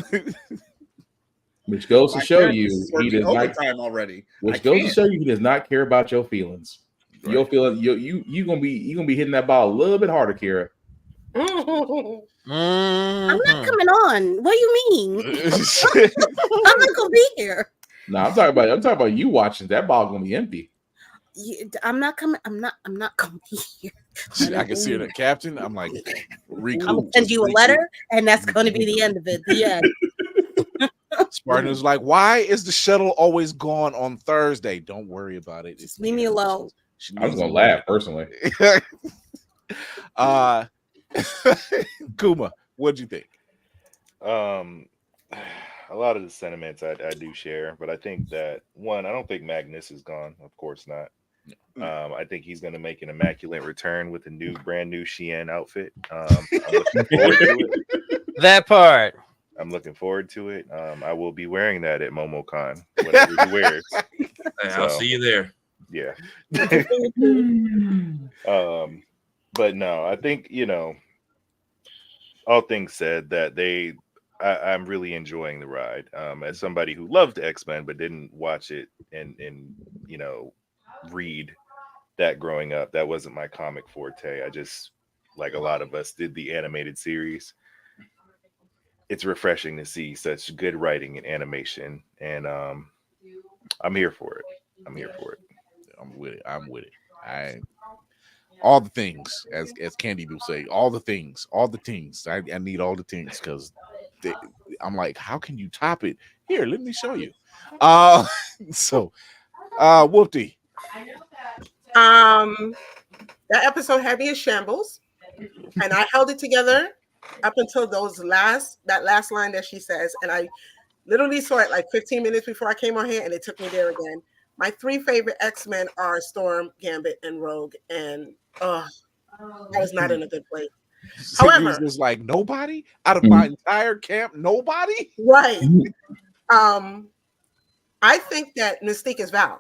which goes to show you he does not time already. Which goes to show you he does not care about your feelings. Right. Your feelings, you gonna be hitting that ball a little bit harder, Kira. I'm not coming on. What do you mean? I'm not gonna be here. No, I'm talking about you watching. That ball gonna be empty. I'm not coming. I'm not gonna be here. I can see it, Captain. I'm like, I'm gonna send you a letter, and that's gonna be the end of it. The end. Spartan was like, why is the shuttle always gone on Thursday? Don't worry about it. Just leave me alone. I was gonna laugh personally. Kuma, what'd you think? A lot of the sentiments I do share, but I think that I don't think Magnus is gone. Of course not. I think he's going to make an immaculate return with a brand new Shein outfit. I'm looking forward to it. That part. I'm looking forward to it. I will be wearing that at MomoCon, whatever he wears. I'll see you there. Yeah. But no, I think, all things said, that I'm really enjoying the ride. As somebody who loved X-Men but didn't watch it and read that growing up, that wasn't my comic forte. I just, like a lot of us, did the animated series. it's refreshing to see such good writing and animation, and I'm here for it. I'm here for it. I'm with it. I'm with it. All the things, as Candy do say, all the things. I need all the things because I'm like, how can you top it? Here, let me show you. So Whoopty. That episode had me in shambles, and I held it together up until that last line that she says, and I literally saw it like 15 minutes before I came on here, and it took me there again. My 3 favorite X-Men are Storm, Gambit, and Rogue, and I was not in a good place. However, it was like nobody out of my entire camp, nobody. Right. I think that Mystique is Val.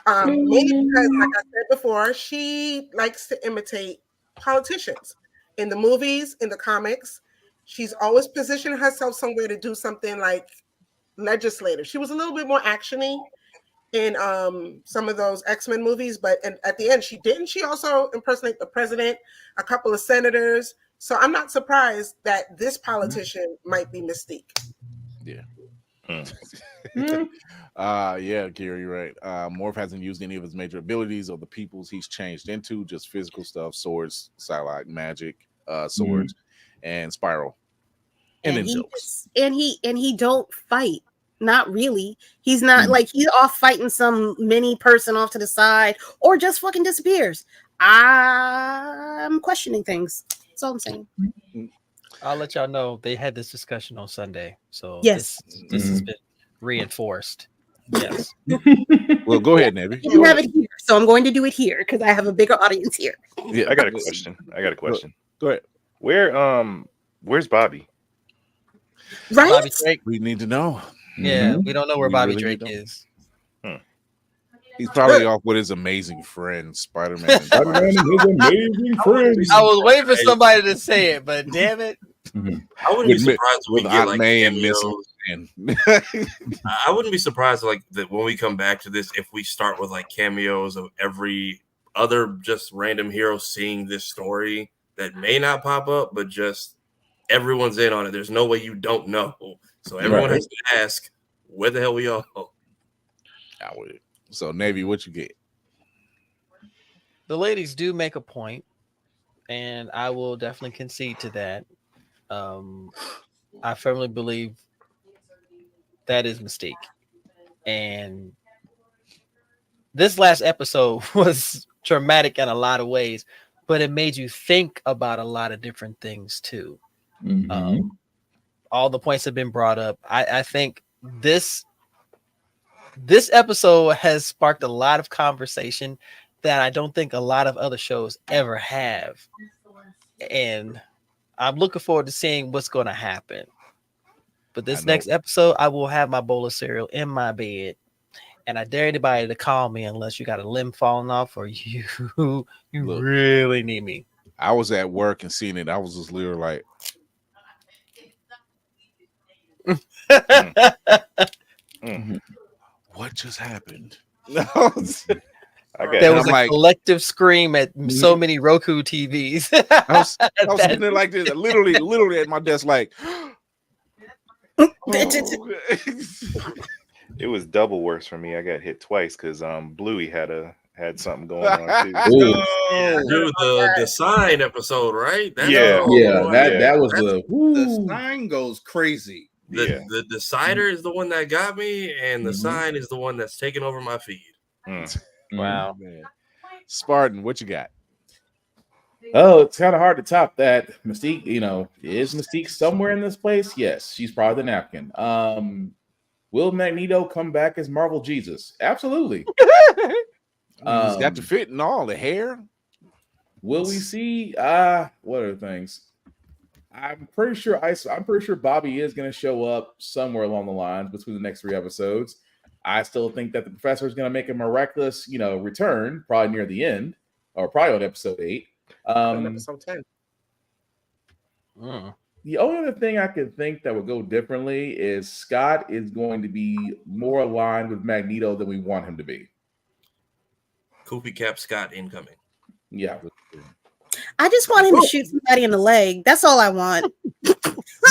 Mainly because, like I said before, she likes to imitate politicians in the movies, in the comics. She's always positioned herself somewhere to do something like legislative. She was a little bit more actiony in some of those X-Men movies, but at the end, she also impersonate the president, a couple of senators. So I'm not surprised that this politician might be Mystique. Yeah. Gary, you're right. Morph hasn't used any of his major abilities or the peoples he's changed into, just physical stuff, swords, Psylocke, magic, swords, and Spiral. And then jokes. And he don't fight. Not really. He's not like he's off fighting some mini person off to the side or just fucking disappears. I'm questioning things. That's all I'm saying. I'll let y'all know they had this discussion on Sunday. So yes, this has been reinforced. Yes. Well, go ahead, Navy. You have it here, so I'm going to do it here because I have a bigger audience here. Yeah, I got a question. Go ahead. Where's Bobby? Right? Bobby Drake. We need to know. Yeah, we don't know where Bobby Drake is. He's probably off with his amazing friend, Spider-Man. Spider-Man and his amazing friends. I was waiting for somebody to say it, but damn it. I wouldn't be surprised if we get like cameos. I wouldn't be surprised like that when we come back to this if we start with like cameos of every other just random hero seeing this story that may not pop up, but just everyone's in on it. There's no way you don't know. So everyone has to ask, where the hell we all? So Navy, what you get? The ladies do make a point, and I will definitely concede to that. I firmly believe that is Mystique. And this last episode was traumatic in a lot of ways, but it made you think about a lot of different things too. All the points have been brought up. I think this episode has sparked a lot of conversation that I don't think a lot of other shows ever have. And I'm looking forward to seeing what's going to happen. But this next episode, I will have my bowl of cereal in my bed. And I dare anybody to call me unless you got a limb falling off or you really need me. I was at work and seeing it. I was just literally like, what just happened? There was a collective scream at so many Roku TVs. I was sitting there like this, literally at my desk, like. It was double worse for me. I got hit twice because Bluey had something going on too. Dude, the sign episode, right? That was the sign goes crazy. The decider is the one that got me, and the sign is the one that's taking over my feed. Wow, man. Spartan, what you got? Oh, it's kind of hard to top that. Mystique, is Mystique somewhere in this place? Yes, she's part of the napkin. Will Magneto come back as Marvel Jesus? Absolutely. He's got the fit and all the hair. Will we see? What are the things? I'm pretty sure Bobby is going to show up somewhere along the lines between the next 3 episodes. I still think that the professor is going to make a miraculous, return, probably near the end, or probably on episode 8. Episode 10. The only other thing I can think that would go differently is Scott is going to be more aligned with Magneto than we want him to be. Koopy Cap Scott incoming. Yeah. I just want him to shoot somebody in the leg. That's all I want.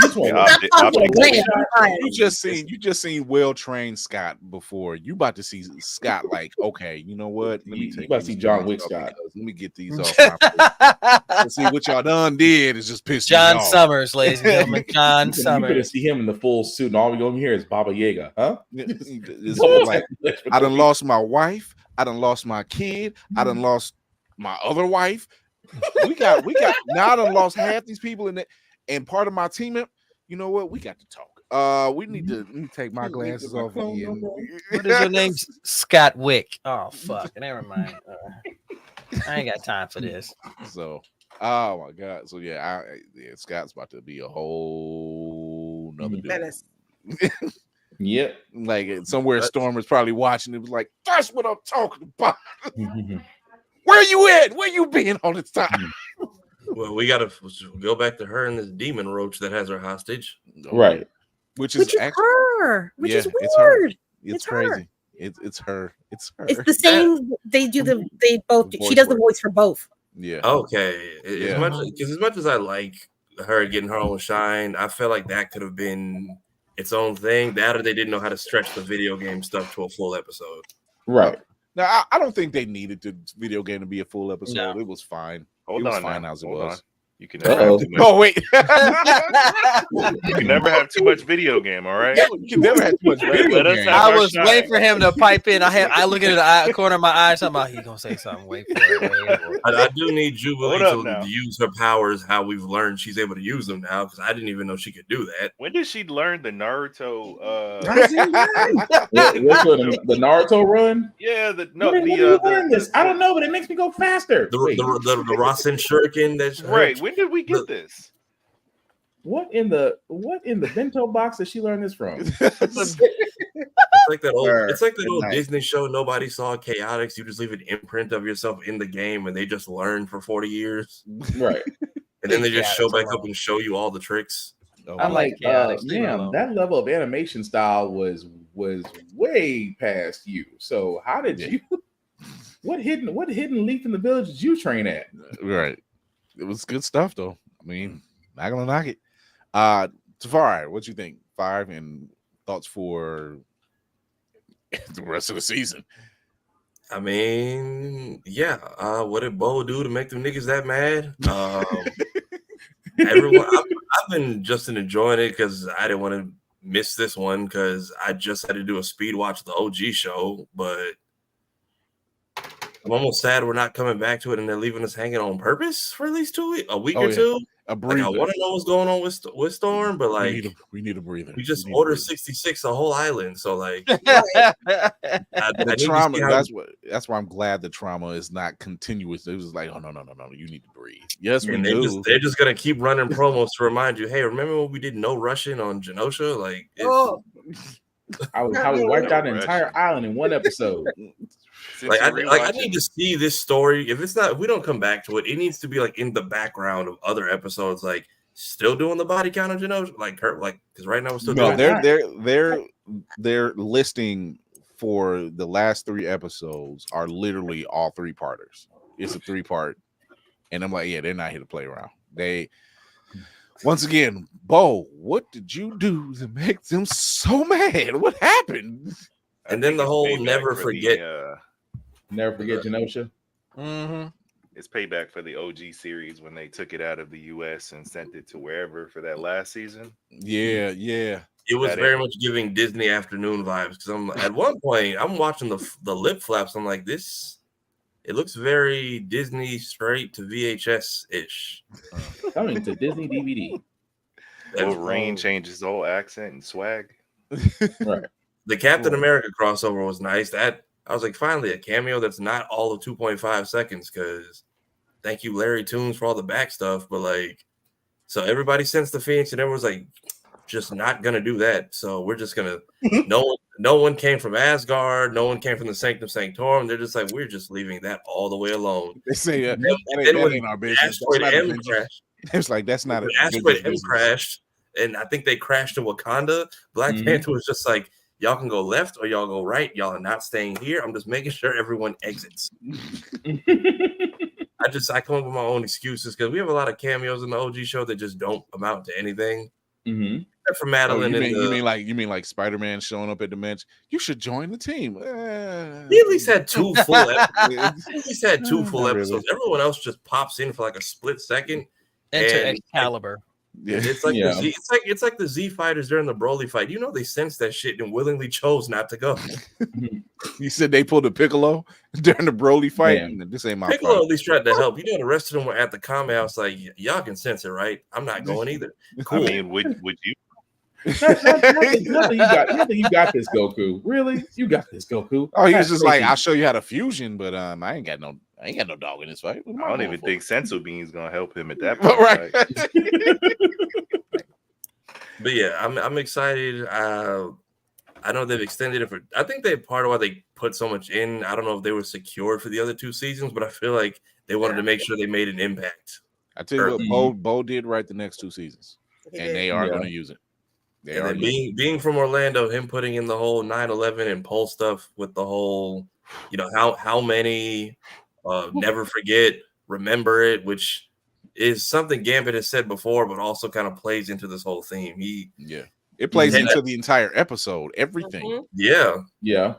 just want Yeah, to You just seen well-trained Scott before. You about to see Scott like, okay, you know what? Let me You take about to these see John points Wick off Scott. because let me get these off my plate. And see what y'all done did is just pissed me John off. Summers, ladies and gentlemen. John You gonna Summers. see him in the full suit, and all we gonna hear is Baba Yaga, huh? It's like I done lost my wife, I done lost my kid, I done lost my other wife. We got now I done lost half these people in it, and part of my team. You know what? We got to talk. We need to let me take my glasses off again. What is your name? Scott Wick. Oh fuck. Never mind. I ain't got time for this. So, oh my god. So yeah, Scott's about to be a whole nother dude. Menace. Yep. Like somewhere Storm was probably watching. It was like, that's what I'm talking about. Where you at? Where you been all this time? Well, we gotta go back to her and this demon roach that has her hostage. Right. Which is actually her. Which is it's her. weird. It's her. crazy. It's her. It's her. It's the same. They both. The She does the voice voice for both. Yeah. Okay. Yeah. As much as I like her getting her own shine, I feel like that could have been its own thing. That or they didn't know how to stretch the video game stuff to a full episode. Right. Now I don't think they needed the video game to be a full episode. No. It was fine. Hold it was on fine now. as it Hold was. on. You can never have too much. Oh wait. You can never have too much video game. All right. You can never have too much video Let us game. have I our was shine. waiting for him to pipe in. I look into the corner of my eye. Something about he gonna say something. Wait for it. I do need Jubilee Hold up to use her powers how we've learned she's able to use them now, because I didn't even know she could do that. When did she learn the Naruto? What's the Naruto run? Yeah, When did you learn this? I don't know, but it makes me go faster. The Wait, Rasen Shuriken that's right. When did we get this? what in the bento box did she learn this from? It's like that old. Sure. It's like that old Good night. Disney show. Nobody saw Chaotix. You just leave an imprint of yourself in the game, and they just learn for 40 years, Right. and then they just Chaotix show back alone. up and show you all the tricks. Oh, I'm like, Chaotix, leave it man, alone. that level of animation style was way past you. So how did you? What hidden leaf in the village did you train at? right. It was good stuff though. I mean, not gonna knock it. Tafari, what you think? 5 and thoughts for the rest of the season. I mean, yeah. What did Bo do to make them niggas that mad? Everyone, I've been just enjoying it because I didn't want to miss this one because I just had to do a speed watch of the OG show, but I'm almost sad we're not coming back to it and they're leaving us hanging on purpose for at least 2 weeks, a week Oh, or yeah. two. A Like, breather. I want to know what's going on with Storm, but like we need a breather. we just We need a ordered breather. 66 a whole island, so like The I need to trauma. see how- That's why I'm glad the trauma is not continuous. It was like, oh no, you need to breathe. Yes, we and do. they're just gonna keep running promos to remind you, hey, remember when we did no rushing on Genosha? Like, How we wiped out an entire island in one episode. I need to see this story. If we don't come back to it, it needs to be like in the background of other episodes, like still doing the body count of Genosha, because right now we're still No, doing their listing for the last 3 episodes are literally all 3-parters. It's a 3-part, and I'm like, yeah, they're not here to play around. They once again, Bo, what did you do to make them so mad? What happened? And then the whole never forget. Never forget Genosha. Mm-hmm. It's payback for the OG series when they took it out of the US and sent it to wherever for that last season. Yeah. It was very much giving Disney afternoon vibes because at one point I'm watching the lip flaps. I'm like, it looks very Disney straight to VHS ish. Coming to Disney DVD. Wolverine changed his whole accent and swag. Right. The Captain America crossover was nice. That I was like, finally a cameo that's not all of 2.5 seconds. Because thank you, Larry Tunes, for all the back stuff. But like, so everybody sensed the Phoenix, and everyone's like, just not gonna do that. So we're just gonna. No one came from Asgard. No one came from the Sanctum Sanctorum. They're just like, we're just leaving that all the way alone. They say And that ain't our business. Asteroid M crashed. It's like that's not When a Asteroid M business. crashed, and I think they crashed in Wakanda. Black Panther was just like, y'all can go left or y'all go right. Y'all are not staying here. I'm just making sure everyone exits. I come up with my own excuses because we have a lot of cameos in the OG show that just don't amount to anything. Mm-hmm. Except for Oh, Madeline you mean like Spider-Man showing up at the bench? You should join the team. He at least had 2 full episodes. He at least had 2 full Not really. episodes. Everyone else just pops in for like a split second. Enter And Excalibur. Yeah. it's like Yeah. it's like the Z fighters during the Broly fight. You know they sensed that shit and willingly chose not to go. You said they pulled a Piccolo during the Broly fight. Man. This ain't my Piccolo fight. at least tried to help. You know the rest of them were at the comment house like, y'all can sense it, right? I'm not going either. Cool. I mean, would you? Nothing you got this, Goku. Really? You got this, Goku. Oh, he was That's just like, crazy. I'll show you how to fusion, but I ain't got no dog in this fight. What am I don't going even for? think Sensu Bean's gonna help him at that point. Right. Like, But yeah, I'm excited. I know they've extended it for. I think they part of why they put so much in. I don't know if they were secured for the other 2 seasons, but I feel like they wanted to make sure they made an impact. I tell you what, Bo did right the next 2 seasons, He and did. they are going to use it. They And are then using being from Orlando, him putting in the whole 9/11 and poll stuff with the whole, how many never forget, remember it, which is something Gambit has said before, but also kind of plays into this whole theme. It plays Yeah. into the entire episode, everything. Mhm. Yeah.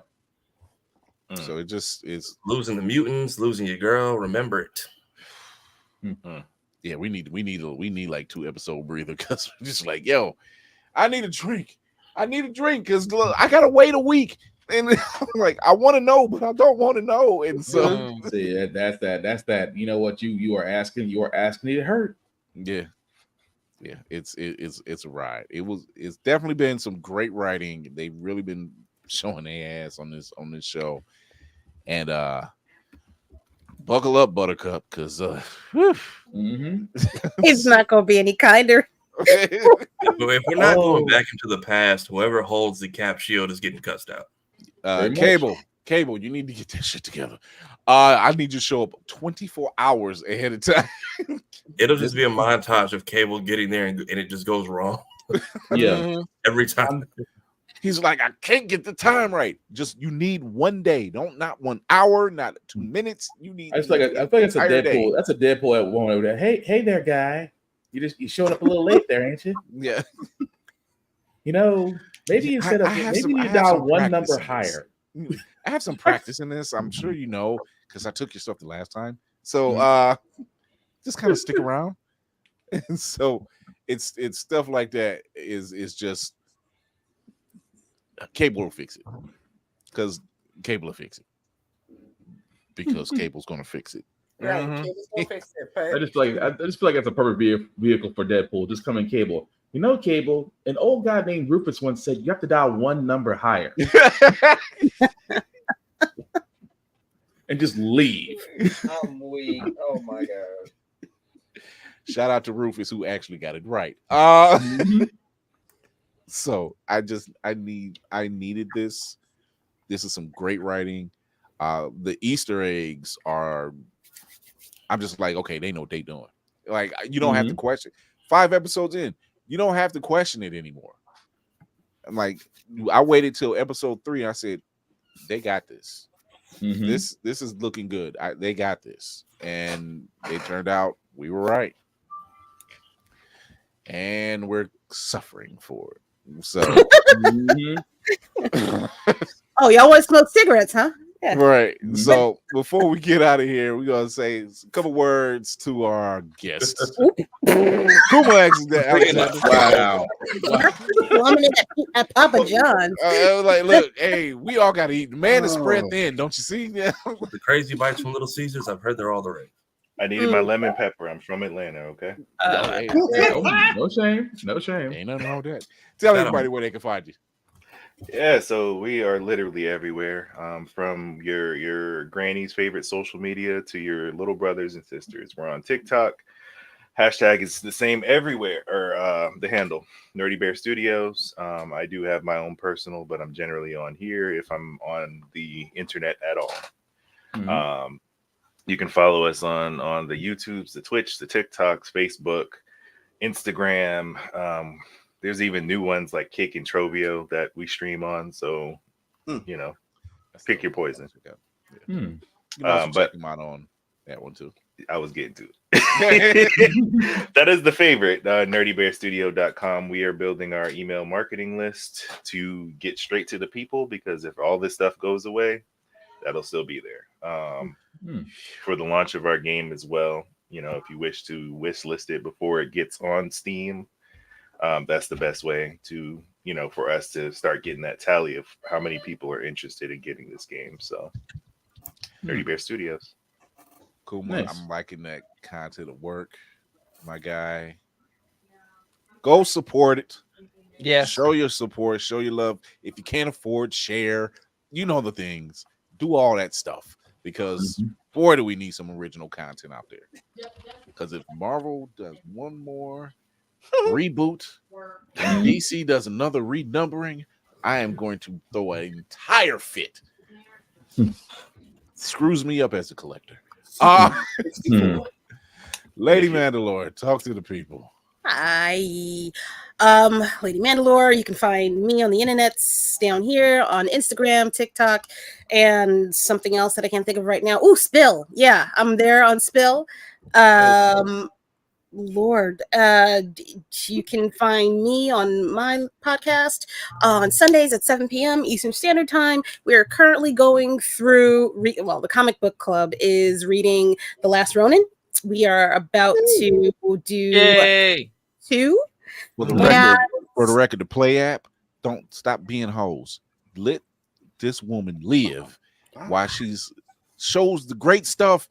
So it just is. Losing the mutants, losing your girl, remember it. Yeah, we need like 2 episode breather because we're just like, yo, I need a drink because I gotta wait a week, and I'm like, I want to know, but I don't want to know, and so See, that's that. You know what you are asking? You are asking it hurt. yeah, it's a ride. It's definitely been some great writing. They've really been showing their ass on this show, and buckle up, Buttercup, because It's not gonna be any kinder. If we're not going back into the past, whoever holds the cap shield is getting cussed out. Cable, you need to get that shit together. I need you to show up 24 hours ahead of time. It'll just be a montage of Cable getting there and it just goes wrong. Yeah. Every time. He's like, I can't get the time right. Just you need 1 day, not 1 hour, not 2 minutes. You need. I feel like it's a entire Deadpool. day. That's a Deadpool at one over there. Hey there, guy. You showed up a little late there, ain't you? Yeah. Maybe instead of maybe you dial one number higher. I have some practice in this. I'm sure you know because I took your stuff the last time. So just kind of stick around. And so it's stuff like that is just Cable will fix it because Cable will fix it because Cable's gonna fix it. Right. Cable's gonna fix it, but I just feel like that's a perfect vehicle for Deadpool. Just come in, Cable. Cable, an old guy named Rufus once said you have to dial one number higher. And just leave. I'm weak. Oh my god. Shout out to Rufus who actually got it right. So I needed this. This is some great writing. The Easter eggs are. I'm just like, okay, they know what they doing. Like you don't have to question. 5 episodes in, you don't have to question it anymore. I'm like, I waited till episode 3. I said, they got this. This is looking good. They got this, and it turned out we were right, and we're suffering for it. So, Oh, y'all want to smoke cigarettes, huh? Yeah. right. So before we get out of here, we're gonna say a couple words to our guest. Kuma Alexander. Wow. Woman at Papa John's. Like, look, hey, we all gotta eat. The man is spread thin, don't you see? The crazy bites from Little Caesars, I've heard they're all the rage. I needed my lemon pepper. I'm from Atlanta, okay? No shame. Ain't nothing wrong with that. Tell everybody where they can find you. Yeah, so we are literally everywhere, from your granny's favorite social media to your little brothers and sisters. We're on TikTok. Hashtag is the same everywhere, or the handle, Nerdy Bear Studios. I do have my own personal, but I'm generally on here if I'm on the internet at all. You can follow us on the YouTubes, the Twitch, the TikToks, Facebook, Instagram. There's even new ones like Kick and Trovio that we stream on. So, pick your poison. You can also check them out on that one too. I was getting to it. That is the favorite, nerdybearstudio.com. We are building our email marketing list to get straight to the people, because if all this stuff goes away, that'll still be there. For the launch of our game as well. You know, if you wish to wish list it before it gets on Steam, that's the best way to, you know, for us to start getting that tally of how many people are interested in getting this game. So, Nerdy Bear Studios. Cool, man. I'm liking that content of work, my guy. Go support it. Yeah. Show your support. Show your love. If you can't afford, share. You know the things. Do all that stuff, because boy, do we need some original content out there. Because if Marvel does one more reboot and DC does another renumbering, I am going to throw an entire fit. Screws me up as a collector. Lady Mandalore, talk to the people. Hi, Lady Mandalore. You can find me on the internets down here on Instagram, TikTok, and something else that I can't think of right now. Oh, Spill. Yeah, I'm there on Spill. Lord, you can find me on my podcast on Sundays at 7 p.m. Eastern Standard Time. We are currently going through, the comic book club is reading The Last Ronin. We are about to do two. For the record, the Play app, don't stop being hoes. Let this woman live while she's shows the great stuff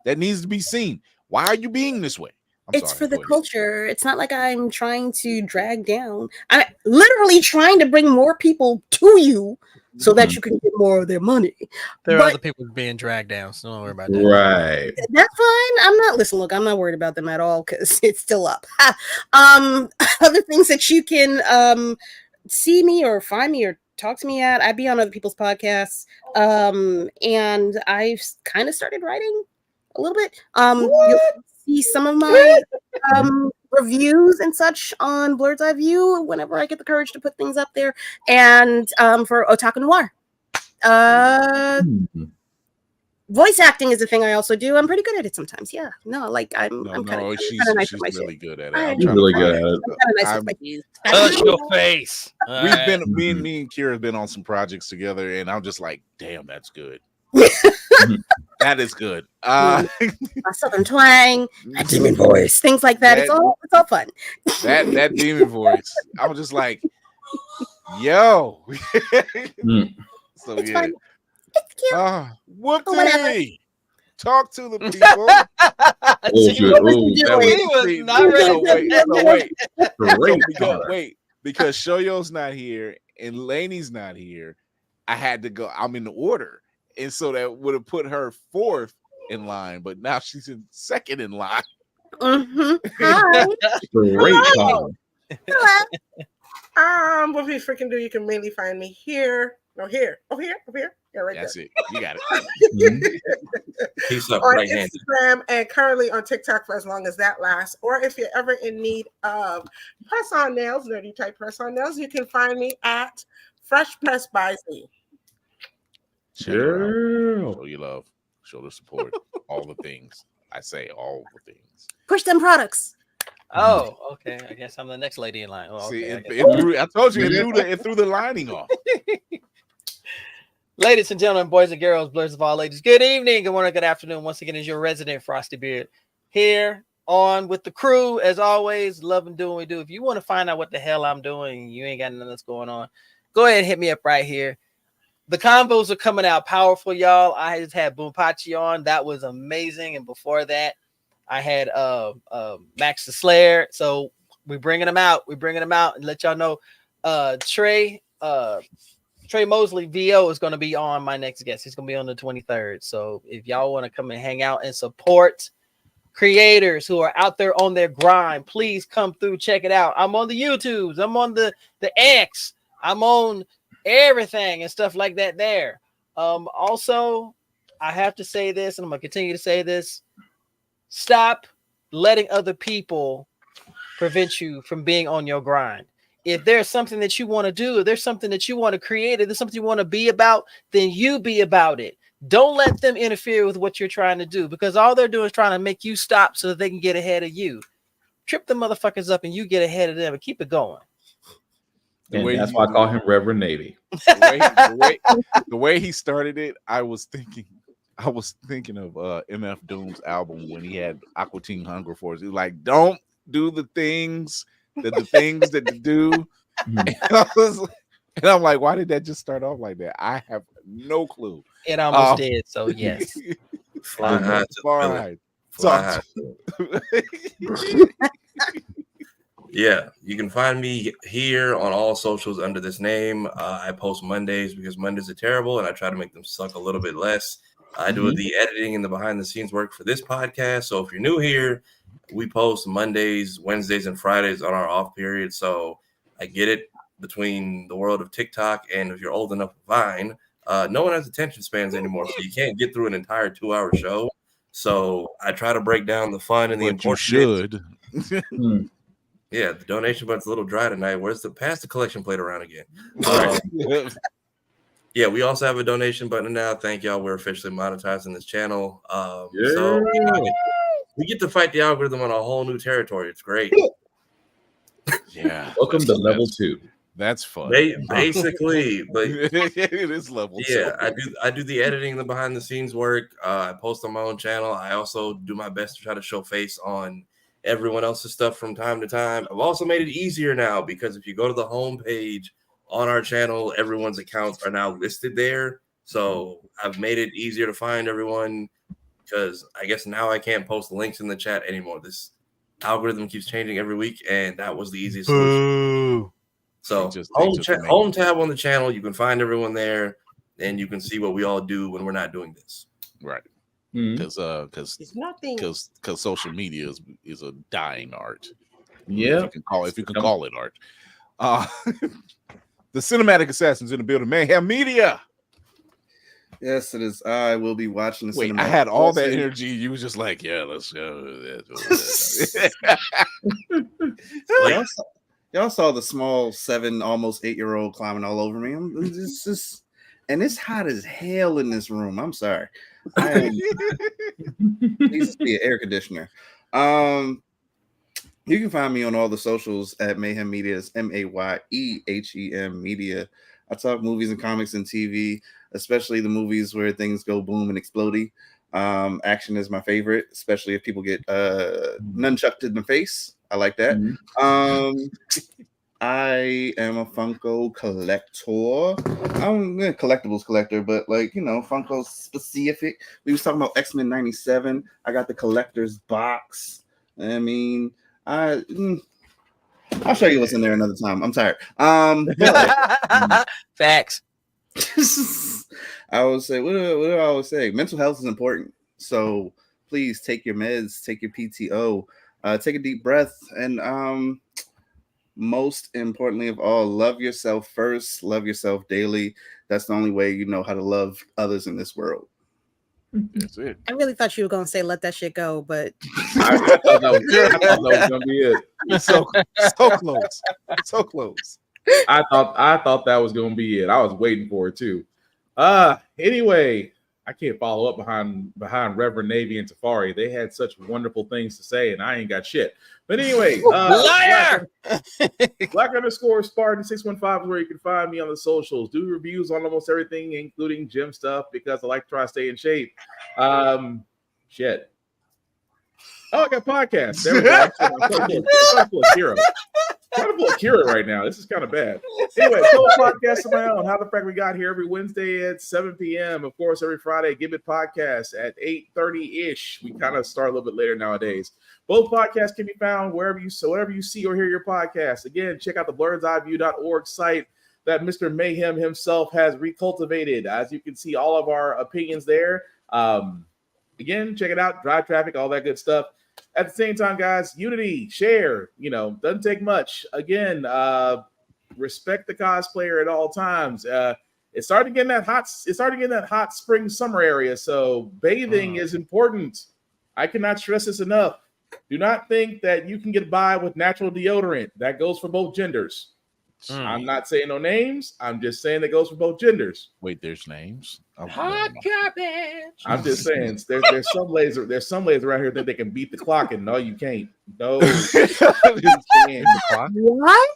that needs to be seen. Why are you being this way? It's for the culture. It's not like I'm trying to drag down. I'm literally trying to bring more people to you so that you can get more of their money. There are other people being dragged down, so don't worry about that. Right. That's fine. I'm not, listen, look, I'm not worried about them at all because it's still up. Other things that you can see me or find me or talk to me at, I be on other people's podcasts. And I've kind of started writing a little bit. You'll see some of my reviews and such on Blurred's Eye View whenever I get the courage to put things up there. And for Otaku Noir. Voice acting is a thing I also do. I'm pretty good at it sometimes. Yeah. No, like I'm kind of nice with my really shit. good at it. I'm really good at it. I'm kind of nice with my Touch your face. We've been me and Kira have been on some projects together, and I'm just like, damn, that's good. That is good. My southern twang, my demon voice, things like that. It's all fun. That demon voice. I was just like, yo. So it's yeah. fun. It's cute. Whoop-dee. Talk to the people. Because Shoyo's not here and Lainey's not here, I had to go. I'm in the order. And so that would have put her fourth in line, but now she's in second in line. Hi. Great Hello. What we freaking do? You can mainly find me here. No, here. Over here. Yeah, right. That's there. it. You got it. Peace up, on right handed. Instagram and currently on TikTok for as long as that lasts. Or if you're ever in need of press-on nails, nerdy type press-on nails, you can find me at Fresh Press by Z. Show your love. Show the support. All the things. I say all the things. Push them products. Oh, okay. I guess I'm the next lady in line. Oh, See, okay, I told you it threw the lining off. Ladies and gentlemen, boys and girls, blurs of all ladies, good evening, good morning, good afternoon. Once again, is your resident Frosty Beard here on with the crew. As always, love and do what we do. If you want to find out what the hell I'm doing, you ain't got nothing that's going on, go ahead and hit me up right here. The combos are coming out powerful, y'all. I just had Boompachi on. That was amazing. And before that, I had Max the Slayer. So we're bringing them out. And let y'all know Trey Mosley VO is going to be on my next guest. He's going to be on the 23rd. So if y'all want to come and hang out and support creators who are out there on their grind, please come through, check it out. I'm on the YouTubes. I'm on the X. I'm on everything and stuff like that there. Also, I have to say this, and I'm going to continue to say this. Stop letting other people prevent you from being on your grind. If there's something that you want to do, if there's something that you want to create, if there's something you want to be about, then you be about it. Don't let them interfere with what you're trying to do, because all they're doing is trying to make you stop so that they can get ahead of you. Trip the motherfuckers up and you get ahead of them and keep it going. And that's why I call him Reverend Navy. The way he started it, I was thinking of MF Doom's album when he had Aqua Teen Hunger Force. He was like, don't do the things that you do. And I'm like, why did that just start off like that? I have no clue. It almost did, so yes. Fly high to Fine. Fly high. Yeah, you can find me here on all socials under this name. I post Mondays because Mondays are terrible, and I try to make them suck a little bit less. I do the editing and the behind the scenes work for this podcast. So if you're new here, we post Mondays, Wednesdays, and Fridays on our off period. So I get it between the world of TikTok and if you're old enough, Vine. No one has attention spans anymore, so you can't get through an entire 2-hour show. So I try to break down the fun and the important. You should. Yeah, the donation button's a little dry tonight. Pass the collection plate around again? Yeah, we also have a donation button now. Thank y'all. We're officially monetizing this channel. So we get to fight the algorithm on a whole new territory. It's great. Yeah. Welcome to level 2. That's fun. Basically, but it is level 2. Yeah, I do the editing, the behind the scenes work. I post on my own channel. I also do my best to try to show face on everyone else's stuff from time to time. I've also made it easier now because if you go to the home page on our channel, everyone's accounts are now listed there. So I've made it easier to find everyone because I guess now I can't post links in the chat anymore. This algorithm keeps changing every week, and that was the easiest solution. So home tab on the channel, you can find everyone there, and you can see what we all do when we're not doing this. Right. Because social media is a dying art. Yeah, if you can call it art. The cinematic assassins in the building. Mayhem Media. Yes, it is. I will be watching the I had all that energy. You was just like, yeah, let's go. Y'all saw the small 7, almost 8-year-old climbing all over me. And it's hot as hell in this room. I'm sorry. Needs to be an air conditioner. You can find me on all the socials at Mayhem Media. It's MAYEHEM Media. I talk movies and comics and TV, especially the movies where things go boom and explodey. Action is my favorite, especially if people get nunchucked in the face. I like that. I am a Funko collector. I'm a collectibles collector, but Funko specific. We was talking about X-Men 97. I got the collector's box. I mean, I'll show you what's in there another time. I'm tired. Facts. I would say, what do I always say? Mental health is important. So please take your meds, take your PTO, take a deep breath, and most importantly of all, love yourself first, love yourself daily. That's the only way you know how to love others in this world. That's it. I really thought you were going to say let that shit go, but I thought that was going to be it. So close. So close. I thought that was going to be it. I was waiting for it too. Anyway, I can't follow up behind Reverend Navy and Tafari. They had such wonderful things to say, and I ain't got shit. But anyway, liar! Black_Spartan 615 is where you can find me on the socials. Do reviews on almost everything, including gym stuff, because I like to try to stay in shape. Shit. Oh, I got podcasts. There we go. I'm full of Kira. Kind of full of Kira right now. This is kind of bad. Anyway, full podcast of my own. How the Frack We Got Here every Wednesday at 7 p.m. Of course, every Friday, Give It Podcast at 8:30-ish. We kind of start a little bit later nowadays. Both podcasts can be found wherever you see or hear your podcast. Again, check out the blurredeyeview.org site that Mr. Mayhem himself has recultivated. As you can see, all of our opinions there. Again, check it out. Drive traffic, all that good stuff. At the same time, guys, unity, share, doesn't take much. Again, respect the cosplayer at all times. It's starting to get in that hot spring summer area. So bathing is important. I cannot stress this enough. Do not think that you can get by with natural deodorant. That goes for both genders. I'm not saying no names. I'm just saying it goes for both genders. Wait, there's names. Oh, Hot garbage. I'm just saying there's some ladies around here that they can beat the clock, and no, you can't. No, just saying. What?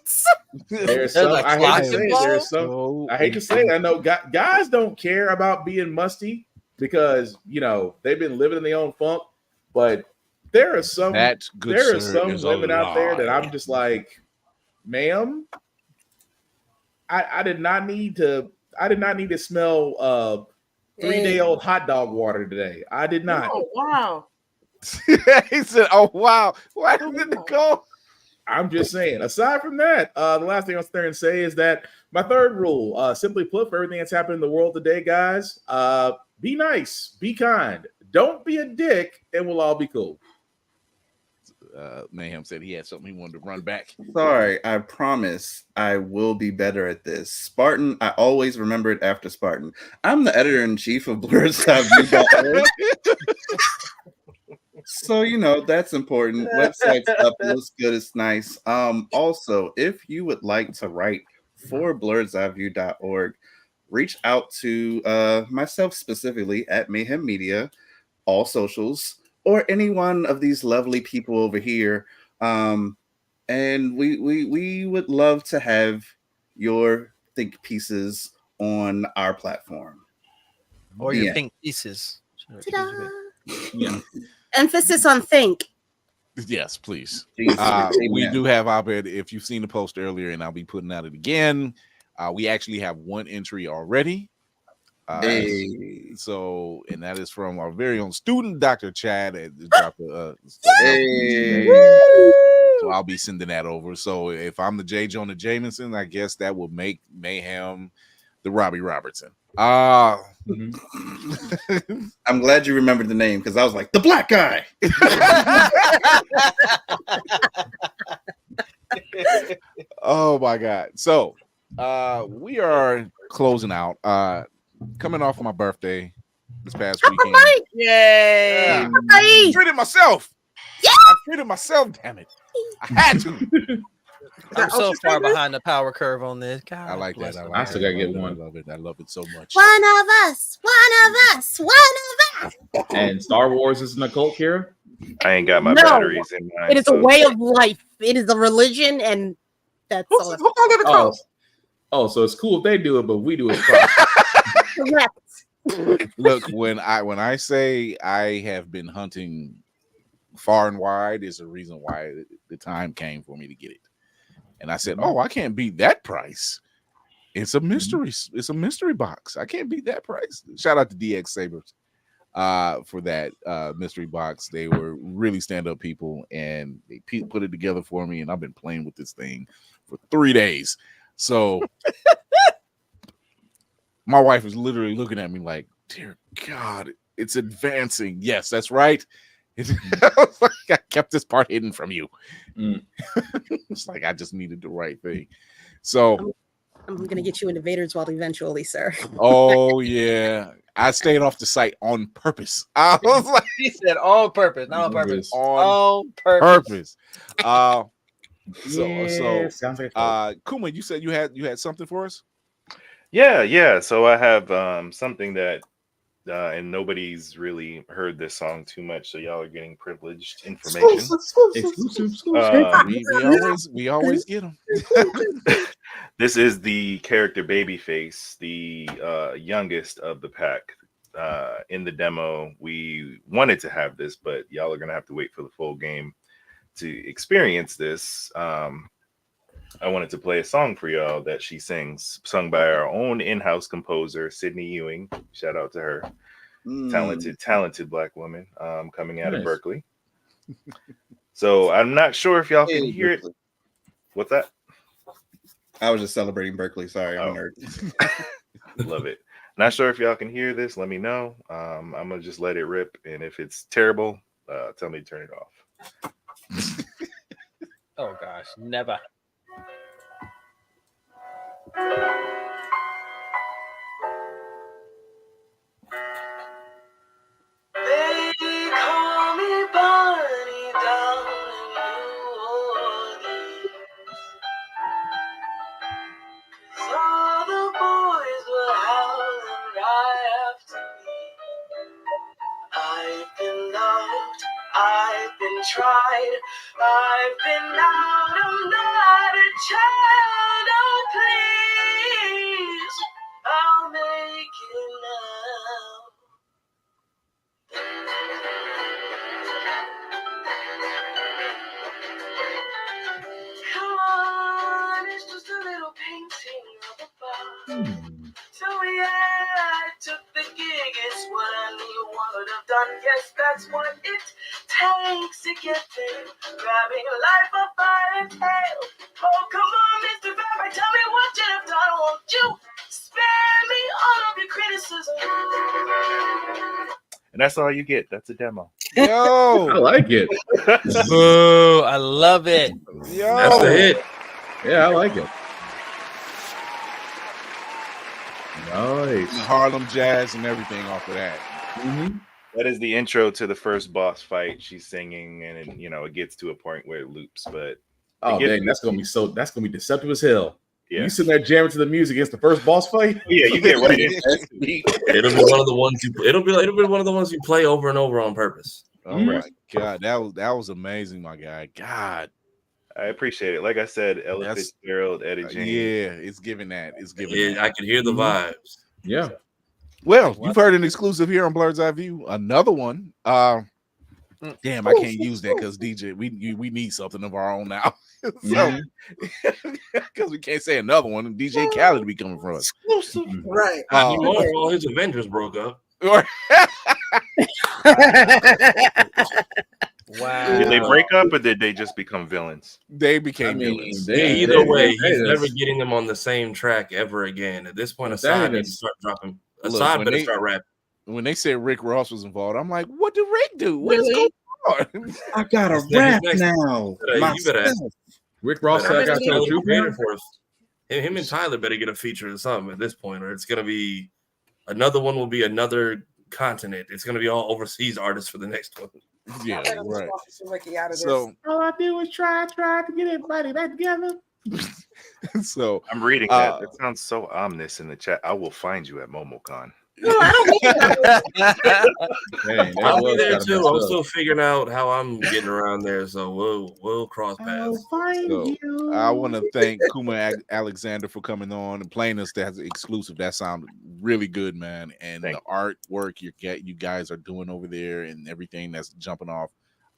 There's some. like I hate to say it. There's some. So I hate to say it. I know guys don't care about being musty because they've been living in their own funk, but there are some. that good There are sir some is a women out there that lie. I'm just like, ma'am, I did not need to smell 3-day-old hot dog water today. I did not. Oh, wow. He said, "Oh wow, why did it go?" I'm just saying. Aside from that, the last thing I'll sit there and say is that my third rule, simply put, for everything that's happening in the world today, guys, be nice, be kind, don't be a dick, and we'll all be cool. Mayhem said he had something he wanted to run back. Sorry, I promise I will be better at this. Spartan, I always remember it after Spartan. I'm the editor-in-chief of blurredsiveview.org. So, that's important. Website's up, looks good, it's nice. Also, if you would like to write for blurredsiveview.org, reach out to myself specifically at Mayhem Media, all socials, or any one of these lovely people over here. And we would love to have your think pieces on our platform. Or your pink pieces. Ta-da. Yeah. Emphasis on think. Yes, please. Jeez, We amen. do have op-ed. If you've seen the post earlier, and I'll be putting out it again. We actually have one entry already. Hey. So, and that is from our very own student, Dr. Chad. Hey. So I'll be sending that over. So if I'm the J. Jonah Jameson, I guess that will make Mayhem the Robbie Robertson. I'm glad you remembered the name because I was like, the black guy. Oh my God. So we are closing out. Coming off my birthday this past weekend. Yay. I treated myself. I treated myself, damn it. I had to. I'm so far behind the power curve on this. God, I like that. I still gotta get one. I love it. I love it so much. One of us. One of us. One of us. And Star Wars is an occult, Kira? I ain't got my No. batteries in mine. It is a way of life. It is a religion, and that's all. Who called it a cult? Oh, so it's cool if they do it, but we do it first. Correct. Look, when I say I have been hunting far and wide, is the reason why the time came for me to get it. And I said, "Oh, I can't beat that price. It's a mystery. It's a mystery box. I can't beat that price." Shout out to DX Sabers for that mystery box. They were really stand-up people, and they put it together for me. And I've been playing with this thing for 3 days. So my wife is literally looking at me like, "Dear God, it's advancing." Yes, that's right. I kept this part hidden from you. It's like I just needed the right thing. So I'm gonna get you into Vader's World eventually, sir. oh yeah, I stayed off the site on purpose. I was like, he said on purpose, not on purpose. On purpose. Sounds like Kuma, you said you had something for us. Yeah. So I have something that and nobody's really heard this song too much, so y'all are getting privileged information. exclusive. We always get them. This is the character Babyface, the youngest of the pack. In the demo, we wanted to have this, but y'all are gonna have to wait for the full game to experience this. I wanted to play a song for y'all that she sings, sung by our own in-house composer, Sydney Ewing. Shout out to her. Talented Black woman coming out of Berkeley. So I'm not sure if y'all can hear it. What's that? I was just celebrating Berkeley. Sorry, I'm a nerd. Love it. Not sure if y'all can hear this. Let me know. I'm going to just let it rip. And if it's terrible, tell me to turn it off. Oh, gosh. Never. They call me Bonnie down in New Orleans. tried. I've been out, I'm not a child. Oh, please, I'll make it now. Come on, it's just a little painting of a bar. So yeah, I took the gig. It's what anyone would have done. Yes, that's what it takes to get there. Grabbing life up by the tail. Oh, come on, Mr. Rabbi, tell me what you have done. Won't you spare me all of your criticism? And that's all you get. That's a demo. I Yo, like it. Boo! I love it. yo, That's a hit. Yeah, I like it. Nice. Harlem Jazz and everything off of that. Mhm. That is the intro to the first boss fight. She's singing, and it gets to a point where it loops. But Oh, It dang, that's gonna be deceptive as hell. yeah, You sitting there jamming to the music against the first boss fight? yeah, you get right into it. It'll be one of the ones it'll be one of the ones you play over and over on purpose. Oh my God, that was amazing, my guy. God, I appreciate it. Like I said, Ella That's- Fitzgerald, Eddie James. yeah, it's giving that. It's giving Yeah, that. I can hear the vibes. Yeah. Well, you've heard an exclusive here on Blur's Eye View. Another one. Damn, I can't use that because DJ, we need something of our own now. So because we can't say another one, DJ Khaled will be coming from us. Right. Not anymore. All his Avengers broke up. Wow. Did they break up or did they just become villains? They became villains. Either way, he's never getting them on the same track ever again. At this point, That Assad needs is- to start dropping. Look, Assad when better they- start rapping. When they said Rick Ross was involved, I'm like, what did Rick do? What's Really? going on? I got a Next- rap next- now. You better ask. Rick Ross said I got Tyler, to the creator Trooper. for us. Him and Tyler better get a feature or something at this point, or it's gonna be another one. Will be another continent. It's gonna be all overseas artists for the next one. Yeah, I gotta right. talk to Ricky out of this. So, All I do is try to get everybody back together. so I'm reading that. That sounds so ominous in the chat. I will find you at MomoCon. No, I don't mean that. Dang, that I'll be was there kinda too. messed I'm up. still figuring out how I'm getting around there, so we'll cross paths. So I want to thank Kuma Alexander for coming on and playing us that exclusive. That sounded really good, man. And Thank the artwork you guys are doing over there and everything that's jumping off.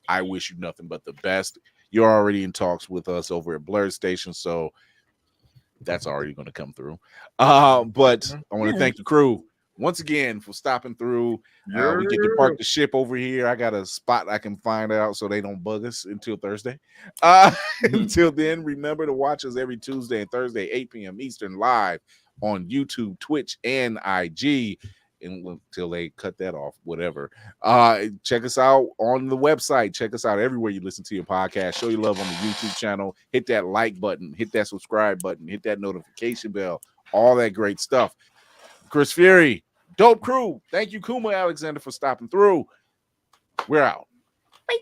I wish you nothing but the best. You're already in talks with us over at Blur Station, so that's already going to come through. But I want to thank the crew once again for stopping through. We get to park the ship over here. I got a spot I can find out so they don't bug us until Thursday. Until then, remember to watch us every Tuesday and Thursday, 8 p.m. Eastern, live on YouTube, Twitch, and IG. Until they cut that off, whatever. Check us out on the website. Check us out everywhere you listen to your podcast. Show your love on the YouTube channel. Hit that like button. Hit that subscribe button. Hit that notification bell. All that great stuff. Chris Fury, dope crew. Thank you, Kuma Alexander, for stopping through. We're out. Bye.